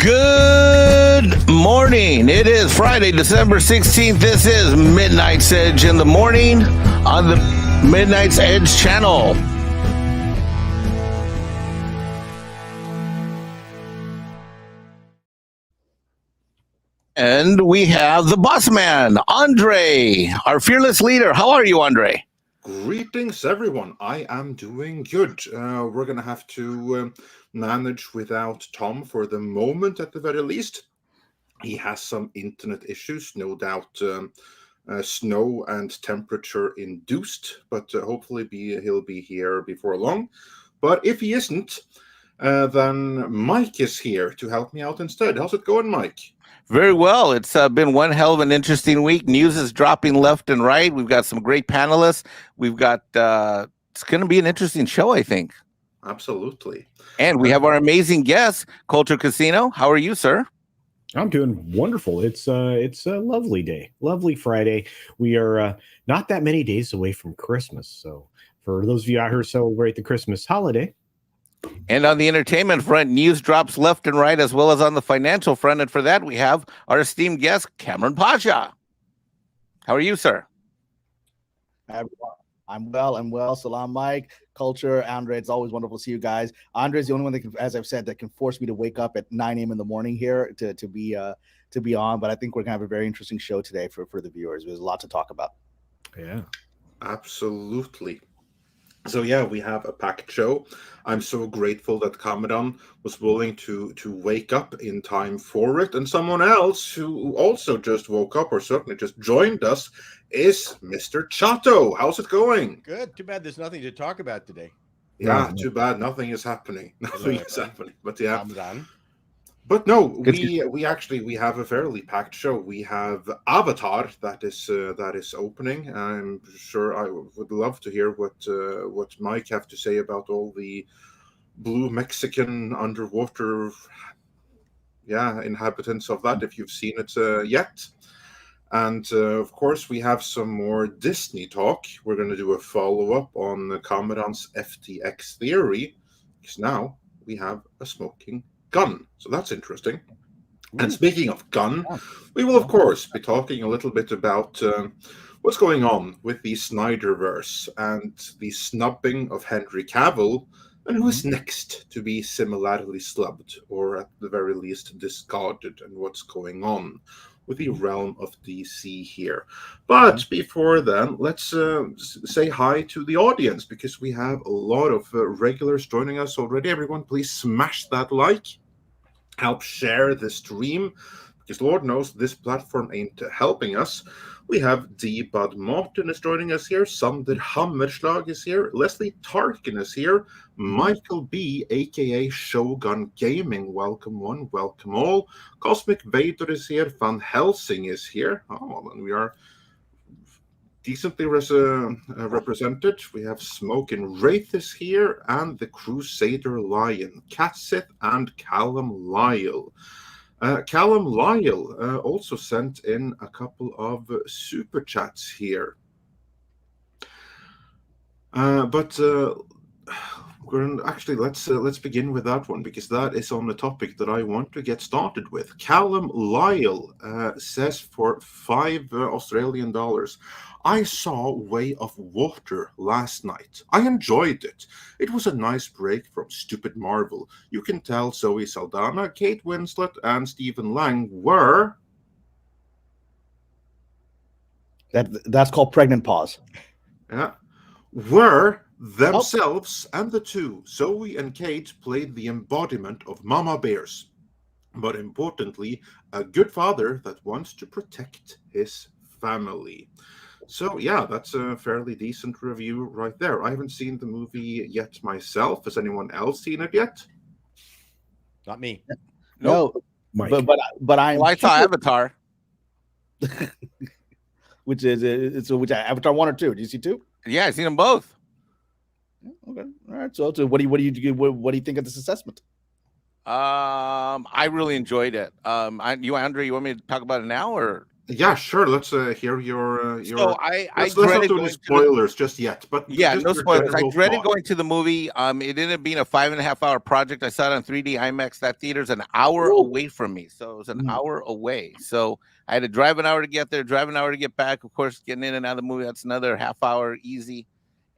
Good morning. It is Friday, December 16th. This is Midnight's Edge in the morning on the Midnight's Edge channel. And we have the boss man, Andre, our fearless leader. How are you, Andre? Greetings, everyone. I am doing good. We're going to have to manage without Tom for the moment, at the very least. He has some internet issues, no doubt snow and temperature induced, but hopefully he'll be here before long. But if he isn't, then Mike is here to help me out instead. How's it going, Mike? Very well. It's been one hell of an interesting week. News is dropping left and right. We've got some great panelists. We've got, it's going to be an interesting show, I think. Absolutely. And we have our amazing guest, Culture Casino. How are you, sir? I'm doing wonderful. It's a lovely day, lovely Friday. We are not that many days away from Christmas. So for those of you out here who celebrate the Christmas holiday. And on the entertainment front, news drops left and right, as well as on the financial front. And for that, we have our esteemed guest, Kamran Pasha. How are you, sir? Hi, everyone. I'm well. Salam, Mike, Culture, Andre. It's always wonderful to see you guys. Andre's the only one that can, as I've said, that can force me to wake up at 9 a.m. in the morning here to be on. But I think we're gonna have a very interesting show today for the viewers. There's a lot to talk about. Yeah, absolutely. So yeah, we have a packed show. I'm so grateful that Kamran was willing to wake up in time for it. And someone else who also just woke up, or certainly just joined us, is Mr. Chato. How's it going? Good. Too bad there's nothing to talk about today. Yeah, too bad. Nothing is happening. Nothing is happening. But yeah. I'm done. But no, we actually have a fairly packed show. We have Avatar that is opening. I'm sure I would love to hear what Mike have to say about all the blue Mexican underwater inhabitants of that, if you've seen it yet. And of course, we have some more Disney talk. We're going to do a follow-up on Kamran's FTX theory, because now we have a smoking gun. So that's interesting. And speaking of gun, we will, of course, be talking a little bit about what's going on with the Snyderverse and the snubbing of Henry Cavill, and who is next to be similarly snubbed, or at the very least discarded, and what's going on with the realm of DC here. But before then, let's say hi to the audience, because we have a lot of regulars joining us already. Everyone, please smash that like. Help share the stream, because Lord knows this platform ain't helping us. We have D. Bud Martin is joining us here. Sander Hammerslag is here. Leslie Tarkin is here. Michael B., a.k.a. Shogun Gaming. Welcome one, welcome all. Cosmic Vader is here. Van Helsing is here. Oh, well, then we are decently represented. We have Smoke and Wraith is here, and the Crusader Lion, Catsith, and Callum Lyle. Callum Lyle also sent in a couple of super chats here. But actually, let's begin with that one, because that is on the topic that I want to get started with. Callum Lyle says for $5 Australian, I saw Way of Water last night. I enjoyed it. It was a nice break from stupid Marvel. You can tell Zoe Saldana, Kate Winslet, and Stephen Lang were... That's called pregnant pause. Yeah. Were themselves, and the two, Zoe and Kate, played the embodiment of Mama Bears. But importantly, a good father that wants to protect his family. So yeah, that's a fairly decent review right there. I haven't seen the movie yet myself. Has anyone else seen it yet? Not me. No, but I. Well, I saw Avatar. which Avatar 1 or 2? Did you see 2? Yeah, I've seen them both. Okay, all right. So what do you think of this assessment? I really enjoyed it. Andre, you want me to talk about it now, or? Yeah, sure. Let's hear your. So I Let's not dreaded do going any to the spoilers just yet, but yeah, just no your spoilers. I general dreaded thought. going to the movie. It ended up being a 5.5 hour project. I saw it on 3D IMAX. That theater's an hour Woo. away from me, so it was an hour away. So I had to drive an hour to get there, drive an hour to get back. Of course, getting in and out of the movie, that's another half hour easy.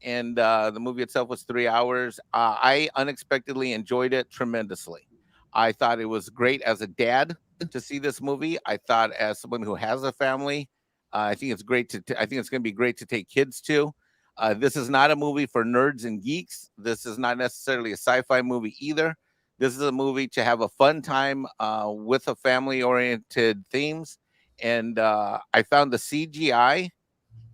And the movie itself was 3 hours. I unexpectedly enjoyed it tremendously. I thought it was great as a dad to see this movie. I thought as someone who has a family, I think it's great I think it's going to be great to take kids to. This is not a movie for nerds and geeks. This is not necessarily a sci-fi movie either. This is a movie to have a fun time with a family-oriented themes. And I found the CGI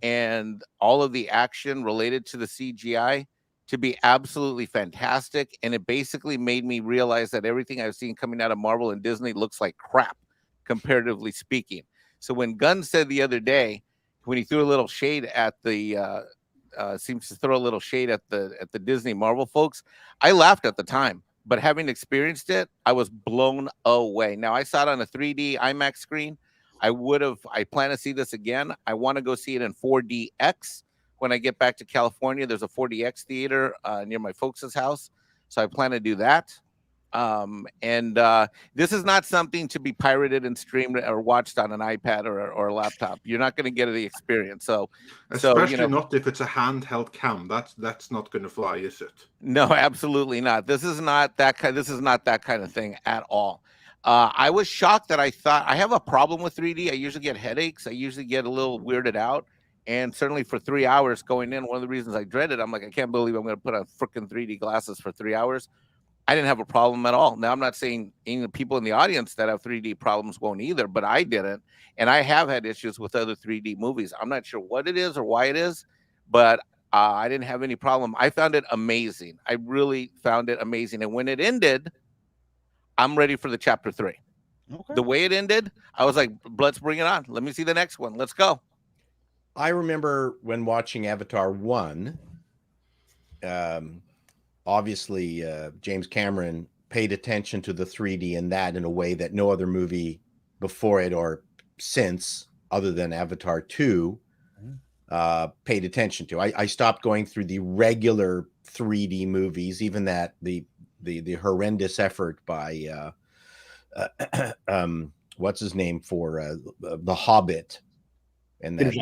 and all of the action related to the CGI to be absolutely fantastic. And it basically made me realize that everything I've seen coming out of Marvel and Disney looks like crap, comparatively speaking. So when Gunn said the other day, when he threw a little shade at the seems to throw a little shade at the Disney Marvel folks, I laughed at the time. But having experienced it, I was blown away. Now I saw it on a 3D IMAX screen. I plan to see this again. I want to go see it in 4DX when I get back to California. There's a 4DX theater near my folks' house. So I plan to do that. This is not something to be pirated and streamed or watched on an iPad or a laptop. You're not going to get the experience. Especially not if it's a handheld cam. That's not going to fly, is it? No, absolutely not. This is not that kind of thing at all. I was shocked that I thought I have a problem with 3D. I usually get headaches. I usually get a little weirded out. And certainly for 3 hours going in, one of the reasons I dreaded, I'm like, I can't believe I'm going to put on freaking 3D glasses for 3 hours. I didn't have a problem at all. Now, I'm not saying any people in the audience that have 3D problems won't either, but I didn't. And I have had issues with other 3D movies. I'm not sure what it is or why it is, but I didn't have any problem. I found it amazing. I really found it amazing. And when it ended, I'm ready for the chapter 3. Okay. The way it ended, I was like, let's bring it on. Let me see the next one. Let's go. I remember when watching Avatar 1, obviously James Cameron paid attention to the 3D in that in a way that no other movie before it or since, other than Avatar 2, paid attention to. I stopped going through the regular 3D movies, even that the horrendous effort by what's his name for The Hobbit and that.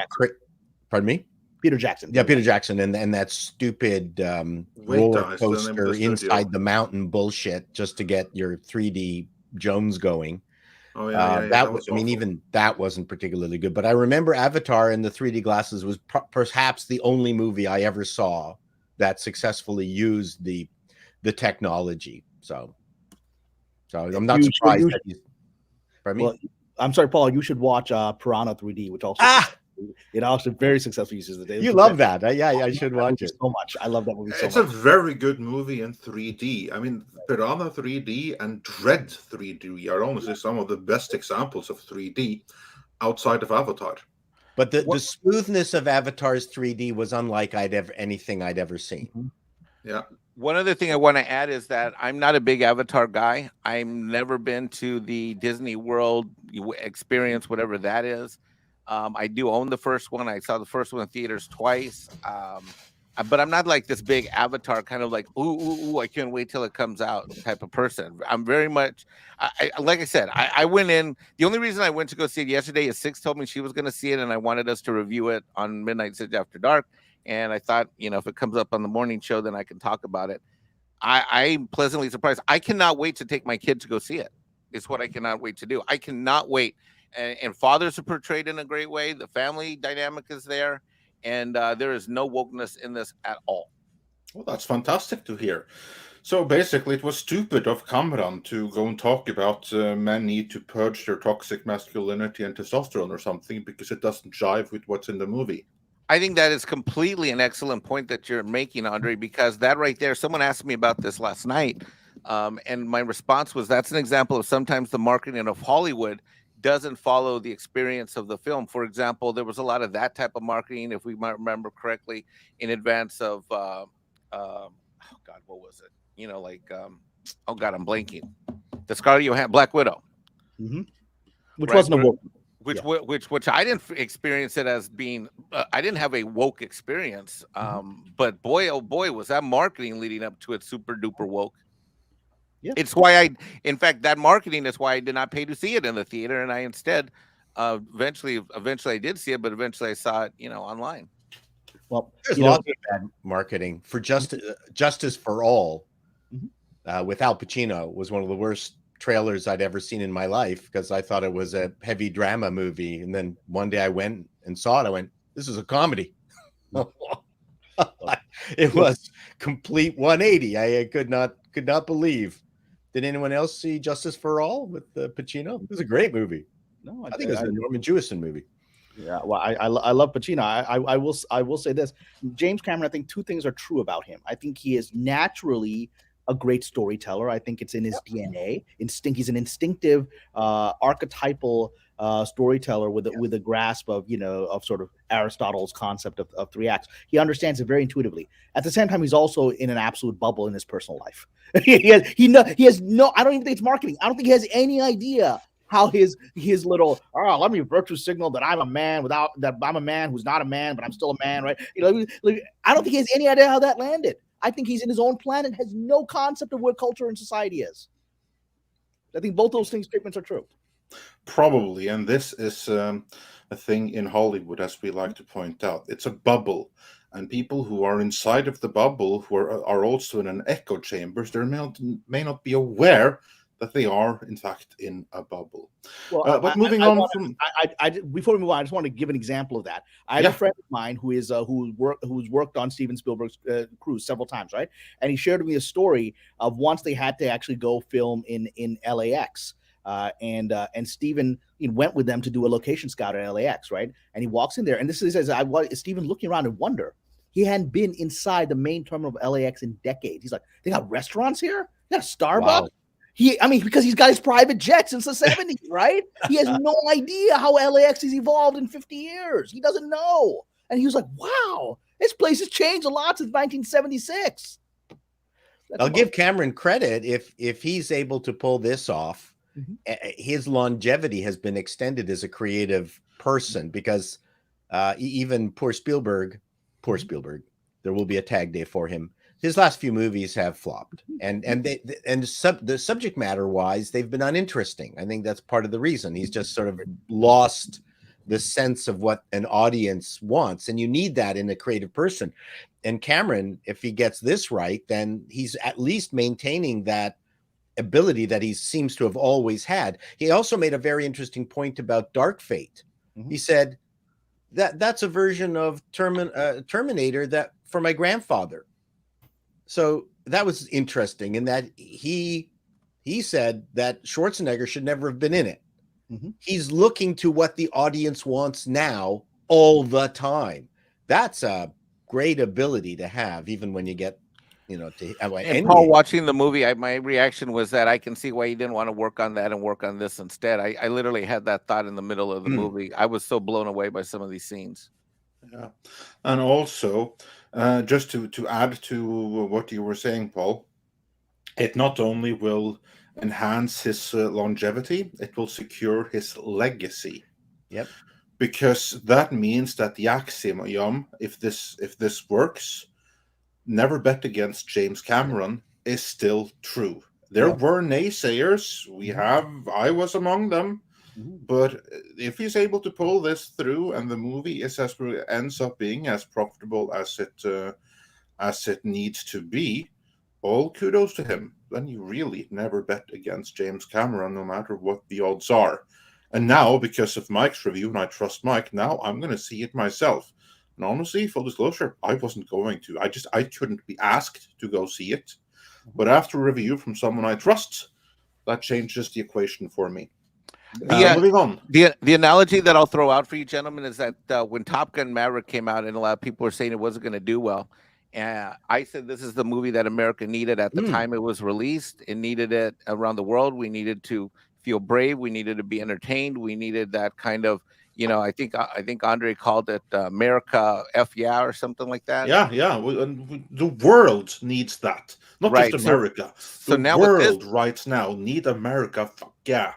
Pardon me? Peter Jackson. Yeah, Peter Jackson, and that stupid roller coaster inside the mountain bullshit just to get your 3D Jones going. Oh yeah, that was. I mean, even that wasn't particularly good. But I remember Avatar in the 3D glasses was perhaps the only movie I ever saw that successfully used the technology. So I'm not surprised that he's. Pardon me? Well, I'm sorry, Paul. You should watch Piranha 3D, which also. It also very successfully uses the data. You love that. Yeah, I should watch it so much. I love that movie so much. It's a very good movie in 3D. I mean, Piranha 3D and Dread 3D are honestly some of the best examples of 3D outside of Avatar. But the smoothness of Avatar's 3D was unlike anything I'd ever seen. Mm-hmm. Yeah. One other thing I want to add is that I'm not a big Avatar guy. I've never been to the Disney World experience, whatever that is. I do own the first one. I saw the first one in theaters twice. But I'm not like this big Avatar kind of like, ooh, I can't wait till it comes out type of person. I'm very much, like I said, I went in. The only reason I went to go see it yesterday is Six told me she was going to see it, and I wanted us to review it on Midnight Sitch After Dark. And I thought, if it comes up on the morning show, then I can talk about it. I'm pleasantly surprised. I cannot wait to take my kid to go see it. It's what I cannot wait to do. I cannot wait. And fathers are portrayed in a great way. The family dynamic is there, and there is no wokeness in this at all. Well, that's fantastic to hear. So basically, it was stupid of Kamran to go and talk about men need to purge their toxic masculinity and testosterone or something because it doesn't jive with what's in the movie. I think that is completely an excellent point that you're making, Andre, because that right there, someone asked me about this last night, and my response was that's an example of sometimes the marketing of Hollywood doesn't follow the experience of the film. For example, there was a lot of that type of marketing, if we might remember correctly, in advance of, oh God, what was it? Oh God, I'm blanking. The Scarlett Johansson, Black Widow. Mm-hmm. Which wasn't a woke. which I didn't experience it as being. I didn't have a woke experience. But boy, oh boy, was that marketing leading up to it super duper woke. Yeah. It's why in fact, that marketing is why I did not pay to see it in the theater, and I instead, eventually I did see it, but eventually I saw it, online. Well, there's lots of bad marketing for Justice for All. With Al Pacino was one of the worst trailers I'd ever seen in my life, because I thought it was a heavy drama movie, and then one day I went and saw it. I went, "This is a comedy." It was complete 180. I could not believe. Did anyone else see Justice for All with Pacino? It was a great movie. No, I think it was a Norman Jewison movie. Yeah, well, I love Pacino. I will say this: James Cameron. I think two things are true about him. I think he is naturally a great storyteller. I think it's in his DNA. He's an instinctive, archetypal storyteller with a grasp of of sort of Aristotle's concept of three acts. He understands it very intuitively. At the same time, he's also in an absolute bubble in his personal life. he has no. I don't even think it's marketing. I don't think he has any idea how his little let me virtue signal that I'm a man who's not a man, but I'm still a man, right? I don't think he has any idea how that landed. I think he's in his own planet, has no concept of where culture and society is. I think both those statements are true. Probably, and this is a thing in Hollywood, as we like to point out. It's a bubble, and people who are inside of the bubble, who are also in an echo chambers, they may not be aware that they are, in fact, in a bubble. Well, but moving on before we move on, I just want to give an example of that. I have a friend of mine who's worked on Steven Spielberg's cruise several times, right? And he shared with me a story of once they had to actually go film in LAX, and Steven went with them to do a location scout at LAX, right? And he walks in there, and this is Steven looking around in wonder. He hadn't been inside the main terminal of LAX in decades. He's like, they got restaurants here? They got a Starbucks? Wow. Because he's got his private jet since the 70s, right? He has no idea how LAX has evolved in 50 years. He doesn't know. And he was like, wow, this place has changed a lot since 1976. I'll give Cameron credit if he's able to pull this off. His longevity has been extended as a creative person, because even poor Spielberg, there will be a tag day for him. His last few movies have flopped, and the subject matter wise, they've been uninteresting. I think that's part of the reason. He's just sort of lost the sense of what an audience wants, and you need that in a creative person. And Cameron, if he gets this right, then he's at least maintaining that ability that he seems to have always had. He also made a very interesting point about Dark Fate. He said that's a version of Terminator that for my grandfather. So that was interesting in that he said that Schwarzenegger should never have been in it. He's looking to what the audience wants now all the time. That's a great ability to have, even when you get, to and Paul, watching the movie, my reaction was that I can see why he didn't want to work on that and work on this instead. I literally had that thought in the middle of the movie. I was so blown away by some of these scenes. Yeah, and also, just to add to what you were saying, Paul, it not only will enhance his longevity, it will secure his legacy. Yep. Because that means that the axiom, if this works, never bet against James Cameron, is still true. There were naysayers. I was among them. But if he's able to pull this through, and the movie ends up being as profitable as it needs to be, all kudos to him. Then you really never bet against James Cameron, no matter what the odds are. And now, because of Mike's review, and I trust Mike, now I'm going to see it myself. And honestly, full disclosure, I wasn't going to. I couldn't be asked to go see it. But after a review from someone I trust, that changes the equation for me. Moving on. The analogy that I'll throw out for you, gentlemen, is that when Top Gun Maverick came out, and a lot of people were saying it wasn't going to do well, I said this is the movie that America needed at the time it was released. It needed it around the world. We needed to feel brave. We needed to be entertained. We needed that kind of, I think Andre called it America F yeah or something like that. Yeah. The world needs that, not just America. So the now world right now need America. Fuck yeah.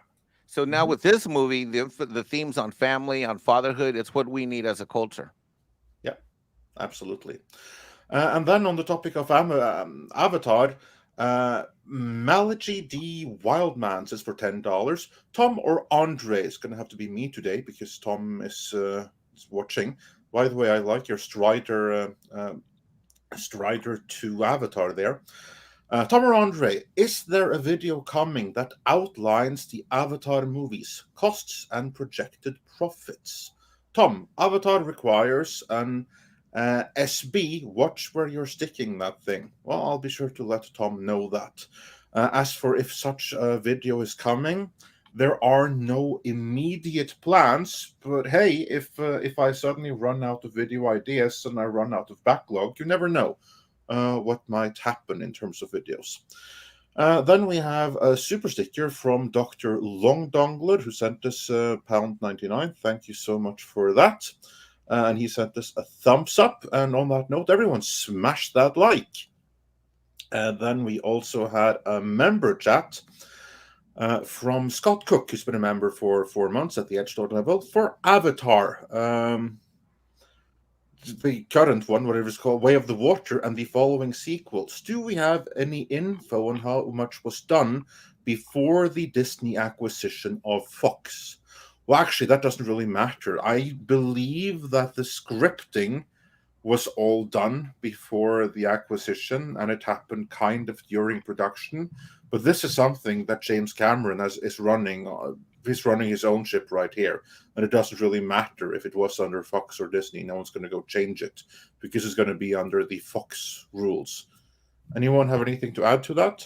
So now with this movie, the themes on family, on fatherhood, it's what we need as a culture. Yeah, absolutely. And then on the topic of Avatar, Malachi D. Wildman says for $10, Tom or Andre? It's going to have to be me today because Tom is watching. By the way, I like your Strider 2 avatar there. Tom or Andre, is there a video coming that outlines the Avatar movies, costs, and projected profits? Tom, Avatar requires an SB. Watch where you're sticking that thing. Well, I'll be sure to let Tom know that. As for if such a video is coming, there are no immediate plans. But hey, if I suddenly run out of video ideas and I run out of backlog, you never know what might happen in terms of videos. Then we have a super sticker from Dr. Longdongler, who sent us £1.99. Thank you so much for that. And he sent us a thumbs up. And on that note, everyone smash that like. Then we also had a member chat from Scott Cook, who's been a member for 4 months at the Edge Lord level for Avatar. The current one, whatever it's called, Way of the Water, and the following sequels. Do we have any info on how much was done before the Disney acquisition of Fox? Well, actually, that doesn't really matter. I believe that the scripting was all done before the acquisition, and it happened kind of during production. But this is something that James Cameron is running. He's running his own ship right here, and it doesn't really matter if it was under Fox or Disney. No one's going to go change it because it's going to be under the Fox rules. Anyone have anything to add to that?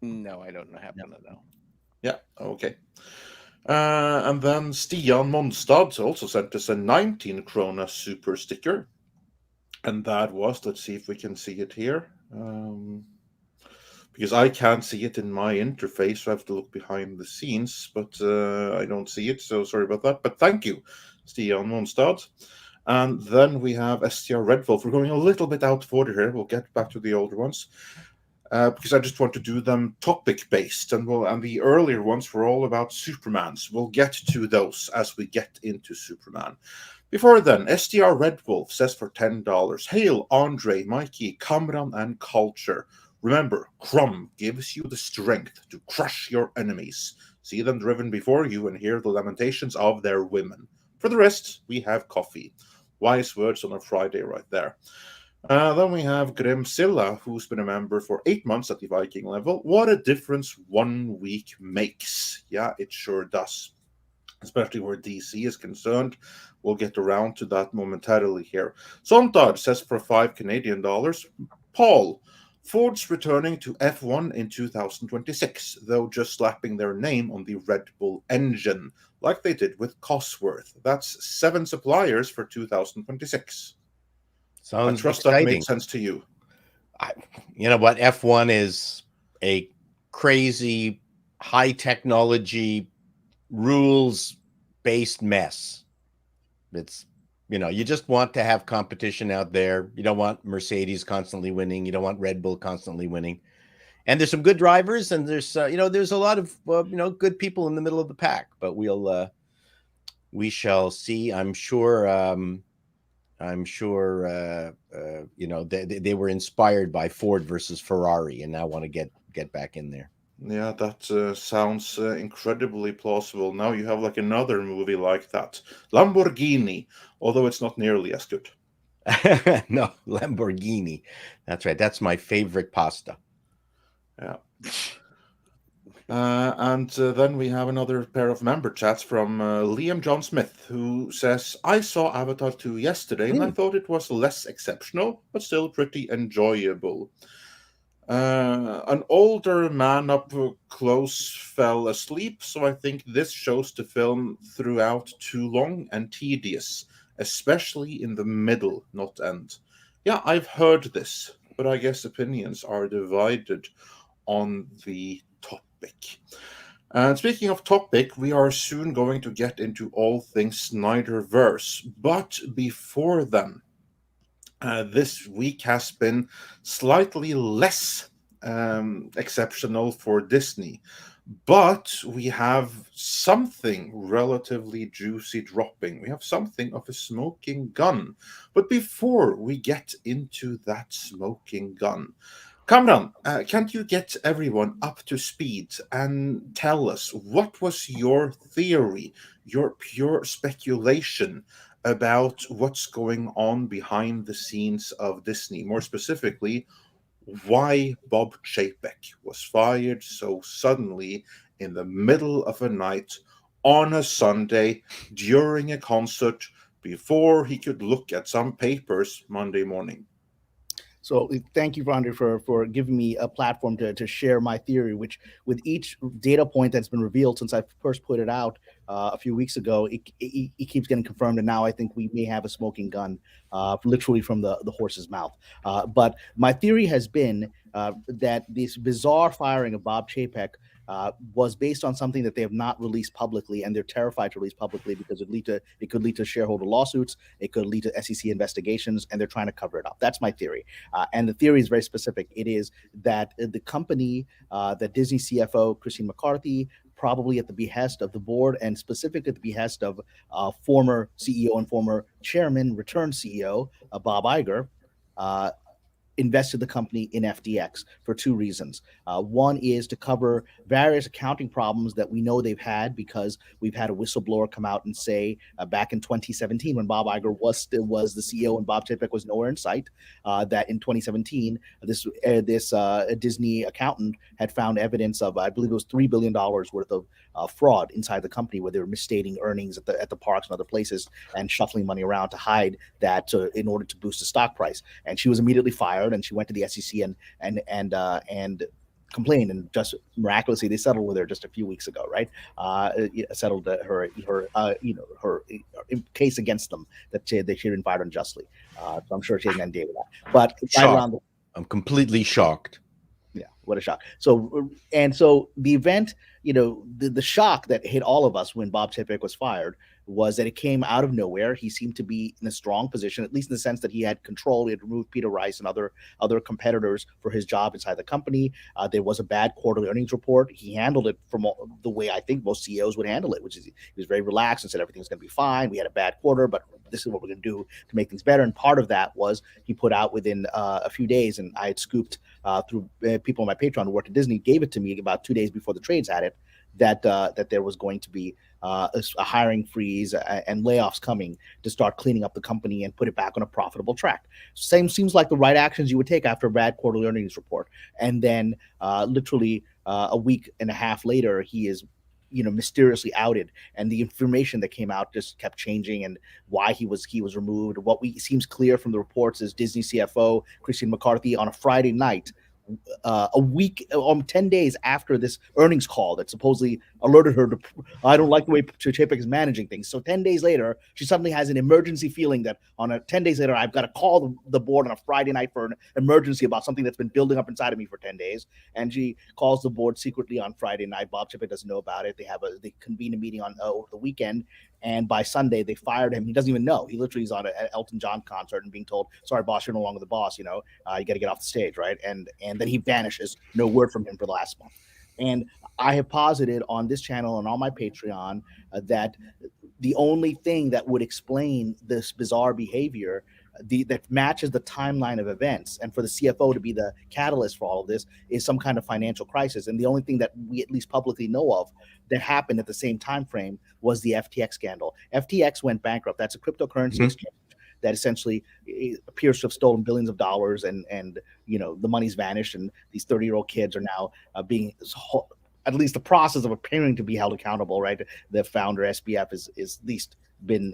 No, I don't happen to know. Yeah, okay. And then Stian Monstad also sent us a 19 krona super sticker. And that was, let's see if we can see it here. Because I can't see it in my interface, so I have to look behind the scenes, but I don't see it, so sorry about that. But thank you, Stian Monstad. And then we have STR Redwolf. We're going a little bit out of order here. We'll get back to the older ones. Because I just want to do them topic-based, and the earlier ones were all about Supermans. We'll get to those as we get into Superman. Before then, STR Redwolf says for $10, Hail, Andre, Mikey, Kamran, and Culture. Remember, Crumb gives you the strength to crush your enemies. See them driven before you and hear the lamentations of their women. For the rest, we have coffee. Wise words on a Friday right there. Then we have Grimzilla, who's been a member for 8 months at the Viking level. What a difference 1 week makes. Yeah, it sure does. Especially where DC is concerned. We'll get around to that momentarily here. Sontag says for $5 Canadian. Paul, Ford's returning to F1 in 2026, though just slapping their name on the Red Bull engine, like they did with Cosworth. That's 7 suppliers for 2026. Sounds I trust exciting. that made sense to you. You know what? F1 is a crazy, high technology, rules-based mess. It's, you just want to have competition out there. You don't want Mercedes constantly winning. You don't want Red Bull constantly winning. And there's some good drivers, and there's a lot of good people in the middle of the pack. But we shall see. I'm sure they were inspired by Ford versus Ferrari, and now want to get back in there. Yeah, that sounds incredibly plausible. Now you have like another movie like that, Lamborghini, although it's not nearly as good. No, Lamborghini. That's right. That's my favorite pasta. Yeah. And then we have another pair of member chats from Liam John Smith, who says, I saw Avatar 2 yesterday, and I thought it was less exceptional, but still pretty enjoyable. An older man up close fell asleep, so I think this shows the film throughout too long and tedious, especially in the middle, not end. Yeah, I've heard this, but I guess opinions are divided on the topic. And speaking of topic, we are soon going to get into all things Snyderverse. But before then, this week has been slightly less exceptional for Disney. But we have something relatively juicy dropping. We have something of a smoking gun. But before we get into that smoking gun, Kamran, can't you get everyone up to speed and tell us what was your theory, your pure speculation about what's going on behind the scenes of Disney? More specifically, why Bob Chapek was fired so suddenly in the middle of a night on a Sunday during a concert before he could look at some papers Monday morning. So thank you, Andre, for giving me a platform to share my theory, which with each data point that's been revealed since I first put it out a few weeks ago, it keeps getting confirmed. And now I think we may have a smoking gun, literally from the horse's mouth. But my theory has been that this bizarre firing of Bob Chapek was based on something that they have not released publicly, and they're terrified to release publicly because it could lead to shareholder lawsuits, it could lead to SEC investigations, and they're trying to cover it up. That's my theory, and the theory is very specific. It is that the company, that Disney CFO Christine McCarthy, probably at the behest of the board and specifically at the behest of former CEO and former chairman, returned CEO Bob Iger, invested the company in FTX for two reasons. One is to cover various accounting problems that we know they've had, because we've had a whistleblower come out and say back in 2017, when Bob Iger was the CEO and Bob Chapek was nowhere in sight, that in 2017 this Disney accountant had found evidence of, I believe it was $3 billion worth of fraud inside the company, where they were misstating earnings at the parks and other places and shuffling money around to hide that in order to boost the stock price. And she was immediately fired, and she went to the SEC and complained, and just miraculously they settled with her just a few weeks ago, right? Settled her case against them that she had been fired unjustly. So I'm sure she didn't deal with that. But right around I'm completely shocked. Yeah, what a shock. So the event, the shock that hit all of us when Bob Chapek was fired was that it came out of nowhere. He seemed to be in a strong position, at least in the sense that he had control. He had removed Peter Rice and other competitors for his job inside the company. There was a bad quarterly earnings report. He handled it from the way I think most CEOs would handle it, which is he was very relaxed and said everything's going to be fine. We had a bad quarter, but this is what we're going to do to make things better. And part of that was he put out within a few days, and I had scooped through people on my Patreon who worked at Disney, gave it to me about 2 days before the trades had it, that there was going to be a hiring freeze and layoffs coming to start cleaning up the company and put it back on a profitable track. Seems like the right actions you would take after a bad quarterly earnings report. And then literally a week and a half later, he is mysteriously outed, and the information that came out just kept changing, and why he was removed. What seems clear from the reports is Disney CFO Christine McCarthy on a Friday night, a week, 10 days after this earnings call that supposedly alerted her to, I don't like the way Chapek is managing things. So 10 days later, she suddenly has an emergency feeling that 10 days later, I've got to call the board on a Friday night for an emergency about something that's been building up inside of me for 10 days. And she calls the board secretly on Friday night. Bob Chapek doesn't know about it. They convene a meeting on over the weekend. And by Sunday, they fired him. He doesn't even know. He literally is on an Elton John concert and being told, sorry, boss, you're no longer the boss. You got to get off the stage, right? And then he vanishes. No word from him for the last month. And I have posited on this channel and on my Patreon that the only thing that would explain this bizarre behavior that matches the timeline of events, and for the CFO to be the catalyst for all of this, is some kind of financial crisis. And the only thing that we at least publicly know of that happened at the same time frame was the FTX scandal. FTX went bankrupt. That's a cryptocurrency exchange that essentially appears to have stolen billions of dollars, and the money's vanished, and these 30-year-old kids are now being, at least the process of appearing to be held accountable, right? The founder SBF is at least been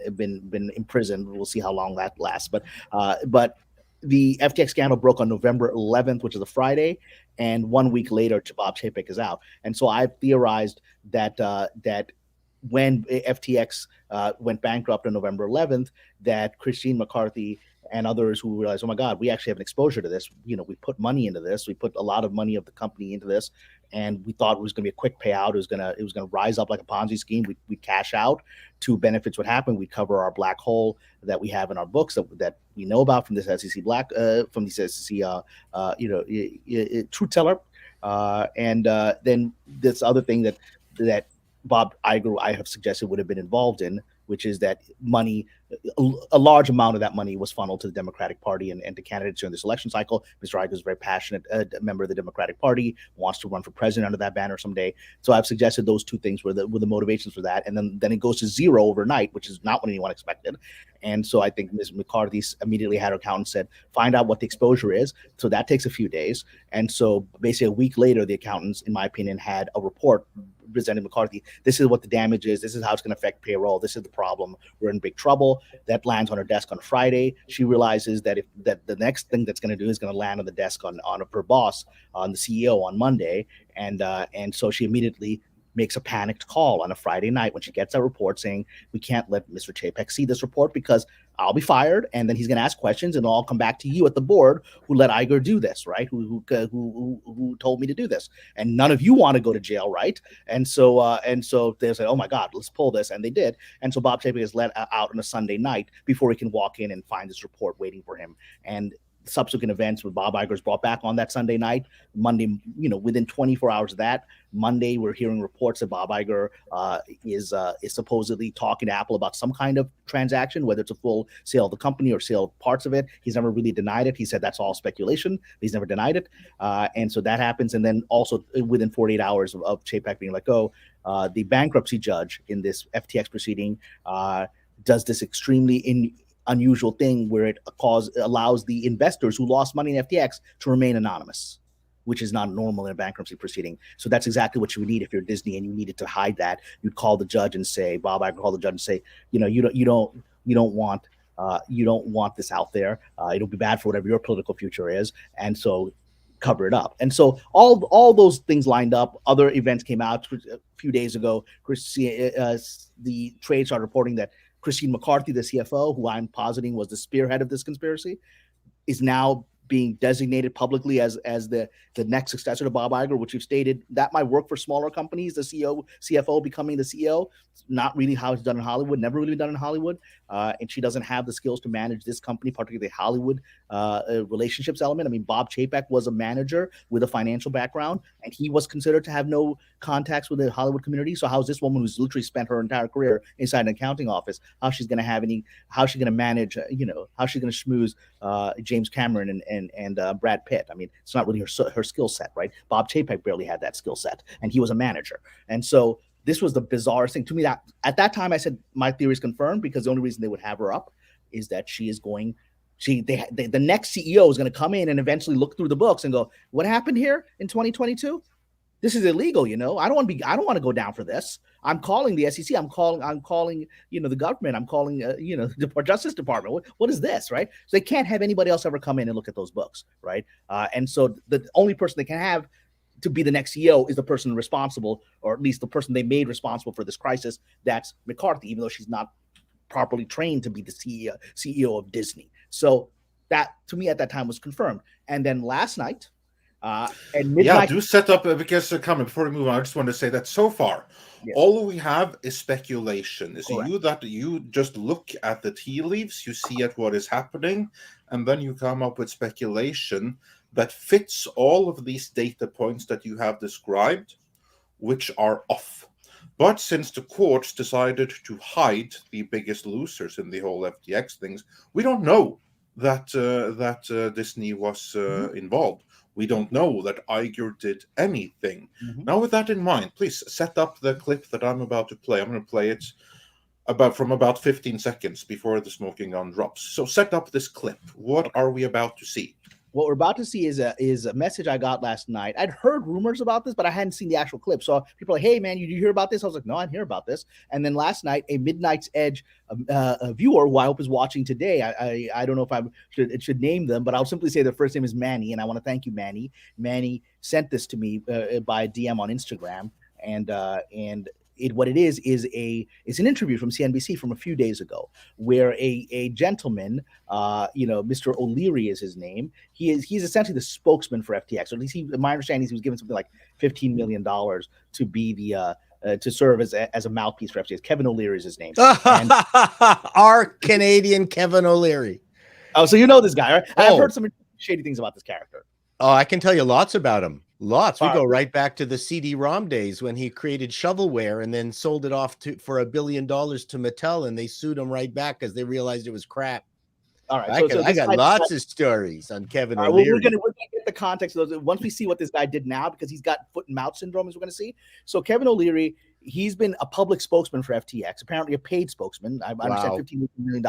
imprisoned. We'll see how long that lasts. But the FTX scandal broke on November 11th, which is a Friday, and 1 week later, Bob Chapek is out. And so I've theorized that when FTX went bankrupt on November 11th, that Christine McCarthy and others who realized, oh my God, we actually have an exposure to this. We put money into this. We put a lot of money of the company into this, and we thought it was going to be a quick payout. It was going to rise up like a Ponzi scheme. We'd cash out. Two benefits would happen. We'd cover our black hole that we have in our books that we know about from this SEC truth teller. And then this other thing that Bob Iger, I have suggested, would have been involved in, which is that money, a large amount of that money was funneled to the Democratic Party and to candidates during this election cycle. Mr. Iger is a very passionate member of the Democratic Party, wants to run for president under that banner someday. So I've suggested those two things were the motivations for that. And then it goes to zero overnight, which is not what anyone expected. And so I think Ms. McCarthy immediately had her accountant said, find out what the exposure is. So that takes a few days. And so basically a week later, the accountants, in my opinion, had a report presented McCarthy. This is what the damage is. This is how it's going to affect payroll. This is the problem. We're in big trouble. That lands on her desk on Friday. She realizes that the next thing that's going to do is going to land on the desk on her boss, on the CEO on Monday. And so she immediately makes a panicked call on a Friday night when she gets that report saying, we can't let Mr. Chapek see this report because I'll be fired, and then he's going to ask questions, and I'll come back to you at the board who let Iger do this, right? Who told me to do this, and none of you want to go to jail, right? And so they say, oh my God, let's pull this, and they did. And so Bob Chapek is let out on a Sunday night before he can walk in and find this report waiting for him. And subsequent events with Bob Iger's brought back on that Sunday night. Monday, within 24 hours of that, Monday, we're hearing reports that Bob Iger is supposedly talking to Apple about some kind of transaction, whether it's a full sale of the company or sale of parts of it. He's never really denied it. He said that's all speculation. He's never denied it. And so that happens. And then also within 48 hours of Chapek being let go, the bankruptcy judge in this FTX proceeding does this extremely unusual thing where it allows the investors who lost money in FTX to remain anonymous, which is not normal in a bankruptcy proceeding. So that's exactly what you would need if you're Disney and you needed to hide that. You'd call the judge and say, Bob Iger call the judge and say, you don't want this out there. It'll be bad for whatever your political future is, and so cover it up. And so all those things lined up. Other events came out a few days ago. The trade started reporting that Christine McCarthy, the CFO, who I'm positing was the spearhead of this conspiracy, is now being designated publicly as the next successor to Bob Iger, which we've stated that might work for smaller companies. The CFO becoming the CEO, not really how it's done in Hollywood, never really been done in Hollywood. And she doesn't have the skills to manage this company, particularly the Hollywood relationships element. I mean, Bob Chapek was a manager with a financial background, and he was considered to have no contacts with the Hollywood community. So how's this woman who's literally spent her entire career inside an accounting office, how's she going to manage, how's she going to schmooze James Cameron and Brad Pitt? I mean, it's not really her skill set, right? Bob Chapek barely had that skill set, and he was a manager. And so this was the bizarre thing to me. That at that time I said my theory is confirmed, because the only reason they would have her up is that the next CEO is going to come in and eventually look through the books and go, what happened here in 2022? This is illegal. I don't want to go down for this. I'm calling the SEC. I'm calling, the government. I'm calling, the Justice Department. What is this, right? So they can't have anybody else ever come in and look at those books, right? And so the only person they can have to be the next CEO is the person responsible, or at least the person they made responsible for this crisis. That's McCarthy, even though she's not properly trained to be the CEO of Disney. So that, to me, at that time was confirmed. And then last night, at midnight, do set up because Kamran, before we move on, I just want to say that so far, all we have is speculation. Is you just look at the tea leaves, you see at what is happening, and then you come up with speculation that fits all of these data points that you have described, which are off. But since the courts decided to hide the biggest losers in the whole FTX things, we don't know that Disney was involved. We don't know that Iger did anything. Now, with that in mind, please set up the clip that I'm about to play. I'm going to play it from about 15 seconds before the smoking gun drops. So set up this clip. What are we about to see? What we're about to see is a message I got last night. I'd heard rumors about this, but I hadn't seen the actual clip. So people are like, hey, man, you hear about this? I was like, no, I didn't hear about this. And then last night, a Midnight's Edge a viewer who I hope is watching today, I don't know if I should name them, but I'll simply say their first name is Manny. And I want to thank you, Manny. Manny sent this to me by DM on Instagram. And what it is an interview from CNBC from a few days ago, where a gentleman, Mr. O'Leary is his name. He's essentially the spokesman for FTX. Or at least my understanding is he was given something like $15 million to be the to serve as a mouthpiece for FTX. Kevin O'Leary is his name. Our Canadian Kevin O'Leary. Oh, so you know this guy, right? I've heard some shady things about this character. Oh, I can tell you lots about him. Lots. We go right back to the CD-ROM days when he created shovelware and then sold it off for $1 billion to Mattel, and they sued him right back because they realized it was crap. All right, I got lots of stories on Kevin right, O'Leary. we're gonna get the context of those once we see what this guy did now, because he's got foot and mouth syndrome, as we're gonna see. So Kevin O'Leary, he's been a public spokesman for FTX, apparently a paid spokesman. I understand $15 million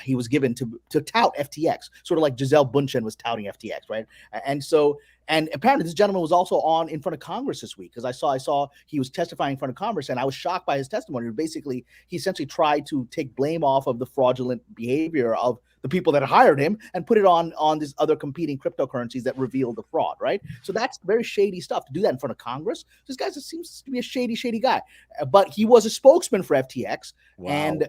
he was given to tout FTX, sort of like Giselle Bundchen was touting FTX, right? And apparently this gentleman was also in front of Congress this week, because I saw he was testifying in front of Congress, and I was shocked by his testimony. Basically, he essentially tried to take blame off of the fraudulent behavior of the people that hired him and put it on these other competing cryptocurrencies that revealed the fraud, right? So that's very shady stuff to do that in front of Congress. This guy seems to be a shady guy, but he was a spokesman for FTX. Wow. And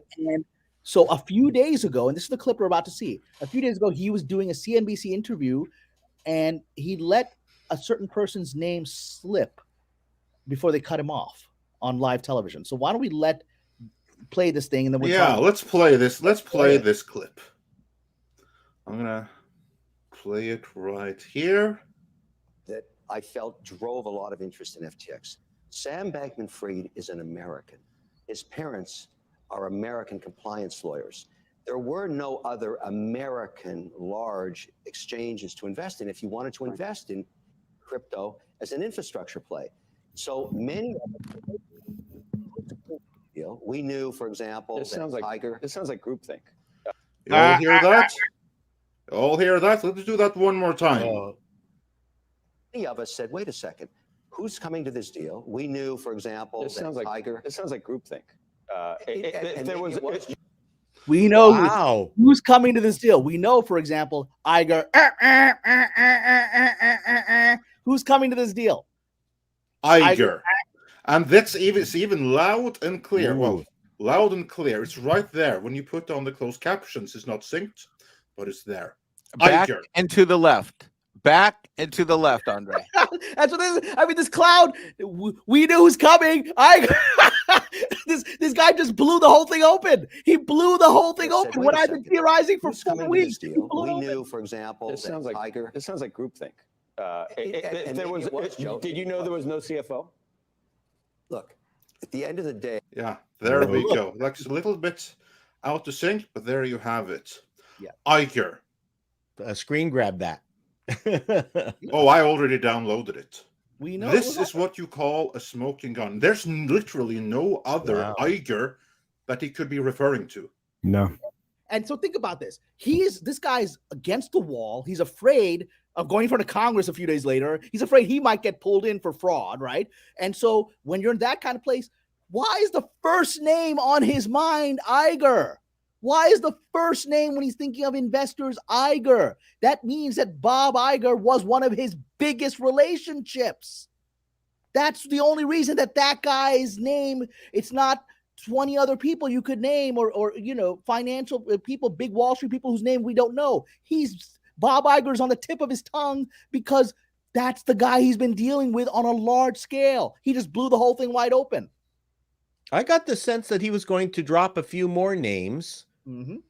so a few days ago, and this is the clip we're about to see, a few days ago, he was doing a CNBC interview, and he let a certain person's name slip before they cut him off on live television. So why don't we play this thing, and then let's play this. Let's play this clip. I'm gonna play it right here. That I felt drove a lot of interest in FTX. Sam Bankman-Fried is an American. His parents are American compliance lawyers. There were no other American large exchanges to invest in if you wanted to invest in crypto as an infrastructure play. So many of them, we knew, for example, this sounds like groupthink. You all hear that? All hear that? Let's do that one more time. Many of us said, wait a second, who's coming to this deal? We knew, for example, this sounds like groupthink. We know who's coming to this deal. We know, for example, Iger. Who's coming to this deal? Iger. And it's even loud and clear. Ooh. Well, loud and clear. It's right there. When you put on the closed captions, it's not synced, but it's there. Back Iger. and to the left. Back and to the left, Andre. That's what this is. I mean, this cloud, we knew who's coming. This guy just blew the whole thing open. He blew the whole thing open. What I've been theorizing for 4 weeks. We knew, for example, this sounds like groupthink. Did you know there was no CFO? Look, at the end of the day. Yeah, there we go. Like a little bit out of sync, but there you have it. Yeah. Iger. Screen grab that. Oh, I already downloaded it. We know this is what you call a smoking gun. There's literally no other Iger that he could be referring to. No. And so think about this. This guy's against the wall. He's afraid of going in front of Congress a few days later. He's afraid he might get pulled in for fraud, right? And so when you're in that kind of place, why is the first name on his mind Iger? Why is the first name when he's thinking of investors Iger? That means that Bob Iger was one of his biggest relationships. That's the only reason that guy's name, it's not 20 other people you could name or financial people, big Wall Street people whose name we don't know. Bob Iger's on the tip of his tongue because that's the guy he's been dealing with on a large scale. He just blew the whole thing wide open. I got the sense that he was going to drop a few more names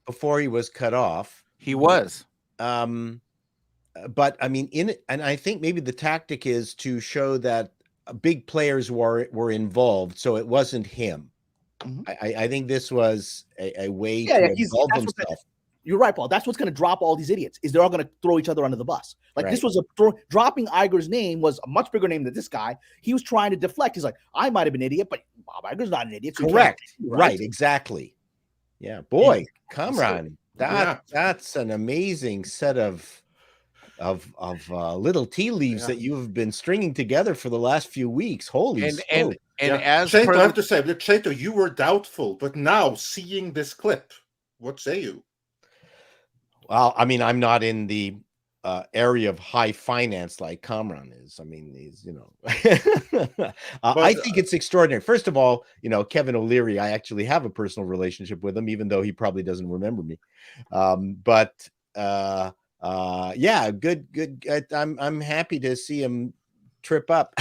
before he was cut off. He was. But I mean, and I think maybe the tactic is to show that big players were involved, so it wasn't him. I think this was a way to involve himself. You're right, Paul. That's what's going to drop all these idiots. Is they're all going to throw each other under the bus. Like this was dropping Iger's name was a much bigger name than this guy. He was trying to deflect. He's like, I might have been an idiot, but Bob Iger's not an idiot. So correct. Right. Exactly. Yeah. Boy, Kamran, that's an amazing set of little tea leaves that you've been stringing together for the last few weeks. Holy and as Chato, I have to say, Chato, you were doubtful, but now seeing this clip, what say you? Well, I mean, I'm not in the area of high finance like Kamran is. I mean, he's, I think it's extraordinary. First of all, Kevin O'Leary, I actually have a personal relationship with him, even though he probably doesn't remember me. Yeah, good. I'm happy to see him trip up.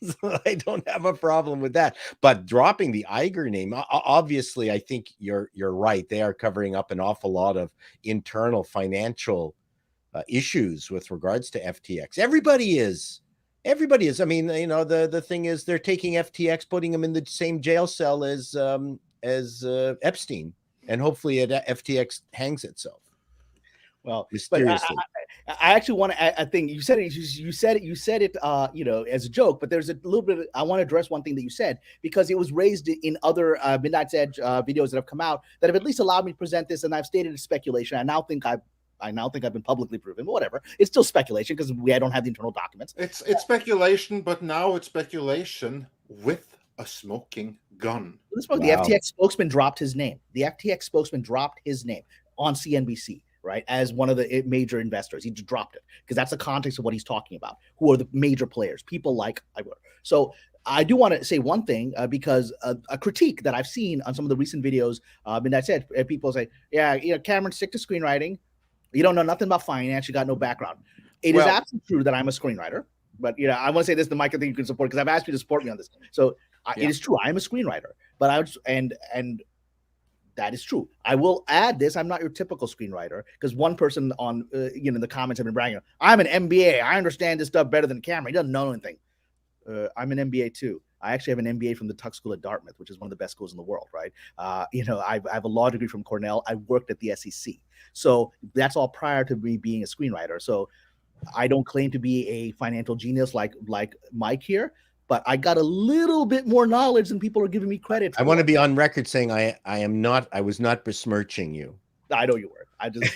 So I don't have a problem with that. But dropping the Iger name, obviously, I think you're right. They are covering up an awful lot of internal financial issues with regards to FTX. Everybody is. I mean, you know, the thing is, they're taking FTX, putting them in the same jail cell as Epstein, and hopefully FTX hangs itself. Well, mysteriously. But I actually want to. I think you said it. You said it. You know, as a joke. But there's a little bit. I want to address one thing that you said, because it was raised in other Midnight's Edge videos that have come out that have at least allowed me to present this, and I've stated it's speculation. I now think I've been publicly proven, but whatever. It's still speculation because I don't have the internal documents. It's speculation, but now it's speculation with a smoking gun. Wow. The FTX spokesman dropped his name. The FTX spokesman dropped his name on CNBC, right, as one of the major investors. He just dropped it because that's the context of what he's talking about. Who are the major players? People like Igor. So I do want to say one thing because a critique that I've seen on some of the recent videos, and that's it. People say, yeah, you know, Cameron, stick to screenwriting. You don't know nothing about finance. You got no background. It is absolutely true that I'm a screenwriter, but you know, I want to say this to Mike. I think you can support, because I've asked you to support me on this. So it is true. I am a screenwriter, but and that is true. I will add this: I'm not your typical screenwriter, because one person on in the comments have been bragging, I'm an MBA. I understand this stuff better than Cameron. He doesn't know anything. I'm an MBA too. I actually have an MBA from the Tuck School at Dartmouth, which is one of the best schools in the world, right? You know, I have a law degree from Cornell. I worked at the SEC. So that's all prior to me being a screenwriter. So I don't claim to be a financial genius like Mike here, but I got a little bit more knowledge than people are giving me credit for. I want to be on record saying I was not besmirching you. I know you were. I just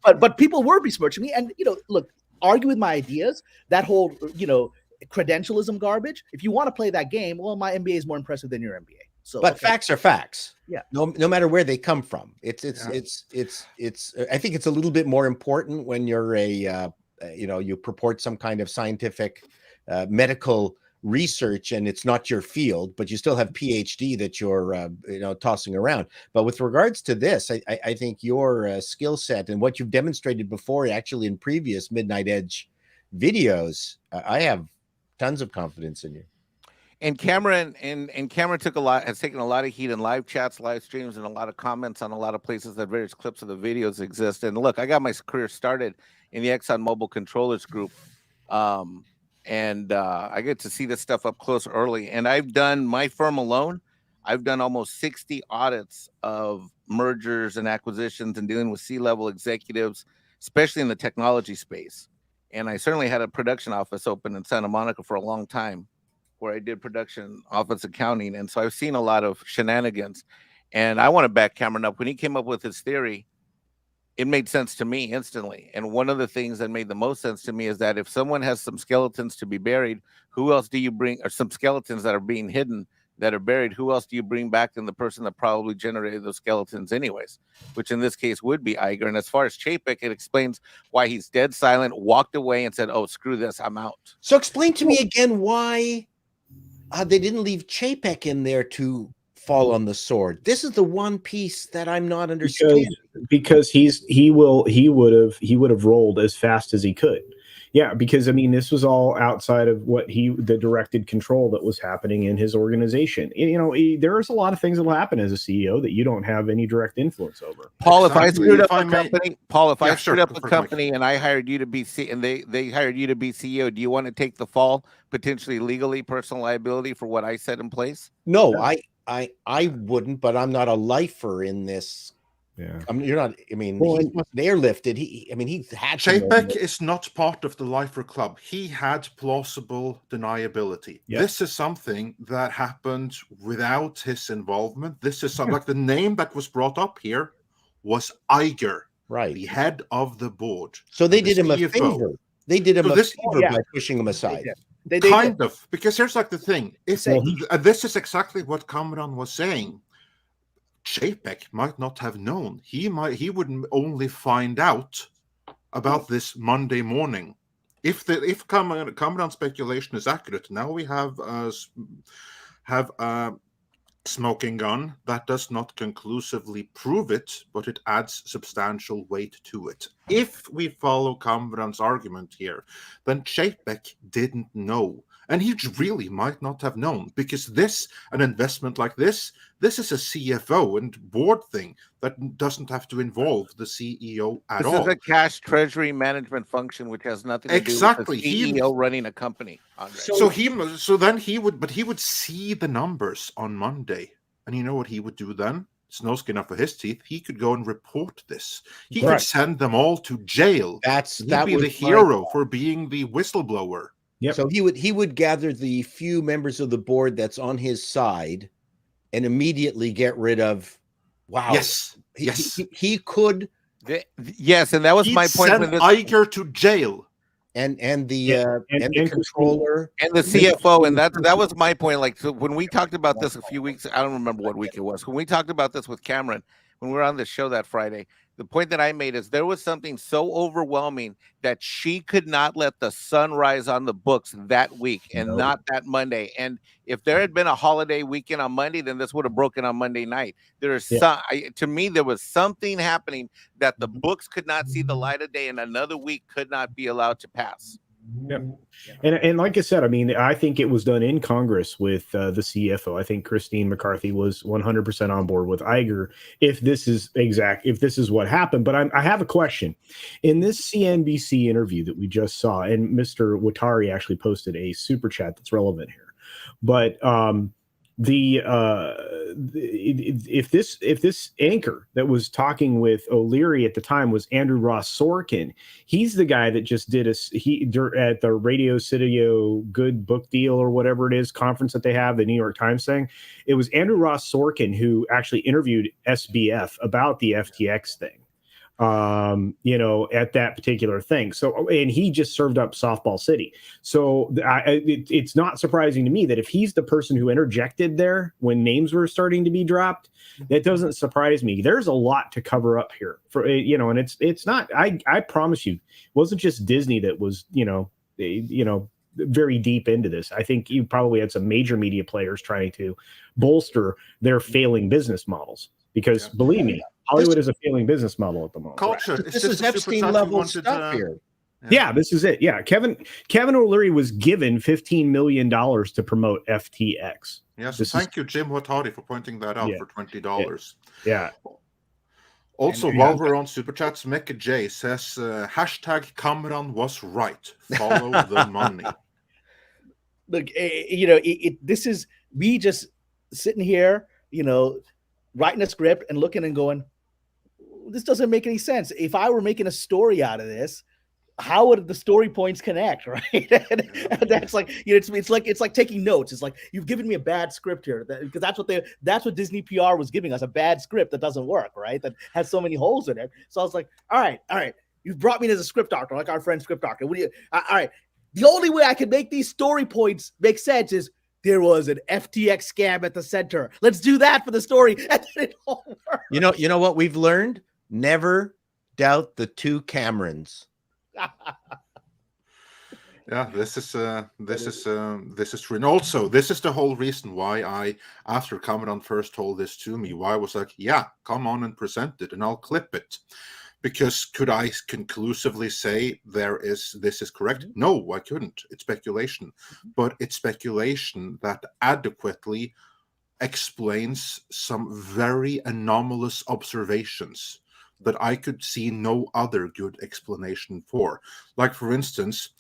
but people were besmirching me. And you know, look, argue with my ideas, that whole, you know, credentialism garbage. If you want to play that game, well, my MBA is more impressive than your MBA. So, but facts are facts. Yeah. No matter where they come from. I think it's a little bit more important when you're you purport some kind of scientific, medical research, and it's not your field, but you still have PhD that you're tossing around. But with regards to this, I think your skill set and what you've demonstrated before, actually in previous Midnight Edge videos, I have tons of confidence in you. And Cameron has taken a lot of heat in live chats, live streams, and a lot of comments on a lot of places that various clips of the videos exist. And look, I got my career started in the ExxonMobil controllers group. And I get to see this stuff up close early. And I've done, my firm alone, I've done almost 60 audits of mergers and acquisitions and dealing with C-level executives, especially in the technology space. And I certainly had a production office open in Santa Monica for a long time, where I did production office accounting. And so I've seen a lot of shenanigans. And I want to back Cameron up. When he came up with his theory, it made sense to me instantly. And one of the things that made the most sense to me is that if someone has some skeletons to be buried, who else do you bring, or some skeletons that are being hidden that are buried, who else do you bring back than the person that probably generated those skeletons anyways, which in this case would be Iger. And as far as Chapek, it explains why he's dead silent, walked away and said, oh, screw this, I'm out. So explain to me again why they didn't leave Chapek in there to fall on the sword. This is the one piece that I'm not understanding. Because he would have rolled as fast as he could. Yeah, because I mean, this was all outside of the directed control that was happening in his organization. You know, there's a lot of things that will happen as a CEO that you don't have any direct influence over. Paul, if I screwed up a company, I screwed up a company and I hired you to be and they hired you to be CEO, do you want to take the fall, potentially legally, personal liability for what I set in place? No, I wouldn't, but I'm not a lifer in this. Yeah, I mean, you're not. I mean, he wasn't airlifted. He had. Chapek is not part of the Lifer Club. He had plausible deniability. Yep. This is something that happened without his involvement. This is something like the name that was brought up here was Iger, right? The head of the board. So they did him a favor. They did him a favor by pushing him aside. They kind of, because here's like the thing. This is exactly what Kamran was saying. Chapek might not have known. He would only find out about this Monday morning. If Kamran's speculation is accurate, now we have a smoking gun that does not conclusively prove it, but it adds substantial weight to it. If we follow Kamran's argument here, then Chapek didn't know. And he really might not have known, because an investment like this is a CFO and board thing that doesn't have to involve the CEO at all. This is a cash treasury management function, which has nothing to Exactly. do with the CEO running a company. Andre. So then he would see the numbers on Monday, and you know what he would do then? It's no skin off of his teeth. He could go and report this. He could send them all to jail. He'd be the hero for being the whistleblower. Yep. So he would gather the few members of the board that's on his side and immediately get rid of. Wow. Yes. He could. Yes, and that was my point. Send Iger to jail. And the controller and the CFO, and that was my point. Like, so when we talked about this a few weeks, I don't remember what week it was. When we talked about this with Cameron, when we were on the show that Friday, the point that I made is there was something so overwhelming that she could not let the sun rise on the books that week and not that Monday. And if there had been a holiday weekend on Monday, then this would have broken on Monday night. To me, there was something happening that the books could not see the light of day, and another week could not be allowed to pass. Yep. And like I said, I mean, I think it was done in Congress with the CFO. I think Christine McCarthy was 100% on board with Iger if this is what happened. But I have a question. In this CNBC interview that we just saw, and Mr. Watari actually posted a super chat that's relevant here. But if this anchor that was talking with O'Leary at the time was Andrew Ross Sorkin, he's the guy that just did at the Radio Studio Good Book Deal or whatever it is conference that they have, the New York Times thing. It was Andrew Ross Sorkin who actually interviewed SBF about the FTX thing. At that particular thing. So, and he just served up Softball City. So it's not surprising to me that if he's the person who interjected there when names were starting to be dropped, that doesn't surprise me. There's a lot to cover up here and it's not, I promise you, it wasn't just Disney that was, very deep into this. I think you probably had some major media players trying to bolster their failing business models because believe me, Hollywood is a failing business model at the moment. Culture. Right. This is Epstein level stuff here. Yeah, this is it. Yeah, Kevin O'Leary was given $15 million to promote FTX. Yes, thank you, Jim Watari, for pointing that out for $20. Yeah. Also, while we're on Super Chats, Mecca J says, hashtag Kamran was right. Follow the money. Look, this is me just sitting here, writing a script and looking and going, this doesn't make any sense. If I were making a story out of this, how would the story points connect, right? and that's like, it's like taking notes. It's like, you've given me a bad script here, because that's what Disney PR was giving us, a bad script that doesn't work, right? That has so many holes in it. So I was like, all right, you've brought me in as a script doctor, like our friend script doctor. All right, the only way I can make these story points make sense is there was an FTX scam at the center. Let's do that for the story, and then it all works. You know what we've learned? Never doubt the two Camerons. Yeah, this is true. And also, this is the whole reason why after Kamran first told this to me, why I was like, yeah, come on and present it, and I'll clip it. Because could I conclusively say this is correct? No, I couldn't. It's speculation. But it's speculation that adequately explains some very anomalous observations that I could see no other good explanation for. Like, for instance,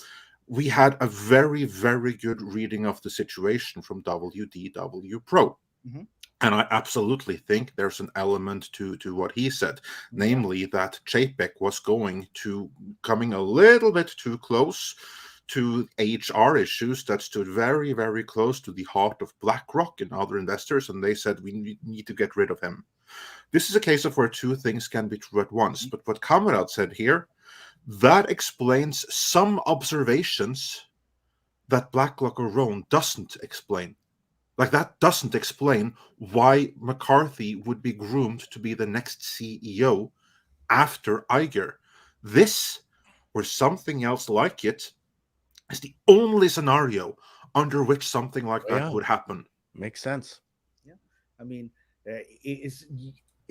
we had a very, very good reading of the situation from WDW Pro. Mm-hmm. And I absolutely think there's an element to what he said, namely that Chapek was coming a little bit too close to HR issues that stood very, very close to the heart of BlackRock and other investors, and they said we need to get rid of him. This is a case of where two things can be true at once. But what Kamran said here, that explains some observations that BlackRock or Rowan doesn't explain. Like, that doesn't explain why McCarthy would be groomed to be the next CEO after Iger. This, or something else like it, is the only scenario under which something like that would happen. Makes sense. Yeah. I mean,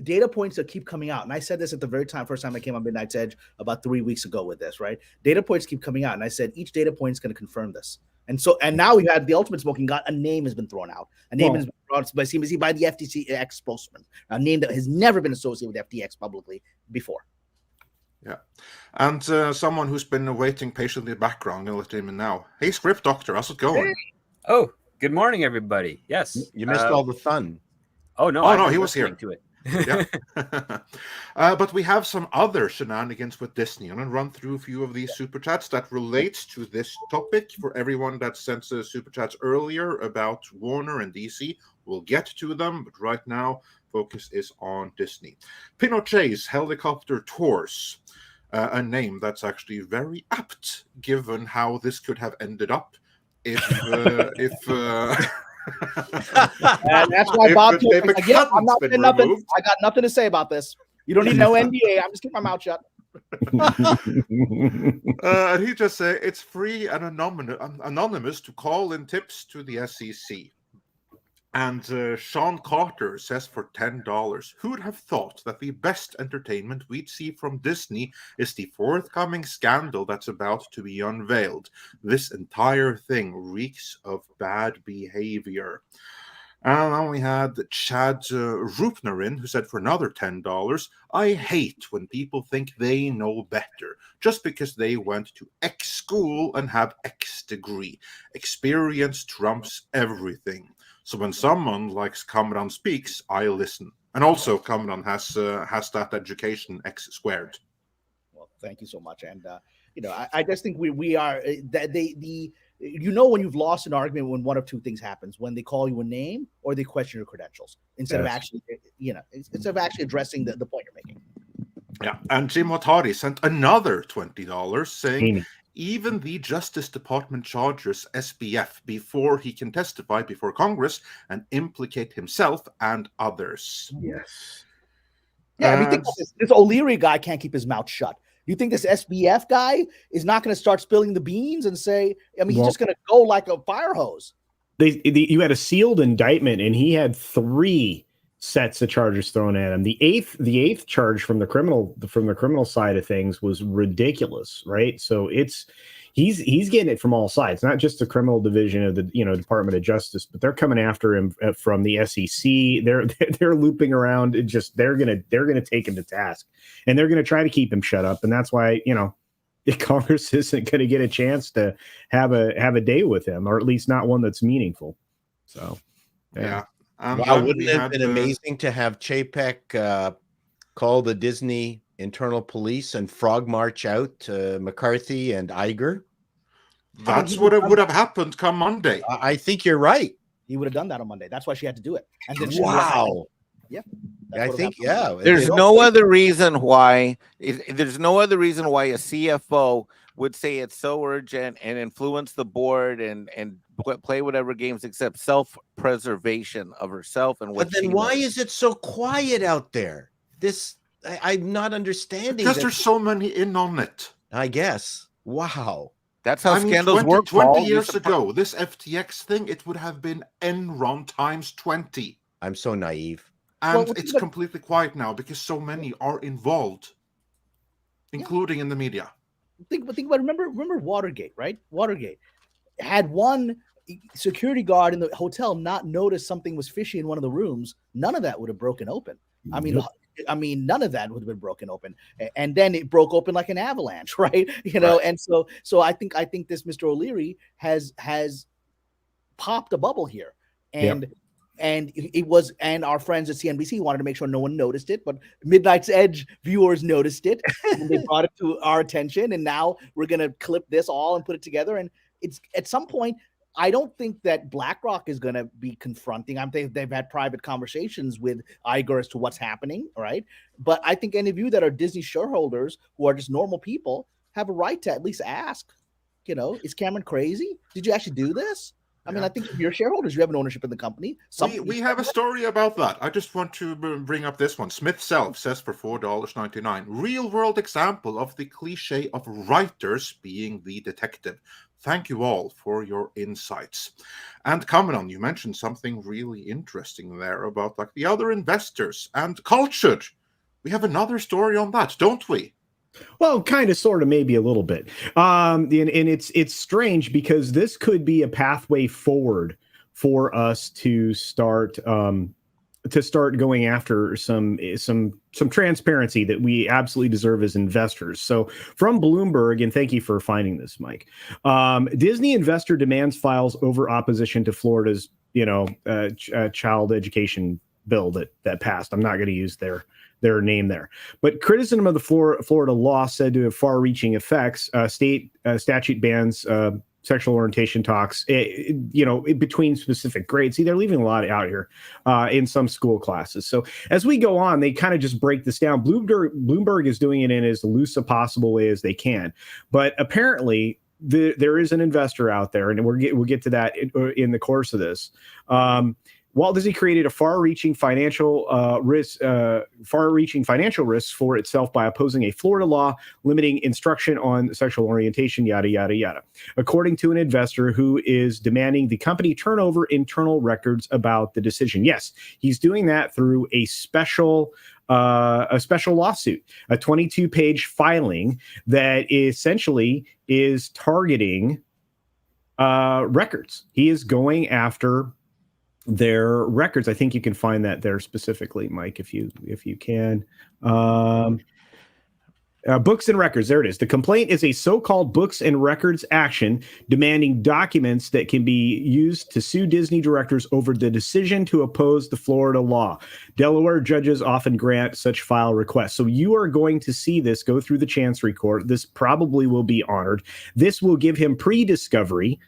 data points that keep coming out. And I said this at the first time I came on Midnight's Edge about 3 weeks ago with this, right? Data points keep coming out. And I said, each data point is going to confirm this. And now we've had the Ultimate Smoking Gun. A name has been thrown out. A name has been brought out by CNBC by the FTX spokesman. A name that has never been associated with FTX publicly before. Yeah. And someone who's been waiting patiently in the background, I'm going to let him in now. Hey, Script Doctor, how's it going? Hey. Oh, good morning, everybody. Yes. You missed all the fun. Oh, no. Oh, no, he was here. To it. Yeah. But we have some other shenanigans with Disney. I'm going to run through a few of these super chats that relates to this topic. For everyone that sent super chats earlier about Warner and DC, we'll get to them, but right now focus is on Disney. Pinochet's Helicopter Tours, a name that's actually very apt given how this could have ended up if and that's why Bob told me, again, I'm not saying nothing. I got nothing to say about this. You don't need no NDA. I'm just keeping my mouth shut. And he just said it's free and anonymous to call in tips to the SEC. And Sean Carter says for $10, who'd have thought that the best entertainment we'd see from Disney is the forthcoming scandal that's about to be unveiled? This entire thing reeks of bad behavior. And then we had Chad Rupnarin, who said for another $10, I hate when people think they know better just because they went to X school and have X degree. Experience trumps everything. So when someone like Kamran speaks, I listen. And also Kamran has that education X squared. Well, thank you so much. And I just think we are that when you've lost an argument when one of two things happens: when they call you a name or they question your credentials instead of actually addressing the point you're making. Yeah, and Jim Watari sent another $20 saying even the Justice Department charges SBF before he can testify before Congress and implicate himself and others. Yes. Yeah, I mean, think this O'Leary guy can't keep his mouth shut. You think this SBF guy is not going to start spilling the beans and say, I mean, he's just going to go like a fire hose. You had a sealed indictment, and he had 3 sets of charges thrown at him. The eighth charge from the criminal side of things was ridiculous, right? So he's getting it from all sides, not just the criminal division of the Department of Justice, but they're coming after him from the SEC. They're looping around. They're gonna take him to task, and they're gonna try to keep him shut up. And that's why Congress isn't going to get a chance to have a day with him, or at least not one that's meaningful. So yeah. Wow, wouldn't it have been amazing to have Chapek call the Disney internal police and frog march out McCarthy and Iger? That's what would have happened come Monday. I think you're right. He would have done that on Monday. That's why she had to do it. And then yeah. I think There's no other reason why a CFO would say it's so urgent and influence the board and play whatever games except self-preservation of herself and what. But then why is it so quiet out there? I'm not understanding. Because there's so many in on it. I guess. Wow. That's how scandals work. 20 years ago, this FTX thing, it would have been Enron times 20. I'm so naive. And it's completely quiet now because so many are involved, including in the media. Think about remember Watergate, right? Watergate had one security guard in the hotel not noticed something was fishy in one of the rooms. None of that would have broken open. I mean, none of that would have been broken open, and then it broke open like an avalanche, right? And so I think this Mr. O'Leary has popped a bubble here, and our friends at CNBC wanted to make sure no one noticed it, but Midnight's Edge viewers noticed it, and they brought it to our attention, and now we're gonna clip this all and put it together. And it's at some point, I don't think that BlackRock is going to be confronting. They've had private conversations with Iger as to what's happening, right? But I think any of you that are Disney shareholders who are just normal people have a right to at least ask, is Cameron crazy? Did you actually do this? I mean, I think if you're shareholders, you have an ownership in the company. We have a story about that. I just want to bring up this one. Smith Self says for $4.99, real world example of the cliche of writers being the detective. Thank you all for your insights. And Kamran, you mentioned something really interesting there about the other investors and culture. We have another story on that, don't we? Well, kind of, sort of, maybe a little bit. And it's strange because this could be a pathway forward for us to start going after some transparency that we absolutely deserve as investors. So from Bloomberg, and thank you for finding this, Mike. Disney investor demands files over opposition to Florida's child education bill that passed. I'm not going to use their name there, but criticism of the Florida law said to have far-reaching effects. State statute bans sexual orientation talks, between specific grades. See, they're leaving a lot out here in some school classes. So as we go on, they kind of just break this down. Bloomberg is doing it in as loose a possible way as they can, but apparently there is an investor out there, and we'll get to that in the course of this. Walt Disney created a far-reaching financial risks for itself by opposing a Florida law limiting instruction on sexual orientation, yada, yada, yada, according to an investor who is demanding the company turn over internal records about the decision. Yes, he's doing that through a special lawsuit, a 22-page filing that essentially is targeting records. He is going after their records. I think you can find that there specifically, Mike, if you can. Books and records. There it is. The complaint is a so-called books and records action demanding documents that can be used to sue Disney directors over the decision to oppose the Florida law. Delaware judges often grant such file requests. So you are going to see this go through the Chancery Court. This probably will be honored. This will give him pre-discovery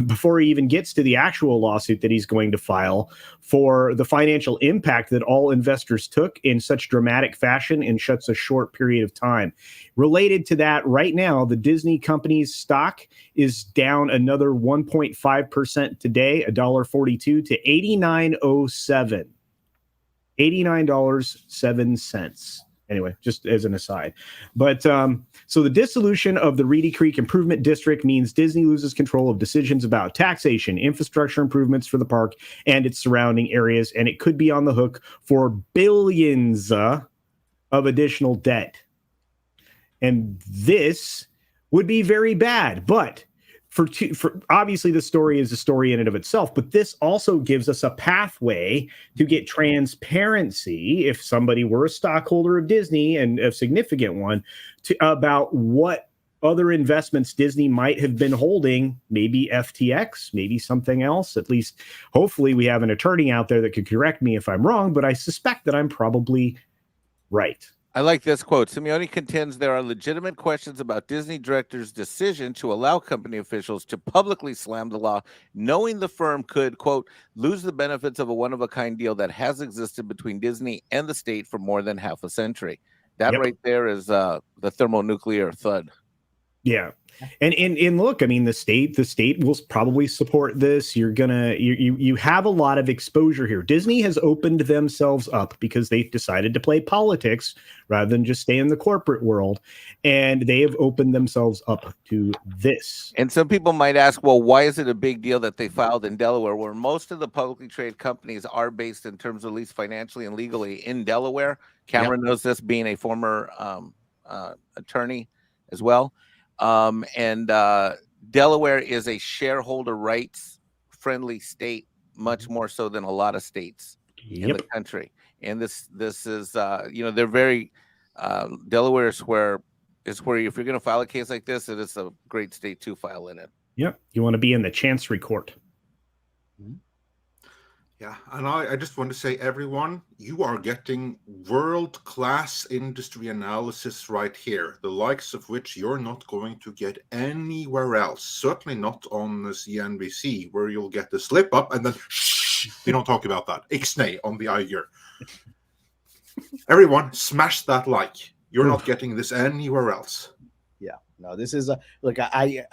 before he even gets to the actual lawsuit that he's going to file for the financial impact that all investors took in such dramatic fashion in such a short period of time. Related to that, right now, the Disney company's stock is down another 1.5% today, $1.42 to $89.07. $89.07. Anyway, just as an aside. But so the dissolution of the Reedy Creek Improvement District means Disney loses control of decisions about taxation, infrastructure improvements for the park and its surrounding areas, and it could be on the hook for billions of additional debt. And this would be very bad. But for obviously the story is a story in and of itself, but this also gives us a pathway to get transparency if somebody were a stockholder of Disney, and a significant one, about what other investments Disney might have been holding, maybe FTX, maybe something else. At least hopefully we have an attorney out there that could correct me if I'm wrong, but I suspect that I'm probably right. I like this quote. Simeone contends there are legitimate questions about Disney directors' decision to allow company officials to publicly slam the law, knowing the firm could, quote, lose the benefits of a one-of-a-kind deal that has existed between Disney and the state for more than half a century. That right there is the thermonuclear thud. Yeah. And look, I mean, the state will probably support this. You have a lot of exposure here. Disney has opened themselves up because they decided to play politics rather than just stay in the corporate world. And they have opened themselves up to this. And some people might ask, well, why is it a big deal that they filed in Delaware, where most of the publicly traded companies are based in terms of at least financially and legally in Delaware? Cameron knows this, being a former attorney as well. And Delaware is a shareholder rights friendly state, much more so than a lot of states in the country. And this is, they're very, Delaware is where if you're going to file a case like this, it is a great state to file in it. Yep. You want to be in the Chancery Court. Yeah, and I just want to say, everyone, you are getting world-class industry analysis right here, the likes of which you're not going to get anywhere else, certainly not on the CNBC, where you'll get the slip up and then, shh, we don't talk about that. Ixnay on the Iger. Everyone, smash that like. You're not getting this anywhere else. Yeah, no, this is, look, I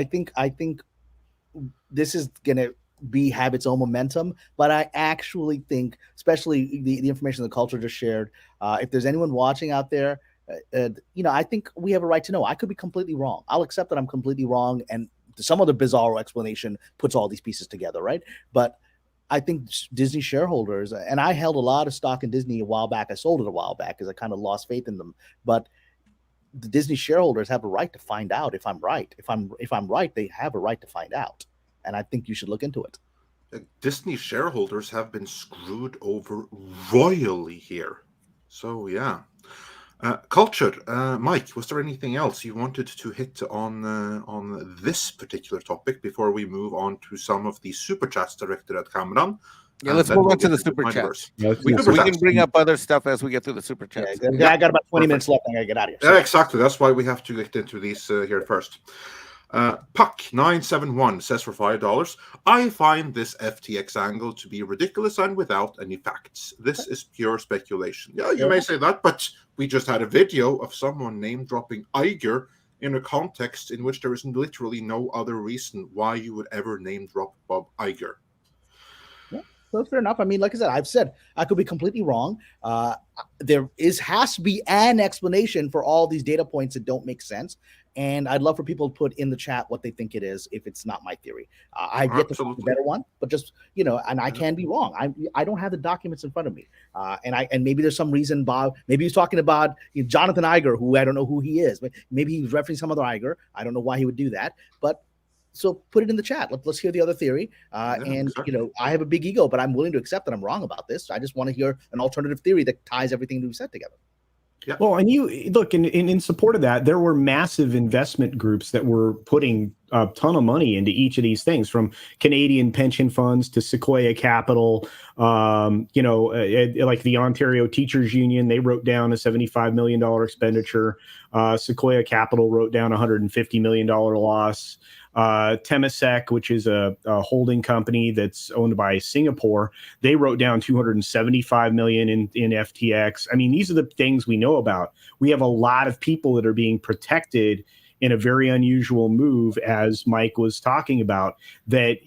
think this is going to have its own momentum, but I actually think, especially the information the culture just shared, if there's anyone watching out there, I think we have a right to know. I could be completely wrong. I'll accept that I'm completely wrong, and some other bizarre explanation puts all these pieces together, right? But I think Disney shareholders, and I held a lot of stock in Disney a while back. I sold it a while back because I kind of lost faith in them. But the Disney shareholders have a right to find out if I'm right. If I'm right, they have a right to find out, and I think you should look into it. Disney shareholders have been screwed over royally here. So yeah. Culture, Mike, was there anything else you wanted to hit on this particular topic before we move on to some of the super chats directed at Kamran? Yeah, let's move on to the super chats. We can bring up other stuff as we get through the super chats. Yeah, I got about 20 minutes left. I gotta get out of here. Yeah, exactly. That's why we have to get into these here first. Puck971 says for $5, I find this FTX angle to be ridiculous and without any facts. This is pure speculation. Yeah, you may say that, but we just had a video of someone name dropping Iger in a context in which there is literally no other reason why you would ever name drop Bob Iger. Yeah, so fair enough. I mean, like I said, I could be completely wrong. There has to be an explanation for all these data points that don't make sense. And I'd love for people to put in the chat what they think it is if it's not my theory. I get the better one, but just, and I can be wrong. I don't have the documents in front of me. And maybe there's some reason Bob, maybe he's talking about Jonathan Iger, who I don't know who he is, but maybe he was referencing some other Iger. I don't know why he would do that, but so put it in the chat. Let's hear the other theory. Exactly. I have a big ego, but I'm willing to accept that I'm wrong about this. I just want to hear an alternative theory that ties everything we've said together. Yeah. Well, and you look in support of that, there were massive investment groups that were putting a ton of money into each of these things, from Canadian pension funds to Sequoia Capital. Like the Ontario Teachers Union, they wrote down a $75 million expenditure. Sequoia Capital wrote down a $150 million loss. Temasek, which is a holding company that's owned by Singapore, they wrote down $275 million in FTX. I mean, these are the things we know about. We have a lot of people that are being protected in a very unusual move, as Mike was talking about, that,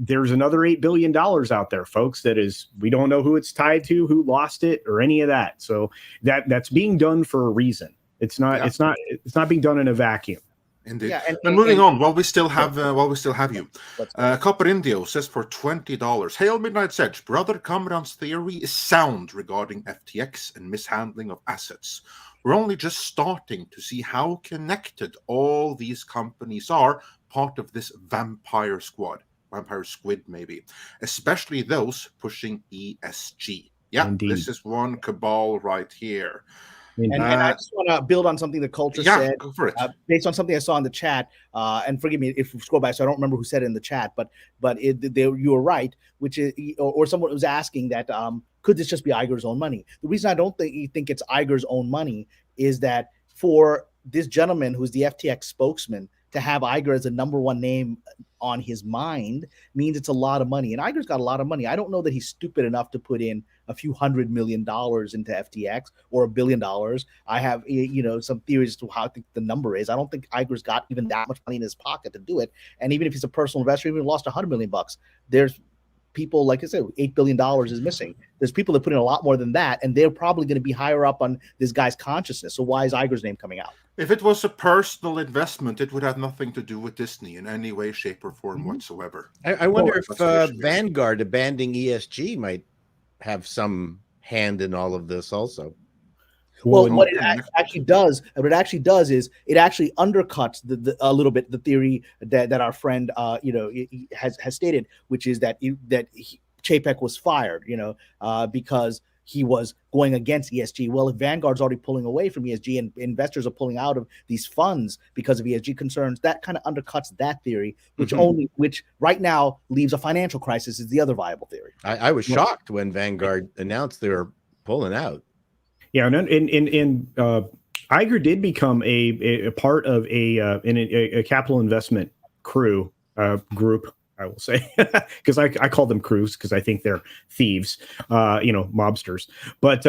there's another $8 billion out there, folks, that is, we don't know who it's tied to, who lost it, or any of that. So that's being done for a reason. It's not being done in a vacuum. Indeed. Yeah, and moving on, while we still have you, Copper Indio says for $20, Hail Midnight's Edge, Brother Kamran's theory is sound regarding FTX and mishandling of assets. We're only just starting to see how connected all these companies are, part of this vampire squid maybe, especially those pushing ESG. Yeah, Indeed. This is one cabal right here. And I just want to build on something the culture said, go for it. Based on something I saw in the chat. And forgive me if we scroll by, so I don't remember who said it in the chat, but you were right, which is, or someone was asking that could this just be Iger's own money? The reason I don't think it's Iger's own money is that for this gentleman who's the FTX spokesman to have Iger as the number one name on his mind means it's a lot of money. And Iger's got a lot of money. I don't know that he's stupid enough to put in a few $100 million into FTX or $1 billion. I have, some theories as to how I think the number is. I don't think Iger's got even that much money in his pocket to do it. And even if he's a personal investor, even lost $100 million, there's people, like I said, $8 billion is missing. There's people that put in a lot more than that, and they're probably going to be higher up on this guy's consciousness. So why is Iger's name coming out? If it was a personal investment, it would have nothing to do with Disney in any way, shape, or form whatsoever. I wonder if Vanguard abandoning ESG might have some hand in all of this also. Well, what it actually does is it actually undercuts a little bit the theory that our friend has stated, which is that Chapek was fired, because he was going against ESG. Well, if Vanguard's already pulling away from ESG and investors are pulling out of these funds because of ESG concerns, that kind of undercuts that theory, which right now leaves a financial crisis is the other viable theory. I was shocked when Vanguard announced they were pulling out. Yeah, and Iger did become a part of a capital investment group, I will say, because I call them crews because I think they're thieves, mobsters. But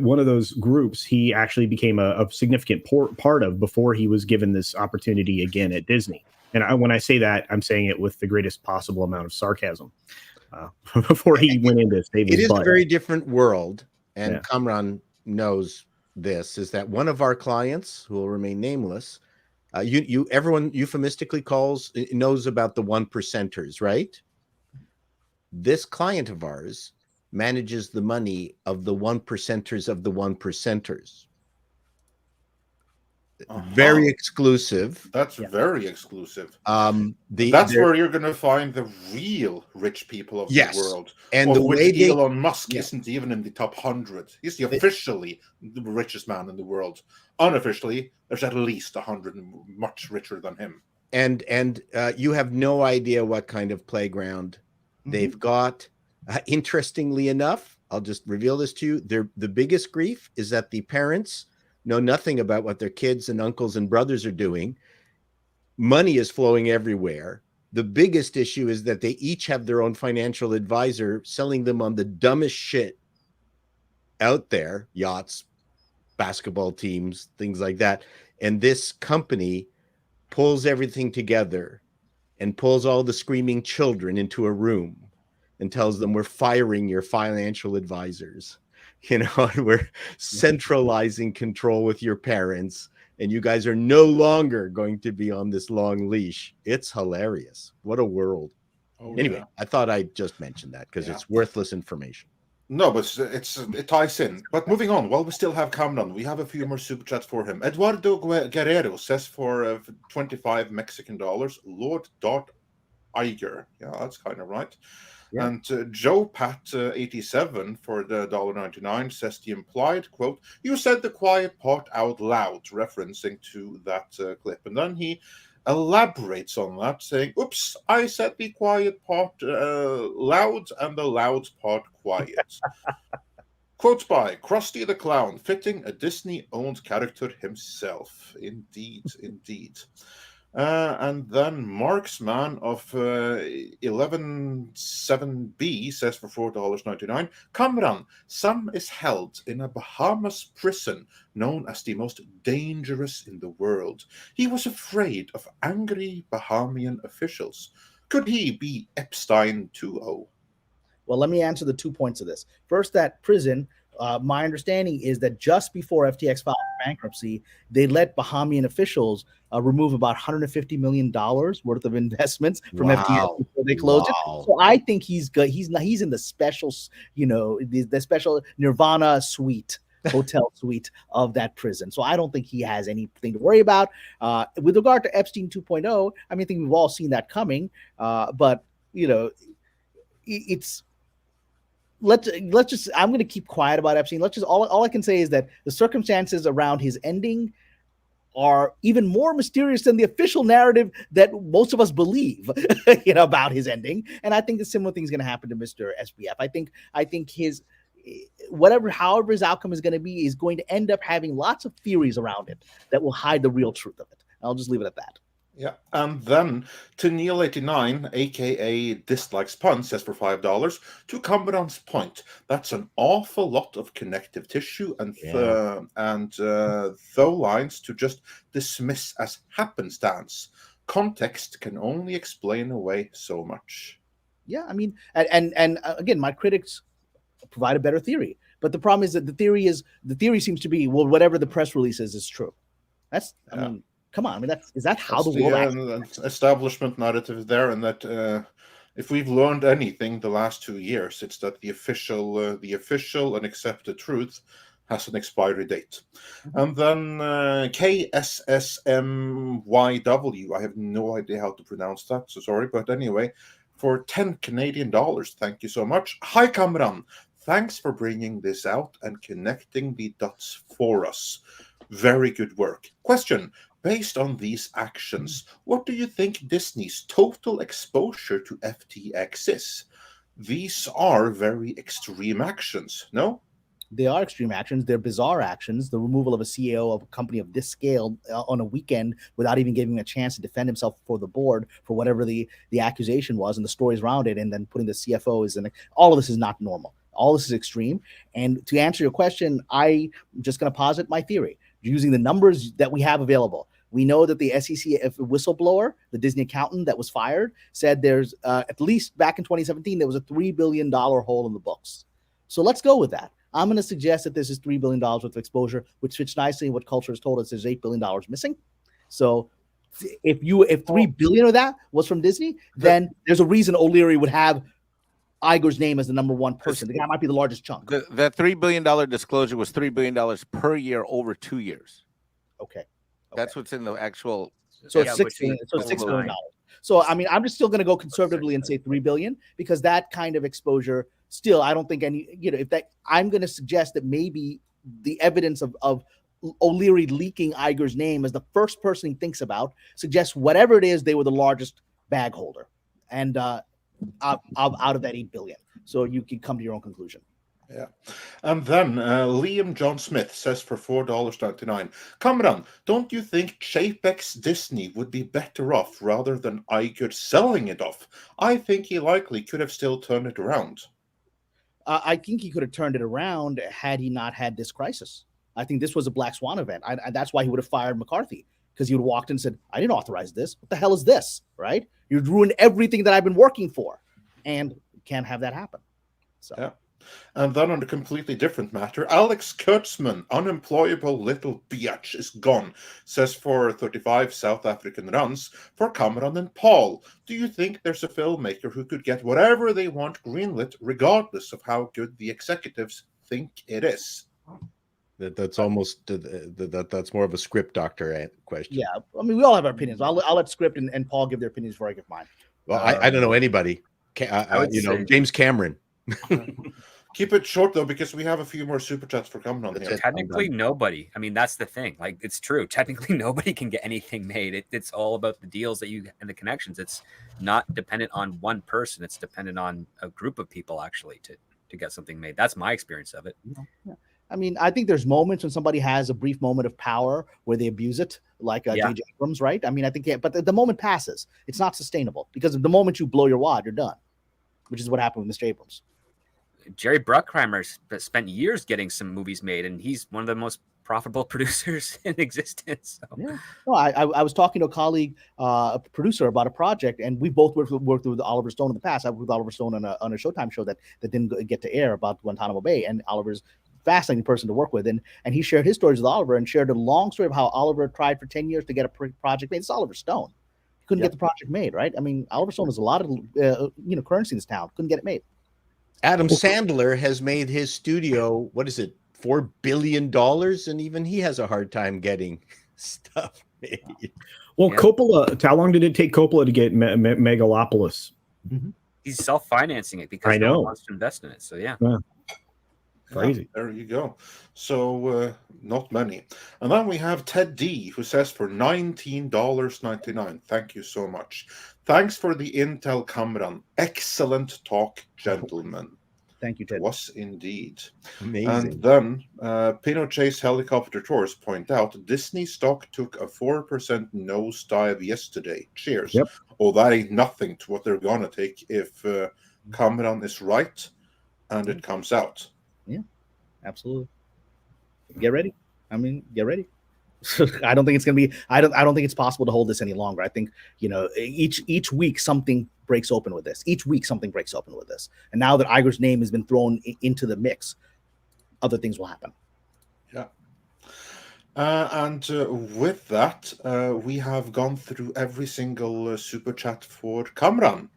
one of those groups he actually became a significant part of before he was given this opportunity again at Disney. And when I say that, I'm saying it with the greatest possible amount of sarcasm. Before he went into David's it is a very different world. And Kamran knows this, is that one of our clients, who will remain nameless, everyone euphemistically knows about the 1%ers, right? This client of ours manages the money of the 1%ers of the 1%ers. very exclusive. That's very exclusive. That's where you're going to find the real rich people of the world. And of the which way Elon Musk isn't even in the top 100. He's officially the richest man in the world. Unofficially, there's at least 100 much richer than him. And you have no idea what kind of playground they've got. Interestingly enough, I'll just reveal this to you. The biggest grief is that the parents know nothing about what their kids and uncles and brothers are doing. Money is flowing everywhere. The biggest issue is that they each have their own financial advisor selling them on the dumbest shit out there, yachts, basketball teams, things like that. And this company pulls everything together and pulls all the screaming children into a room and tells them, we're firing your financial advisors. You know, we're centralizing control with your parents, and you guys are no longer going to be on this long leash. It's hilarious. What a world. Anyway, I thought I'd just mention that because it's worthless information. No, but it ties in. But moving on, while we still have Kamran, we have a few more super chats for him. Eduardo Guerrero says for 25 Mexican dollars, Lord Dart Iger. Yeah, that's kind of right. Yeah. And Joe Pat 87 for the $1.99 says the implied quote, "You said the quiet part out loud," referencing to that clip. And then he elaborates on that, saying, "Oops, I said the quiet part loud and the loud part quiet." Quote by Krusty the Clown, fitting a Disney-owned character himself. Indeed, indeed. And then Marksman of 117B says for $4.99, Kamran, Sam is held in a Bahamas prison known as the most dangerous in the world. He was afraid of angry Bahamian officials. Could he be Epstein 2.0? Well, let me answer the 2 points of this. First, that prison, my understanding is that just before FTX filed bankruptcy, they let Bahamian officials remove about $150 million worth of investments from FTX before they closed it. So I think he's good. He's in the special, the special Nirvana suite, hotel suite of that prison. So I don't think he has anything to worry about. With regard to Epstein 2.0, I mean, I think we've all seen that coming. But it's. Let's just, I'm going to keep quiet about Epstein. All I can say is that the circumstances around his ending are even more mysterious than the official narrative that most of us believe, about his ending. And I think the similar thing is going to happen to Mr. SBF. I think his, however his outcome is going to be, is going to end up having lots of theories around it that will hide the real truth of it. I'll just leave it at that. Yeah, and then to Neil89, aka Dislikes Pun, says for $5, to Kamran's point, that's an awful lot of connective tissue and though lines to just dismiss as happenstance. Context can only explain away so much. Yeah, I mean, and again, my critics provide a better theory, but the problem is that the theory seems to be, well, whatever the press release is true. That's I mean. Come on, I mean, is that how the world acts? Establishment narrative is there, and that if we've learned anything the last 2 years, it's that the official and accepted truth has an expiry date. And then KSSMYW, I have no idea how to pronounce that, so sorry, but anyway, for $10 Canadian, thank you so much. Hi, Kamran. Thanks for bringing this out and connecting the dots for us. Very good work. Question. Based on these actions, what do you think Disney's total exposure to FTX is? These are very extreme actions, no? They are extreme actions. They're bizarre actions. The removal of a CEO of a company of this scale on a weekend without even giving him a chance to defend himself before the board for whatever the accusation was and the stories around it, and then putting the CFO all of this is not normal. All this is extreme. And to answer your question, I'm just going to posit my theory. Using the numbers that we have available, we know that the SEC whistleblower, the Disney accountant that was fired, said there's at least back in 2017, there was a $3 billion hole in the books. So let's go with that. I'm going to suggest that this is $3 billion worth of exposure, which fits nicely in what culture has told us there's $8 billion missing. So if $3 billion of that was from Disney, then there's a reason O'Leary would have Iger's name as the number one person. That might be the largest chunk. That $3 billion disclosure was $3 billion per year over 2 years. Okay. That's what's in the actual. So Yeah, it's which $6 million. So it's $6 million. nine. So I mean, I'm just still going to go conservatively and say $3 billion because that kind of exposure. Still, I don't think if that. I'm going to suggest that maybe the evidence of O'Leary leaking Iger's name as the first person he thinks about suggests whatever it is, they were the largest bag holder, and out of that $8 billion. So you can come to your own conclusion. Yeah. And then Liam John Smith says for $4.99, Kamran, don't you think Chapek's Disney would be better off rather than Iger selling it off? I think he likely could have still turned it around. I think he could have turned it around had he not had this crisis. I think this was a Black Swan event. That's why he would have fired McCarthy, because he would have walked in and said, I didn't authorize this. What the hell is this, right? You'd ruined everything that I've been working for, and you can't have that happen. So. Yeah. And then on a completely different matter, Alex Kurtzman, unemployable little biatch, is gone, says for 35 South African runs for Kamran and Paul. Do you think there's a filmmaker who could get whatever they want greenlit, regardless of how good the executives think it is? That's almost that's more of a script doctor question. Yeah, I mean, we all have our opinions. I'll let Script and Paul give their opinions before I give mine. Well, I don't know anybody. James Cameron. Keep it short, though, because we have a few more super chats for Kamran here. Technically, nobody. I mean, that's the thing. Like, it's true. Technically, nobody can get anything made. It's all about the deals that you and the connections. It's not dependent on one person. It's dependent on a group of people, actually, to get something made. That's my experience of it. Yeah. I mean, I think there's moments when somebody has a brief moment of power where they abuse it, like J.J. Abrams, right? I mean, I think, but the moment passes. It's not sustainable because the moment you blow your wad, you're done, which is what happened with Mr. Abrams. Jerry Bruckheimer spent years getting some movies made, and he's one of the most profitable producers in existence. So. Yeah. No, I was talking to a colleague, a producer, about a project, and we both worked with Oliver Stone in the past. I worked with Oliver Stone on a Showtime show that didn't get to air about Guantanamo Bay, and Oliver's fascinating person to work with, and he shared his stories with Oliver and shared a long story of how Oliver tried for 10 years to get a project made. It's Oliver Stone. He couldn't get the project made, right? I mean, Oliver Stone has a lot of currency in this town. Couldn't get it made. Adam Sandler has made his studio, what is it, $4 billion, and even he has a hard time getting stuff made. Well, Coppola, how long did it take Coppola to get Megalopolis? Mm-hmm. He's self-financing it because no one wants to invest in it. So yeah. Crazy. There you go. So not many. And then we have Ted D, who says for $19.99. Thank you so much. Thanks for the intel, Kamran. Excellent talk, gentlemen. Thank you, Ted. It was indeed. Amazing. And then Pinochet's helicopter tours point out Disney stock took a 4% nosedive yesterday. Cheers. Yep. Oh, that ain't nothing to what they're going to take if Kamran is right and it comes out. Yeah, absolutely. Get ready. I mean, get ready. I don't think it's going to be. I don't think it's possible to hold this any longer. I think each week something breaks open with this. Each week something breaks open with this. And now that Iger's name has been thrown into the mix, other things will happen. Yeah. And with that, we have gone through every single super chat for Kamran.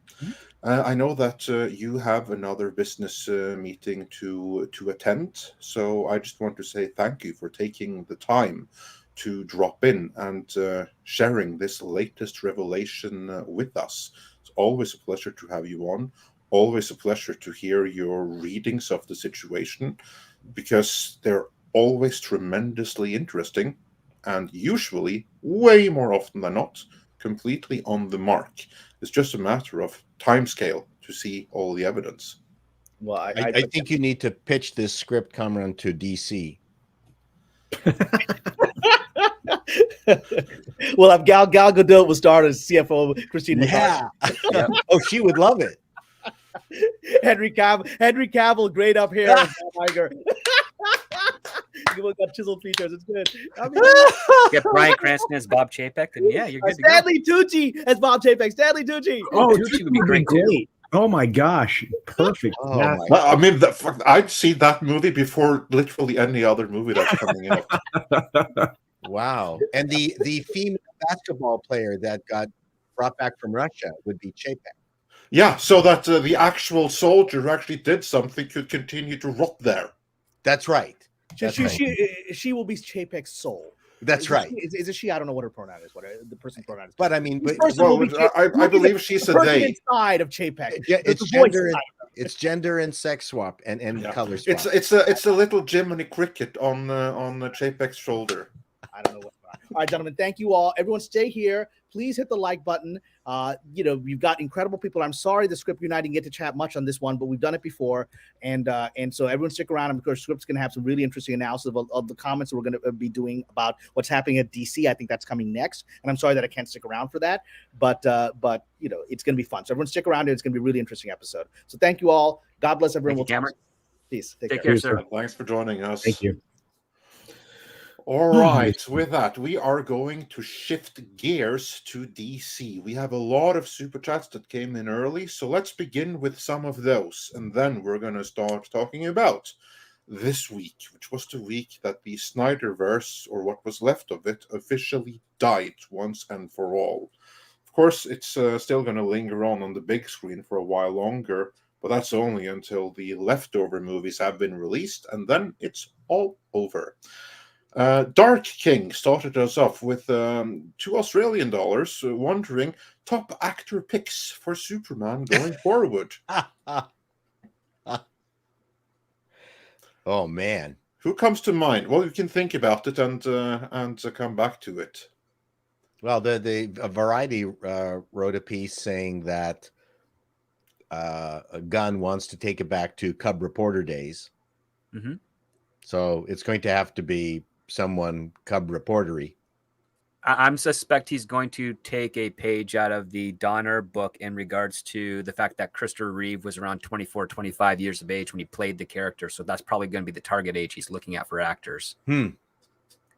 I know that you have another business meeting to attend, so I just want to say thank you for taking the time to drop in and sharing this latest revelation with us. It's always a pleasure to have you on, always a pleasure to hear your readings of the situation, because they're always tremendously interesting and usually, way more often than not, completely on the mark. It's just a matter of timescale to see all the evidence. Well, I think you need to pitch this script, Kamran, to DC. Well, if Gal Gadot will start as CFO, Christina. Yeah. Oh, she would love it. Henry Cavill, great up here. Tiger. You got chiseled features. It's good. I mean, get Bryan Cranston as Bob Chapek, and yeah, you're good to go. Stanley Tucci as Bob Chapek. Stanley Tucci. Oh, Tucci would be great too. Oh my gosh, perfect. Oh, Well, I mean, I'd see that movie before literally any other movie that's coming out. Wow. And the female basketball player that got brought back from Russia would be Chapek. Yeah, so that the actual soldier who actually did something could continue to rot there. That's right. She will be Chapek's soul. That's right. Is it she? I don't know what her pronoun is. What the person pronoun is. But I mean, but, I believe she's a they. Inside of Chapek. It's gender. It's gender and sex swap and color swap. It's a little Jiminy Cricket on Chapek's shoulder. I don't know what. All right, gentlemen, thank you all. Everyone stay here. Please hit the like button. You've got incredible people. I'm sorry the Script Unite didn't get to chat much on this one, but we've done it before. And so everyone stick around. And of course, Script's going to have some really interesting analysis of the comments that we're going to be doing about what's happening at DC. I think that's coming next. And I'm sorry that I can't stick around for that. But it's going to be fun. So everyone stick around. It's going to be a really interesting episode. So thank you all. God bless everyone. Thank you, Cameron. Peace. Take care, sir. Thanks for joining us. Thank you. All right, with that, we are going to shift gears to DC. We have a lot of super chats that came in early, so let's begin with some of those, and then we're going to start talking about this week, which was the week that the Snyderverse, or what was left of it, officially died once and for all. Of course, it's still going to linger on the big screen for a while longer, but that's only until the leftover movies have been released, and then it's all over. Dark King started us off with $2 Australian, wondering top actor picks for Superman going forward. Oh man, who comes to mind? Well, you can think about it and come back to it. Well, the Variety wrote a piece saying that Gunn wants to take it back to Cub Reporter days. Mm-hmm. So it's going to have to be someone Cub reportery. I'm suspect he's going to take a page out of the Donner book in regards to the fact that Christopher Reeve was around 24, 25 years of age when he played the character. So that's probably going to be the target age he's looking at for actors. And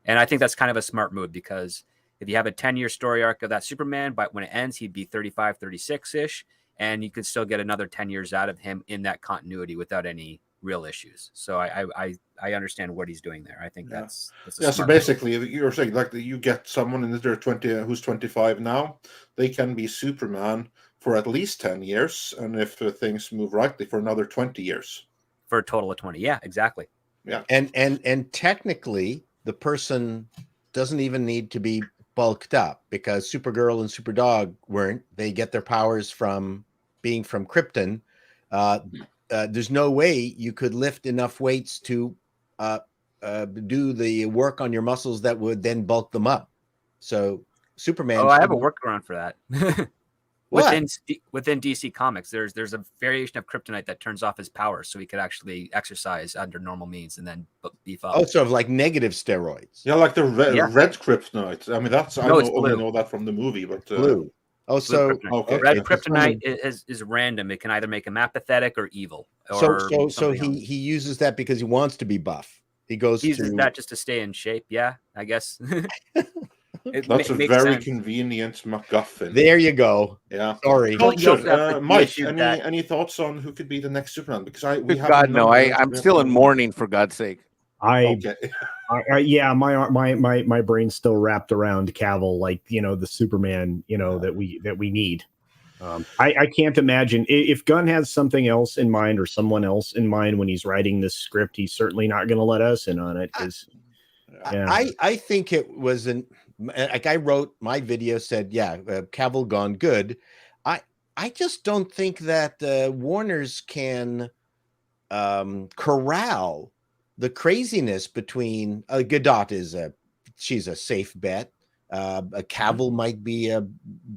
I think that's kind of a smart move, because if you have a 10-year story arc of that Superman, but when it ends, he'd be 35, 36-ish, and you could still get another 10 years out of him in that continuity without any real issues. So I understand what he's doing there. I think that's so basically you're saying like you get someone in their 20 who's 25 now, they can be Superman for at least 10 years, and if things move rightly, for another 20 years, for a total of 20. Yeah, exactly. Yeah. And technically the person doesn't even need to be bulked up, because Supergirl and Superdog weren't. They get their powers from being from Krypton. There's no way you could lift enough weights to do the work on your muscles that would then bulk them up. So Superman. Oh, I have a workaround for that. Within DC Comics, there's a variation of kryptonite that turns off his powers, so he could actually exercise under normal means and then beef up. Oh, sort of like negative steroids. Yeah, like the red kryptonite. I mean, I only know that from the movie, but blue. Oh, so okay. Red kryptonite is random. It can either make him apathetic or evil. So he uses that because he wants to be buff. He uses that just to stay in shape. Yeah, I guess. That's a very convenient MacGuffin. There you go. Yeah. Sorry. Mike, any thoughts on who could be the next Superman? Because I'm still in mourning, for God's sake. My brain's still wrapped around Cavill, like the Superman that we need. I can't imagine if Gunn has something else in mind or someone else in mind when he's writing this script. He's certainly not going to let us in on it. I think it was like I wrote my video said, Cavill gone good. I just don't think that Warner's can corral the craziness between Gadot she's a safe bet. Cavill might be a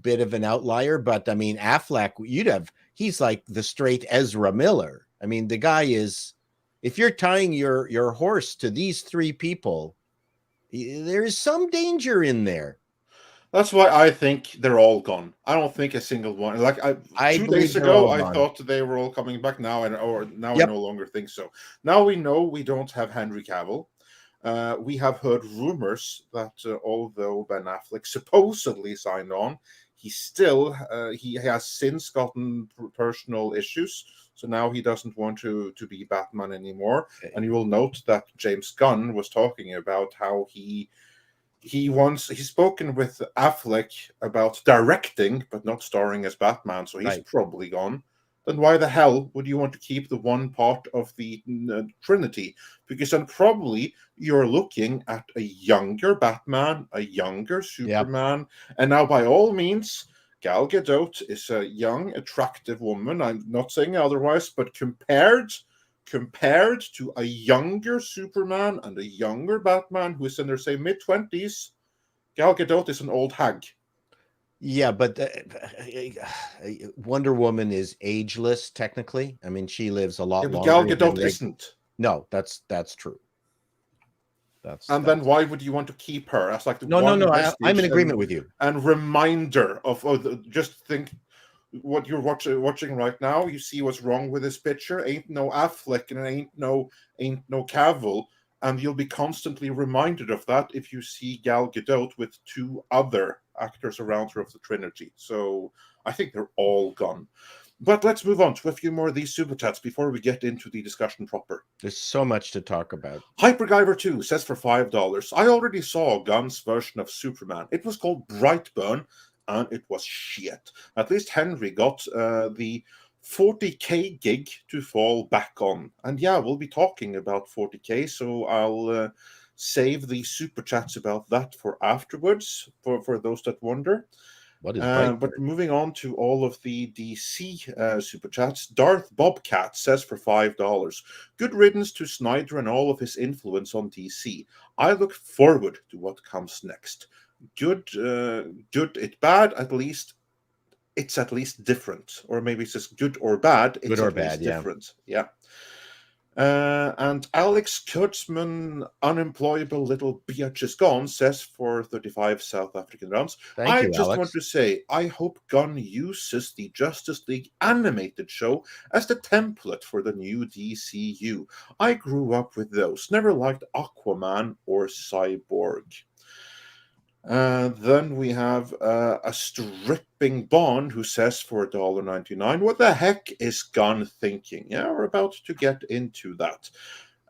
bit of an outlier, but I mean, Affleck, he's like the straight Ezra Miller. I mean, the guy is, if you're tying your horse to these three people, there is some danger in there. That's why I think they're all gone. I don't think a single one. Like 2 days ago, I thought they were all coming back. Now I no longer think so. Now we know we don't have Henry Cavill. We have heard rumors that although Ben Affleck supposedly signed on, he has since gotten personal issues. So now he doesn't want to be Batman anymore. Okay. And you will note that James Gunn was talking about how he's spoken with Affleck about directing, but not starring as Batman. So he's probably gone. then why the hell would you want to keep the one part of the Trinity? Because then probably you're looking at a younger Batman, a younger Superman, and now by all means, Gal Gadot is a young, attractive woman. I'm not saying otherwise, but compared to a younger Superman and a younger Batman who is in their, say, mid-20s, Gal Gadot is an old hag. Yeah, but Wonder Woman is ageless technically. I mean, she lives a lot Yeah, but longer. Gal Gadot isn't. No, that's true. Then why would you want to keep her as like the no? I'm in agreement with you. And reminder of just think what you're watching right now. You see what's wrong with this picture. Ain't no Affleck and ain't no Cavill. And you'll be constantly reminded of that if you see Gal Gadot with two other actors around her of the Trinity. So I think they're all gone. But let's move on to a few more of these super chats before we get into the discussion proper. There's so much to talk about. HyperGyver2 says for $5, I already saw Gunn's version of Superman. It was called Brightburn, and it was shit. At least Henry got the 40K gig to fall back on. And yeah, we'll be talking about 40K, so I'll save the super chats about that for afterwards, for those that wonder. What is but moving on to all of the DC super chats, Darth Bobcat says for $5, good riddance to Snyder and all of his influence on DC. I look forward to what comes next. Good, it bad, at least it's at least different, or maybe it's just good or bad. It's good or at least bad, different. Yeah. And Alex Kurtzman, unemployable little bitch is gone, says for 35 South African rounds. Thank you, just Alex. want to say, I hope Gunn uses the Justice League animated show as the template for the new DCU. I grew up with those, never liked Aquaman or Cyborg. Then we have a stripping Bond who says for $1.99, what the heck is Gunn thinking? Yeah, we're about to get into that.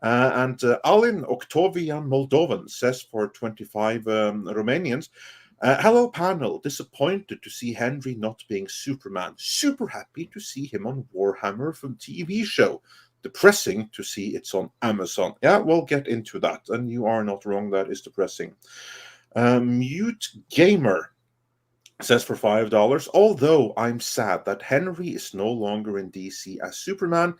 And Alin Octavian Moldovan says for 25 Romanians, hello panel, disappointed to see Henry not being Superman. Super happy to see him on Warhammer from TV show. Depressing to see it's on Amazon. Yeah, we'll get into that. And you are not wrong, that is depressing. Mute Gamer says for $5, although I'm sad that Henry is no longer in DC as Superman,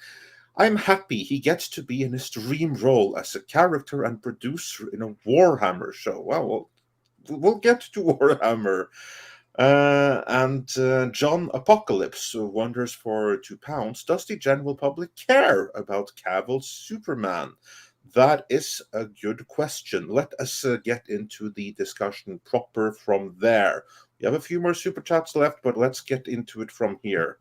I'm happy he gets to be in his dream role as a character and producer in a Warhammer show. Well, we'll get to Warhammer. And John Apocalypse wonders for £2, does the general public care about Cavill Superman? That is a good question. Let us get into the discussion proper from there. We have a few more super chats left, but let's get into it from here.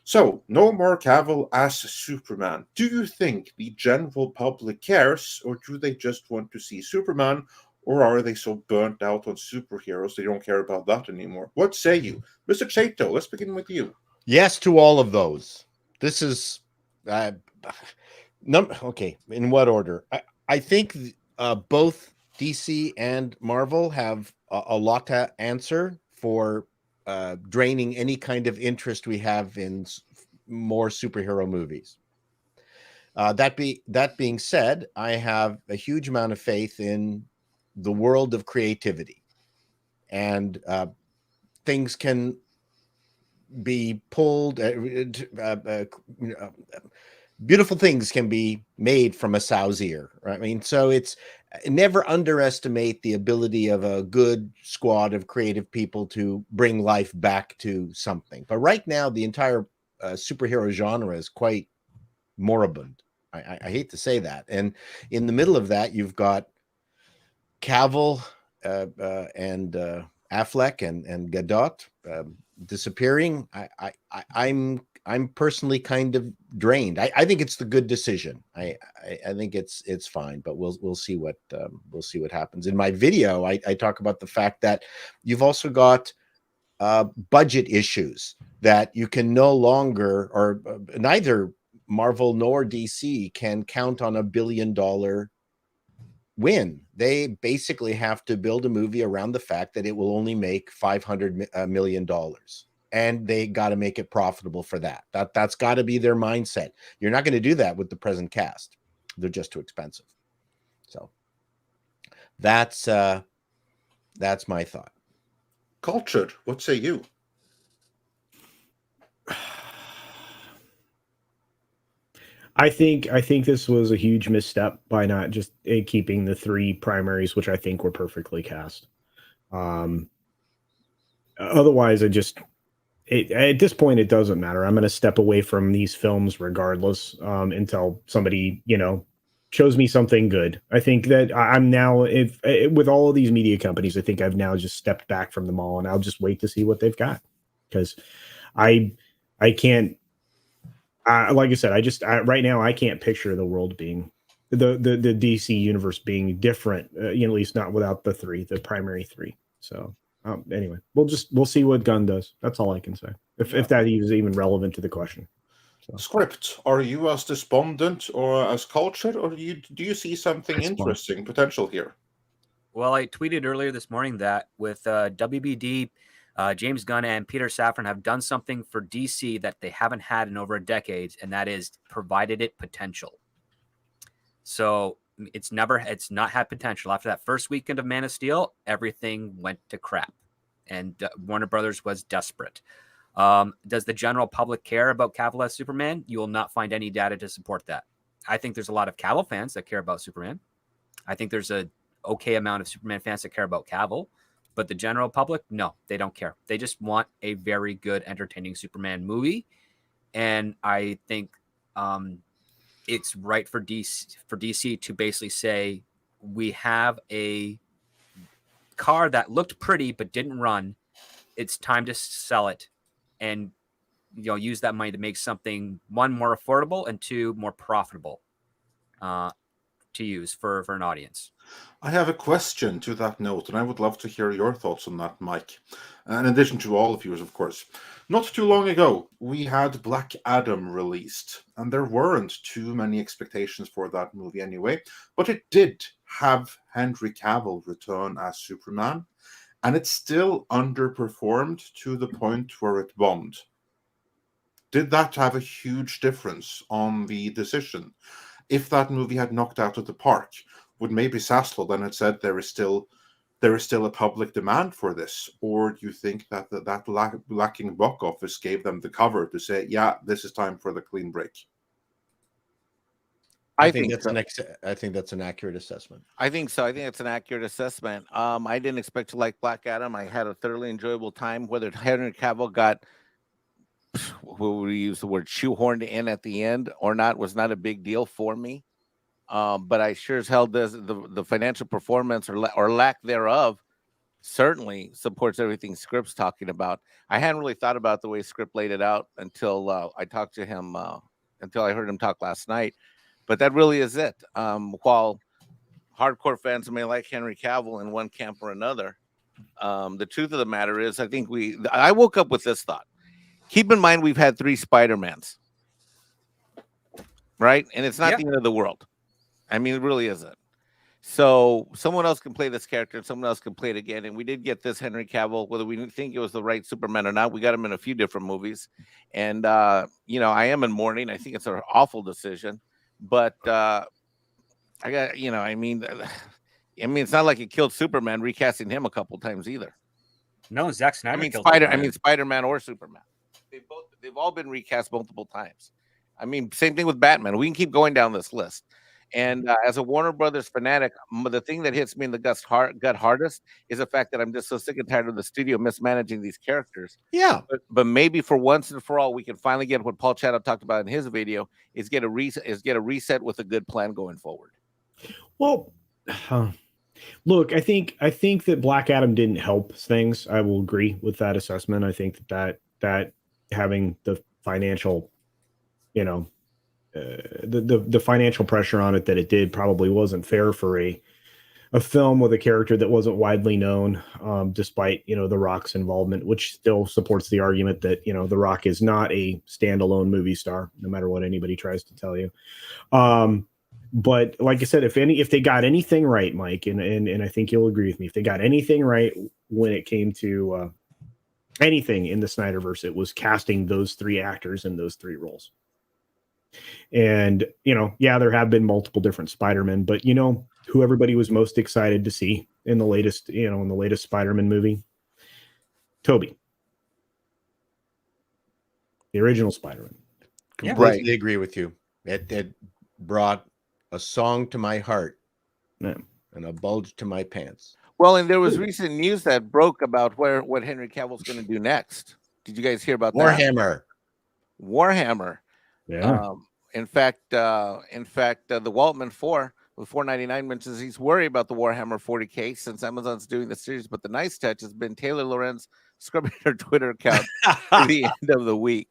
So, no more Cavill as Superman. Do you think the general public cares, or do they just want to see Superman, or are they so burnt out on superheroes they don't care about that anymore? What say you? Mr. Chato, let's begin with you. Yes to all of those. This is... okay, in what order? I think both DC and Marvel have a lot to answer for draining any kind of interest we have in more superhero movies. That being said, I have a huge amount of faith in the world of creativity, and things can be pulled. Beautiful things can be made from a sow's ear, right? I mean, so it's never underestimate the ability of a good squad of creative people to bring life back to something. But right now, the entire superhero genre is quite moribund. I hate to say that. And in the middle of that, you've got Cavill and Affleck and Gadot disappearing. I'm personally kind of drained. I think it's the good decision. I think it's fine, but we'll see what happens. In my video, I talk about the fact that you've also got budget issues that you can no longer, or neither Marvel nor DC can count on $1 billion win. They basically have to build a movie around the fact that it will only make $500 million. and they got to make it profitable for that. That's got to be their mindset. You're not going to do that with the present cast. They're just too expensive. So that's my thought. Cultured, what say you? I think this was a huge misstep by not just keeping the three primaries, which I think were perfectly cast. Otherwise, at this point, it doesn't matter. I'm going to step away from these films regardless until somebody, shows me something good. I think that I'm now, with all of these media companies, I think I've now just stepped back from them all, and I'll just wait to see what they've got, because I can't. Like I said, right now I can't picture the world being the DC universe being different. At least not without the primary three. So anyway, we'll see what Gunn does. That's all I can say. If that is even relevant to the question. So. Script, are you as despondent or as cultured, or do you see something interesting potential here? Well, I tweeted earlier this morning that with WBD, James Gunn and Peter Safran have done something for DC that they haven't had in over a decade, and that is provided it potential. So it's not had potential. After that first weekend of Man of Steel, everything went to crap, and Warner Brothers was desperate. Does the general public care about Cavill as Superman? You will not find any data to support that. I think there's a lot of Cavill fans that care about Superman. I think there's a okay amount of Superman fans that care about Cavill. But the general public, no, they don't care. They just want a very good, entertaining Superman movie. And I think it's right for DC to basically say, we have a car that looked pretty but didn't run. It's time to sell it and use that money to make something, one, more affordable, and two, more profitable to use for an audience. I have a question to that note, and I would love to hear your thoughts on that, Mike. In addition to all of yours, of course. Not too long ago, we had Black Adam released, and there weren't too many expectations for that movie anyway, but it did have Henry Cavill return as Superman, and it still underperformed to the point where it bombed. Did that have a huge difference on the decision? If that movie had knocked out of the park, would maybe Saslo then have said there is still a public demand for this? Or do you think that lacking box office gave them the cover to say, yeah, this is time for the clean break? I think that's an accurate assessment. I think so. I think it's an accurate assessment. I didn't expect to like Black Adam. I had a thoroughly enjoyable time. Whether Henry Cavill got, what would we use the word, shoehorned in at the end or not, was not a big deal for me. But I sure as hell does the financial performance or lack thereof certainly supports everything Script's talking about. I hadn't really thought about the way Script laid it out until I talked to him, until I heard him talk last night. But that really is it. While hardcore fans may like Henry Cavill in one camp or another, the truth of the matter is, I woke up with this thought. Keep in mind, we've had 3 Spider-Mans, right? And it's not the end of the world. I mean, it really isn't. So someone else can play this character, and someone else can play it again. And we did get this Henry Cavill, whether we think it was the right Superman or not. We got him in a few different movies. And, I am in mourning. I think it's an awful decision. But I got, it's not like it killed Superman recasting him a couple times either. No, Zack Snyder killed Spider-Man or Superman. They've all been recast multiple times. I mean, same thing with Batman. We can keep going down this list. And as a Warner Brothers fanatic, the thing that hits me in the gut hardest is the fact that I'm just so sick and tired of the studio mismanaging these characters. Yeah. But maybe for once and for all, we can finally get what Paul Chato talked about in his video: is get a reset with a good plan going forward. Well, look, I think that Black Adam didn't help things. I will agree with that assessment. I think that having the financial, the financial pressure on it that it did probably wasn't fair for a film with a character that wasn't widely known, despite The Rock's involvement, which still supports the argument that The Rock is not a standalone movie star, no matter what anybody tries to tell you. But like I said, if they got anything right, Mike, and I think you'll agree with me, if they got anything right when it came to anything in the Snyderverse, it was casting those 3 actors in those 3 roles. And, yeah, there have been multiple different Spider-Men, but who everybody was most excited to see in the latest, Spider-Man movie? Toby. The original Spider-Man. Completely agree with you. It brought a song to my heart and a bulge to my pants. Well, and there was recent news that broke about what Henry Cavill's going to do next. Did you guys hear about Warhammer? That? Warhammer. Yeah. In fact, the Waltman 4 with $4.99 mentions he's worried about the Warhammer 40K since Amazon's doing the series. But the nice touch has been Taylor Lorenz scrubbing her Twitter account at the end of the week.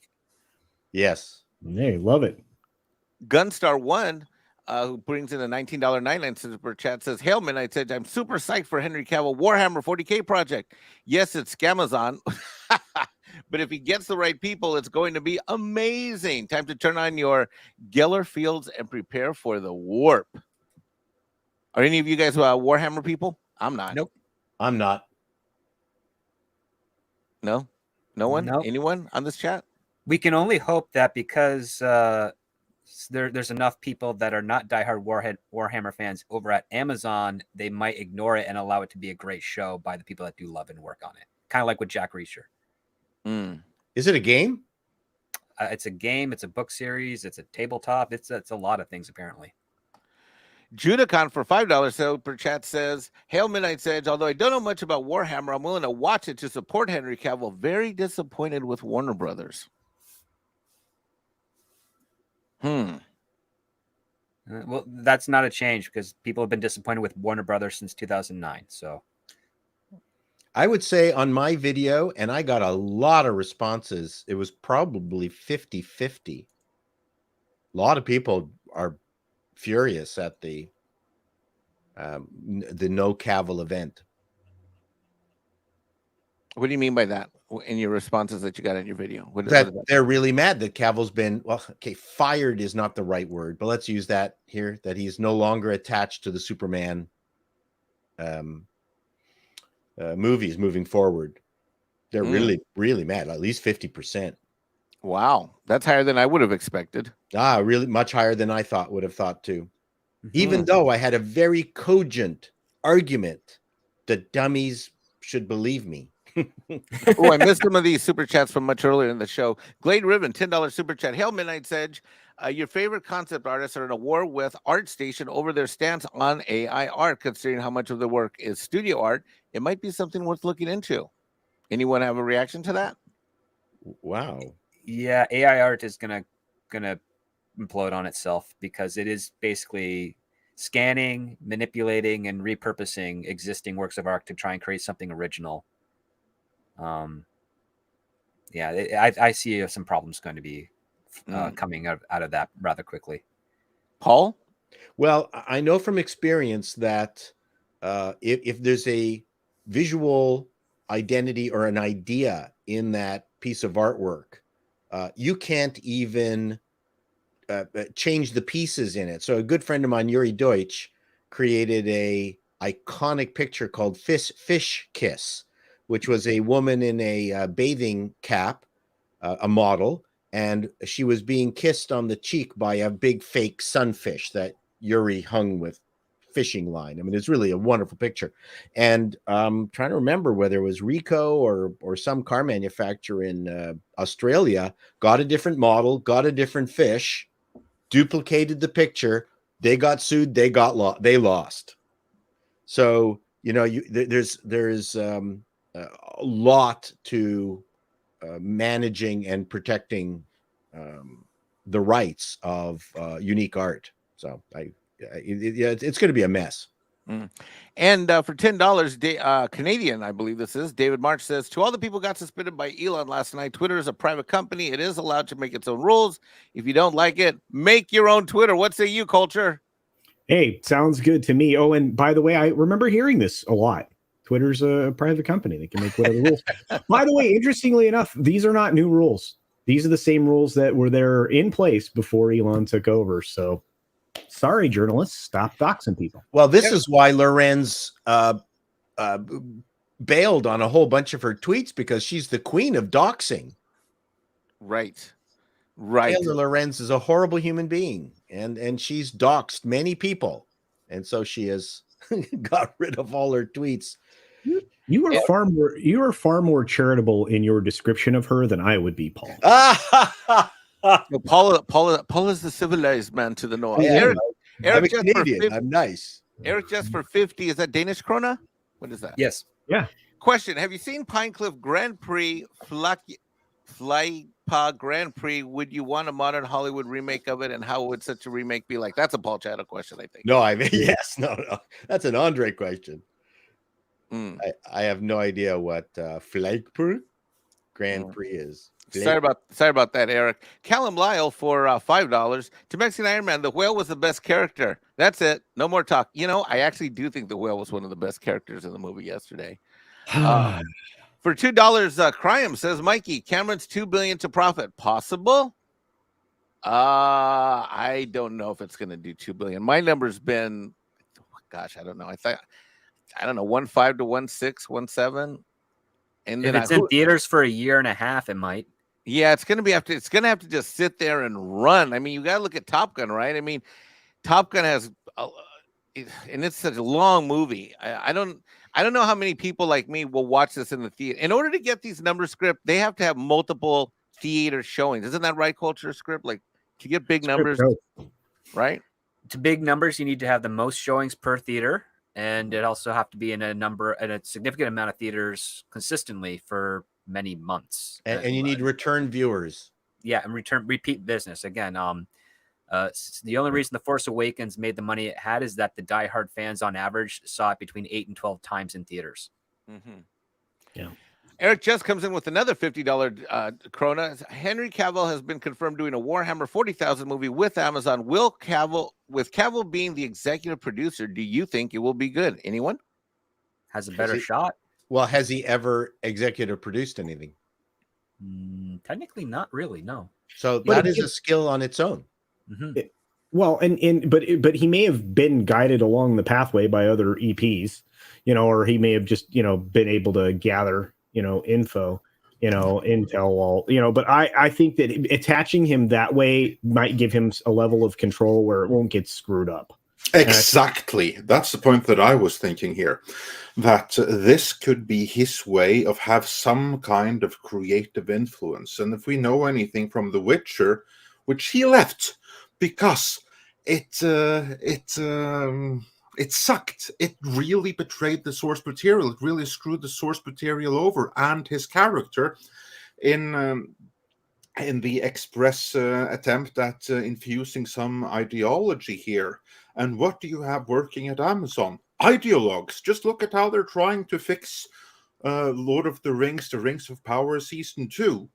Yes. Hey, love it. Gunstar 1, who brings in a $19.99 super chat, says, "Hail Midnight Edge, I'm super psyched for Henry Cavill Warhammer 40K project. Yes, it's Scamazon, but if he gets the right people, it's going to be amazing. Time to turn on your Geller fields and prepare for the warp." Are any of you guys Warhammer people? I'm not. Nope. I'm not. No? No one? Nope. Anyone on this chat? We can only hope that because there's enough people that are not diehard Warhammer fans over at Amazon, they might ignore it and allow it to be a great show by the people that do love and work on it. Kind of like with Jack Reacher. Is it a game? It's a game. It's a book series. It's a tabletop. It's a lot of things, apparently. Judacon for $5 super chat says, "Hail Midnight's Edge. Although I don't know much about Warhammer, I'm willing to watch it to support Henry Cavill. Very disappointed with Warner Brothers." Well, that's not a change because people have been disappointed with Warner Brothers since 2009. So I would say on my video, and I got a lot of responses, it was probably 50-50. A lot of people are furious at the no Cavill event. What do you mean by that in your responses that you got in your video? They're really mad that Cavill's been, fired is not the right word, but let's use that here, that he's no longer attached to the Superman movies moving forward. They're really, really mad, at least 50%. Wow. That's higher than I would have expected. Really much higher than I would have thought too. Even though I had a very cogent argument that dummies should believe me. Oh, I missed some of these super chats from much earlier in the show. Glade Ribbon, $10 super chat. "Hail Midnight's Edge. Your favorite concept artists are in a war with ArtStation over their stance on AI art. Considering how much of the work is studio art, it might be something worth looking into." Anyone have a reaction to that? Wow. Yeah, AI art is gonna implode on itself because it is basically scanning, manipulating, and repurposing existing works of art to try and create something original. I see some problems going to be coming out of that rather quickly. Paul? Well, I know from experience that if there's a visual identity or an idea in that piece of artwork, you can't even change the pieces in it. So a good friend of mine, Yuri Deutsch, created a iconic picture called Fish Kiss, which was a woman in a bathing cap, a model, and she was being kissed on the cheek by a big fake sunfish that Yuri hung with fishing line. I mean, it's really a wonderful picture. And I'm trying to remember whether it was Ricoh or some car manufacturer in Australia got a different model, got a different fish, duplicated the picture. They got sued. They lost. So, there's a lot to managing and protecting the rights of unique art. So it's going to be a mess. And for $10 Canadian, I believe this is, David March says, "To all the people got suspended by Elon last night, Twitter is a private company. It is allowed to make its own rules. If you don't like it, make your own Twitter." What say you, Culture? Hey, sounds good to me. Oh, and by the way, I remember hearing this a lot. Twitter's a private company. They can make whatever rules. By the way, interestingly enough, these are not new rules. These are the same rules that were there in place before Elon took over. So sorry, journalists, stop doxing people. Well, this is why Lorenz bailed on a whole bunch of her tweets because she's the queen of doxing. Right. Taylor Lorenz is a horrible human being, and she's doxed many people, and so she has got rid of all her tweets. You are far more charitable in your description of her than I would be, Paul. Paula's the civilized man to the north. Eric I'm a Canadian. I'm nice. Eric just for 50. Is that Danish krona? What is that? Yes. Yeah. Question: have you seen Pinecliff Grand Prix Flypa Grand Prix? Would you want a modern Hollywood remake of it, and how would such a remake be like? That's a Paul Chato question, I think. No, I mean, yes, no. That's an Andre question. I have no idea what Flypa Grand Prix is. Sorry about that, Eric. Callum Lyle for $5. To Mexican Iron Man, the whale was the best character. That's it. No more talk. You know, I actually do think the whale was one of the best characters in the movie yesterday. For $2, Cryam says, Mikey, Cameron's $2 billion to profit. Possible? I don't know if it's going to do $2 billion. My number's been, gosh, I don't know. I don't know, 1.5 to 1.6, 1.7. And then if it's in theaters for a year and a half, it might. Yeah, it's gonna have to just sit there and run. I mean, you gotta look at Top Gun, right? I mean, Top Gun has, and it's such a long movie. I don't know how many people like me will watch this in the theater. In order to get these numbers script, they have to have multiple theater showings. Isn't that right, Culture Script? Like to get big numbers, right? To big numbers, you need to have the most showings per theater, and it also have to be in a significant amount of theaters consistently for many months. And you need return viewers. Yeah, and repeat business. Again, the only reason The Force Awakens made the money it had is that the diehard fans on average saw it between 8 and 12 times in theaters. Mm-hmm. Yeah. Eric just comes in with another $50 krona. Henry Cavill has been confirmed doing a Warhammer 40,000 movie with Amazon. With Cavill being the executive producer, do you think it will be good? Anyone? Has a better shot? Well, has he ever executive produced anything? Technically, not really. No. So that is a skill on its own. Mm-hmm. Well, but he may have been guided along the pathway by other EPs, or he may have just, been able to gather, info, intel, all, but I think that attaching him that way might give him a level of control where it won't get screwed up. Exactly. That's the point that I was thinking here, that this could be his way of have some kind of creative influence. And if we know anything from The Witcher, which he left because it sucked. It really betrayed the source material. It really screwed the source material over and his character in the express attempt at infusing some ideology here. And what do you have working at Amazon? Ideologues. Just look at how they're trying to fix Lord of the Rings of Power Season 2.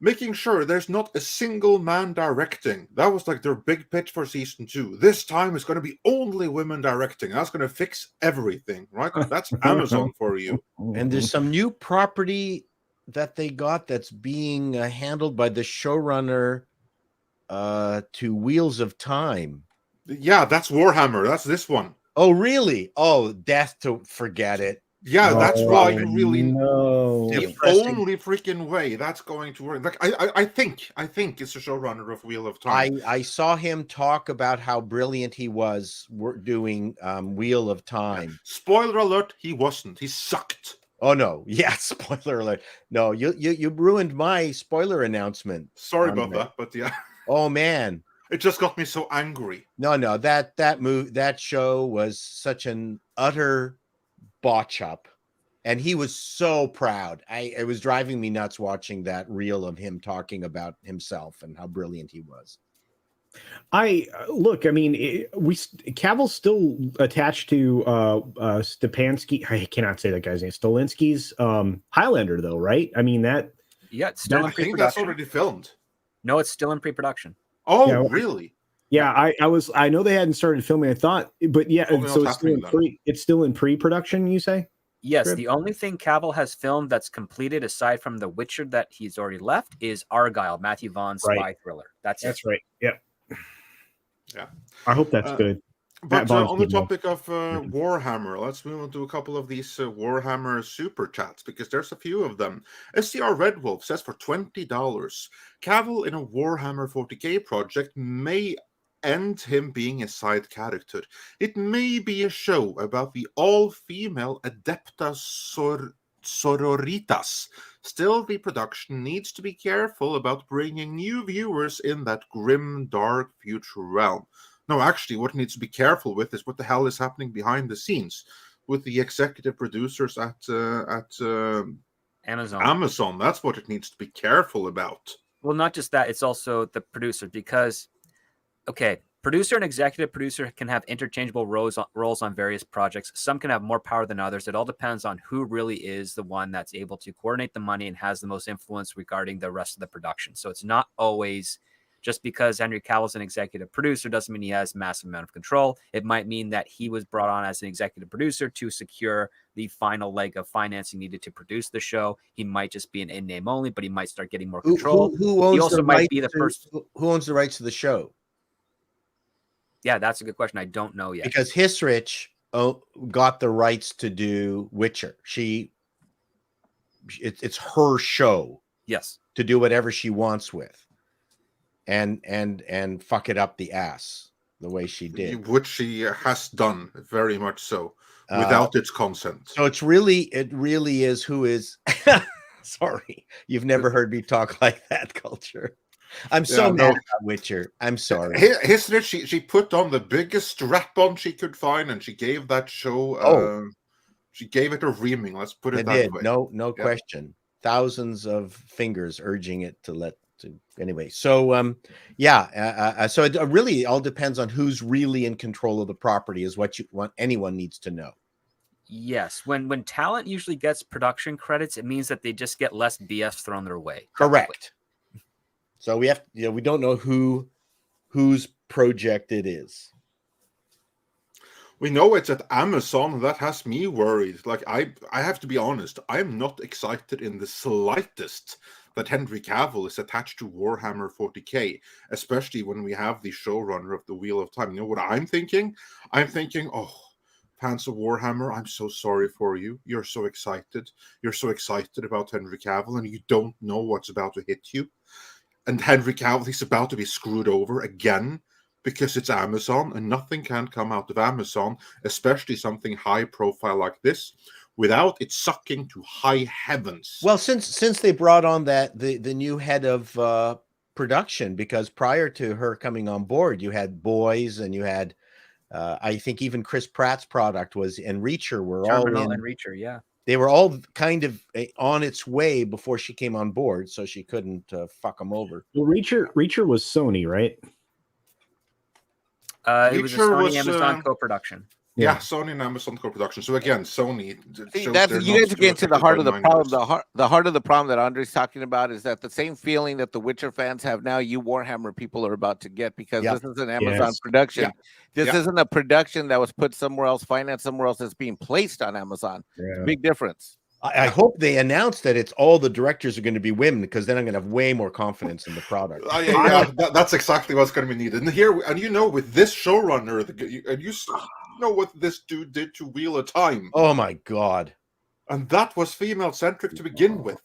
Making sure there's not a single man directing. That was like their big pitch for Season 2. This time it's going to be only women directing. That's going to fix everything, right? That's Amazon for you. And there's some new property that they got that's being handled by the showrunner to Wheels of Time. Yeah, that's Warhammer. That's this one. Oh, really? Oh, death to forget it. Yeah, that's why you really know the only freaking way that's going to work. Like I think it's the showrunner of Wheel of Time. I saw him talk about how brilliant he was doing Wheel of Time. Spoiler alert: he wasn't. He sucked. Oh no! Yeah, spoiler alert. No, you ruined my spoiler announcement. Sorry about that, but yeah. Oh man, it just got me so angry. No, that show was such an utter botch up, and he was so proud. It was driving me nuts watching that reel of him talking about himself and how brilliant he was. Cavill's still attached to Stepansky. I cannot say that guy's name. Stolinsky's Highlander, though, right? I mean that. Yeah, it's still in pre-production. I think that's already filmed. No, it's still in pre-production. Oh, yeah, really? Yeah, I know they hadn't started filming. I thought, but yeah, so it's still in pre-production. You say? Yes. Rip? The only thing Cavill has filmed that's completed, aside from The Witcher that he's already left, is Argyle, Matthew Vaughn's spy thriller. That's right. Yeah. Yeah. I hope that's good. But bothers on me the more. topic of Warhammer, let's move on to a couple of these Warhammer SuperChats, because there's a few of them. SCR Red Wolf says for $20, Cavill in a Warhammer 40k project may end him being a side character. It may be a show about the all-female Adepta Sororitas. Still, the production needs to be careful about bringing new viewers in that grim, dark future realm. No, actually, what it needs to be careful with is what the hell is happening behind the scenes with the executive producers at Amazon. That's what it needs to be careful about. Well, not just that, it's also the producer, because, okay, producer and executive producer can have interchangeable roles on various projects. Some can have more power than others. It all depends on who really is the one that's able to coordinate the money and has the most influence regarding the rest of the production. So it's not always just because Henry Cavill's an executive producer doesn't mean he has massive amount of control. It might mean that he was brought on as an executive producer to secure the final leg of financing needed to produce the show. He might just be an in-name only, but he might start getting more control. Who owns he also the might rights be the first. Who owns the rights to the show? Yeah, that's a good question. I don't know yet. Because Hisrich got the rights to do Witcher. It's her show. Yes. To do whatever she wants with. And fuck it up the ass the way she did. Which she has done, very much so, without its consent. So it really is who is sorry. You've never heard me talk like that, Culture. I'm so mad about Witcher. I'm sorry. She put on the biggest strap-on she could find, and she gave that show. She gave it a reaming. Let's put it that way. No question. Thousands of fingers urging it to anyway. So so it really all depends on who's really in control of the property. Is what anyone needs to know. Yes, when talent usually gets production credits, it means that they just get less BS thrown their way. Correct. So we have, we don't know whose project it is. We know it's at Amazon. That has me worried. Like I have to be honest. I'm not excited in the slightest that Henry Cavill is attached to Warhammer 40k, especially when we have the showrunner of the Wheel of Time. You know what I'm thinking? I'm thinking, oh, fans of Warhammer, I'm so sorry for you. You're so excited. You're so excited about Henry Cavill, and you don't know what's about to hit you. And Henry Cavill, he's about to be screwed over again because it's Amazon, and nothing can come out of Amazon, especially something high profile like this, without it sucking to high heavens. Well, since they brought on the new head of production, because prior to her coming on board, you had Boys and you had I think even Chris Pratt's product was and Reacher were Terminal all in, and Reacher, yeah. They were all kind of on its way before she came on board, so she couldn't fuck them over. Well, Reacher was Sony, right? It was a Sony Amazon co-production. Yeah, Sony and Amazon co-production. So again, Sony. See, you guys are getting to the heart of the problem. The heart of the problem that Andre's talking about is that the same feeling that the Witcher fans have now, you Warhammer people are about to get, because this is an Amazon production. Yeah. This isn't a production that was put somewhere else, financed somewhere else. That's being placed on Amazon. Yeah. Big difference. I hope they announce that it's all the directors are going to be women, because then I'm going to have way more confidence in the product. That's exactly what's going to be needed. And here, and with this showrunner, and you know what this dude did to Wheel of Time. Oh my God. And that was female centric to begin with.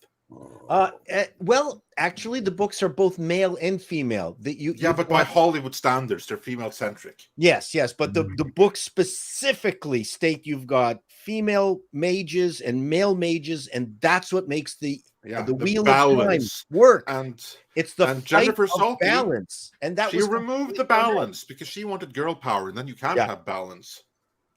Well, actually, the books are both male and female. But by Hollywood standards, they're female centric. Yes, but the books specifically state you've got female mages and male mages, and that's what makes the Wheel of Time work. And it's the Jennifer Salke balance, and that she removed the balance because she wanted girl power, and then you can't have balance.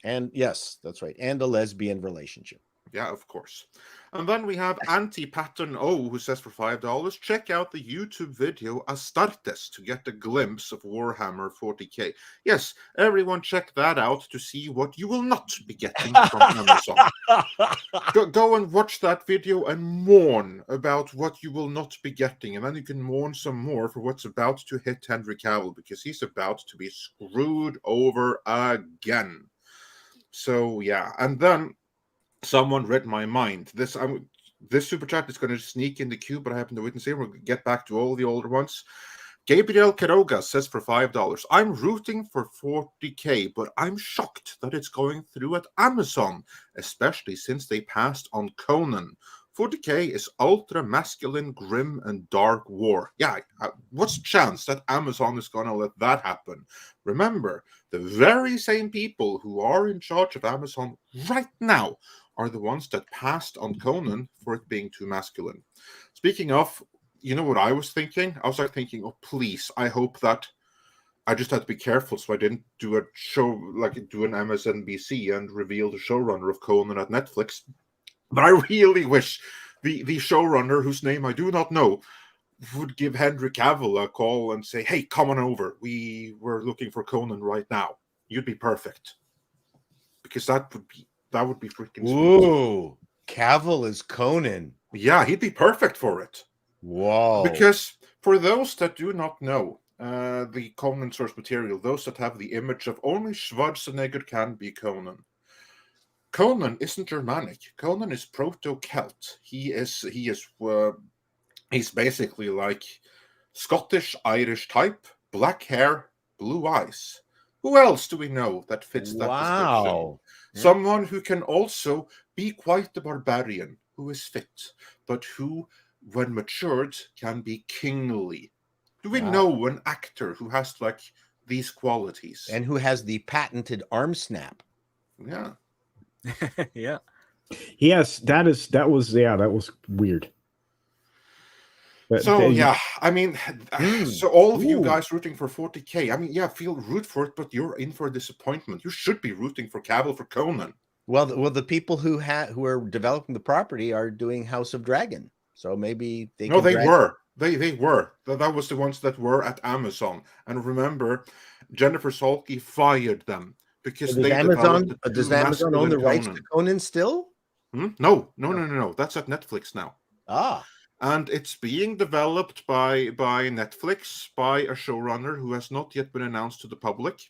And yes, that's right, and a lesbian relationship. Yeah, of course. And then we have Anti-Pattern O, who says for $5, check out the YouTube video Astartes to get a glimpse of Warhammer 40k. Yes, everyone check that out to see what you will not be getting from Amazon. Go and watch that video and mourn about what you will not be getting, and then you can mourn some more for what's about to hit Henry Cavill, because he's about to be screwed over again. So, yeah, and then someone read my mind. This super chat is going to sneak in the queue, but I happen to wait and see. We'll get back to all the older ones. Gabriel Quiroga says for $5, I'm rooting for 40K, but I'm shocked that it's going through at Amazon, especially since they passed on Conan. 40K is ultra masculine, grim, and dark war. Yeah, what's the chance that Amazon is going to let that happen? Remember, the very same people who are in charge of Amazon right now are the ones that passed on Conan for it being too masculine. Speaking of, you know what I was thinking? I was like thinking, oh, please, I hope that I just had to be careful so I didn't do a show, like do an MSNBC and reveal the showrunner of Conan at Netflix. But I really wish the showrunner, whose name I do not know, would give Henry Cavill a call and say, hey, come on over. We're looking for Conan right now. You'd be perfect. Because that would be freaking sweet. Ooh, Cavill is Conan. Yeah, he'd be perfect for it. Whoa. Because for those that do not know the Conan source material, those that have the image of only Schwarzenegger can be Conan. Conan isn't Germanic. Conan is Proto-Celt. He's basically like Scottish, Irish type, black hair, blue eyes. Who else do we know that fits that description? Someone who can also be quite the barbarian, who is fit, but who, when matured, can be kingly. Do we know an actor who has like these qualities? And who has the patented arm snap? Yeah. Yeah. Yes, that was weird. But I mean, so all of you guys rooting for 40K, I mean, root for it, but you're in for a disappointment. You should be rooting for Cavill for Conan. Well, the people who are developing the property are doing House of Dragon, so maybe they. No, they were. They were. That was the ones that were at Amazon. And remember, Jennifer Salke fired them because does Amazon own the rights to Conan still? No. That's at Netflix now. And it's being developed by Netflix, by a showrunner who has not yet been announced to the public.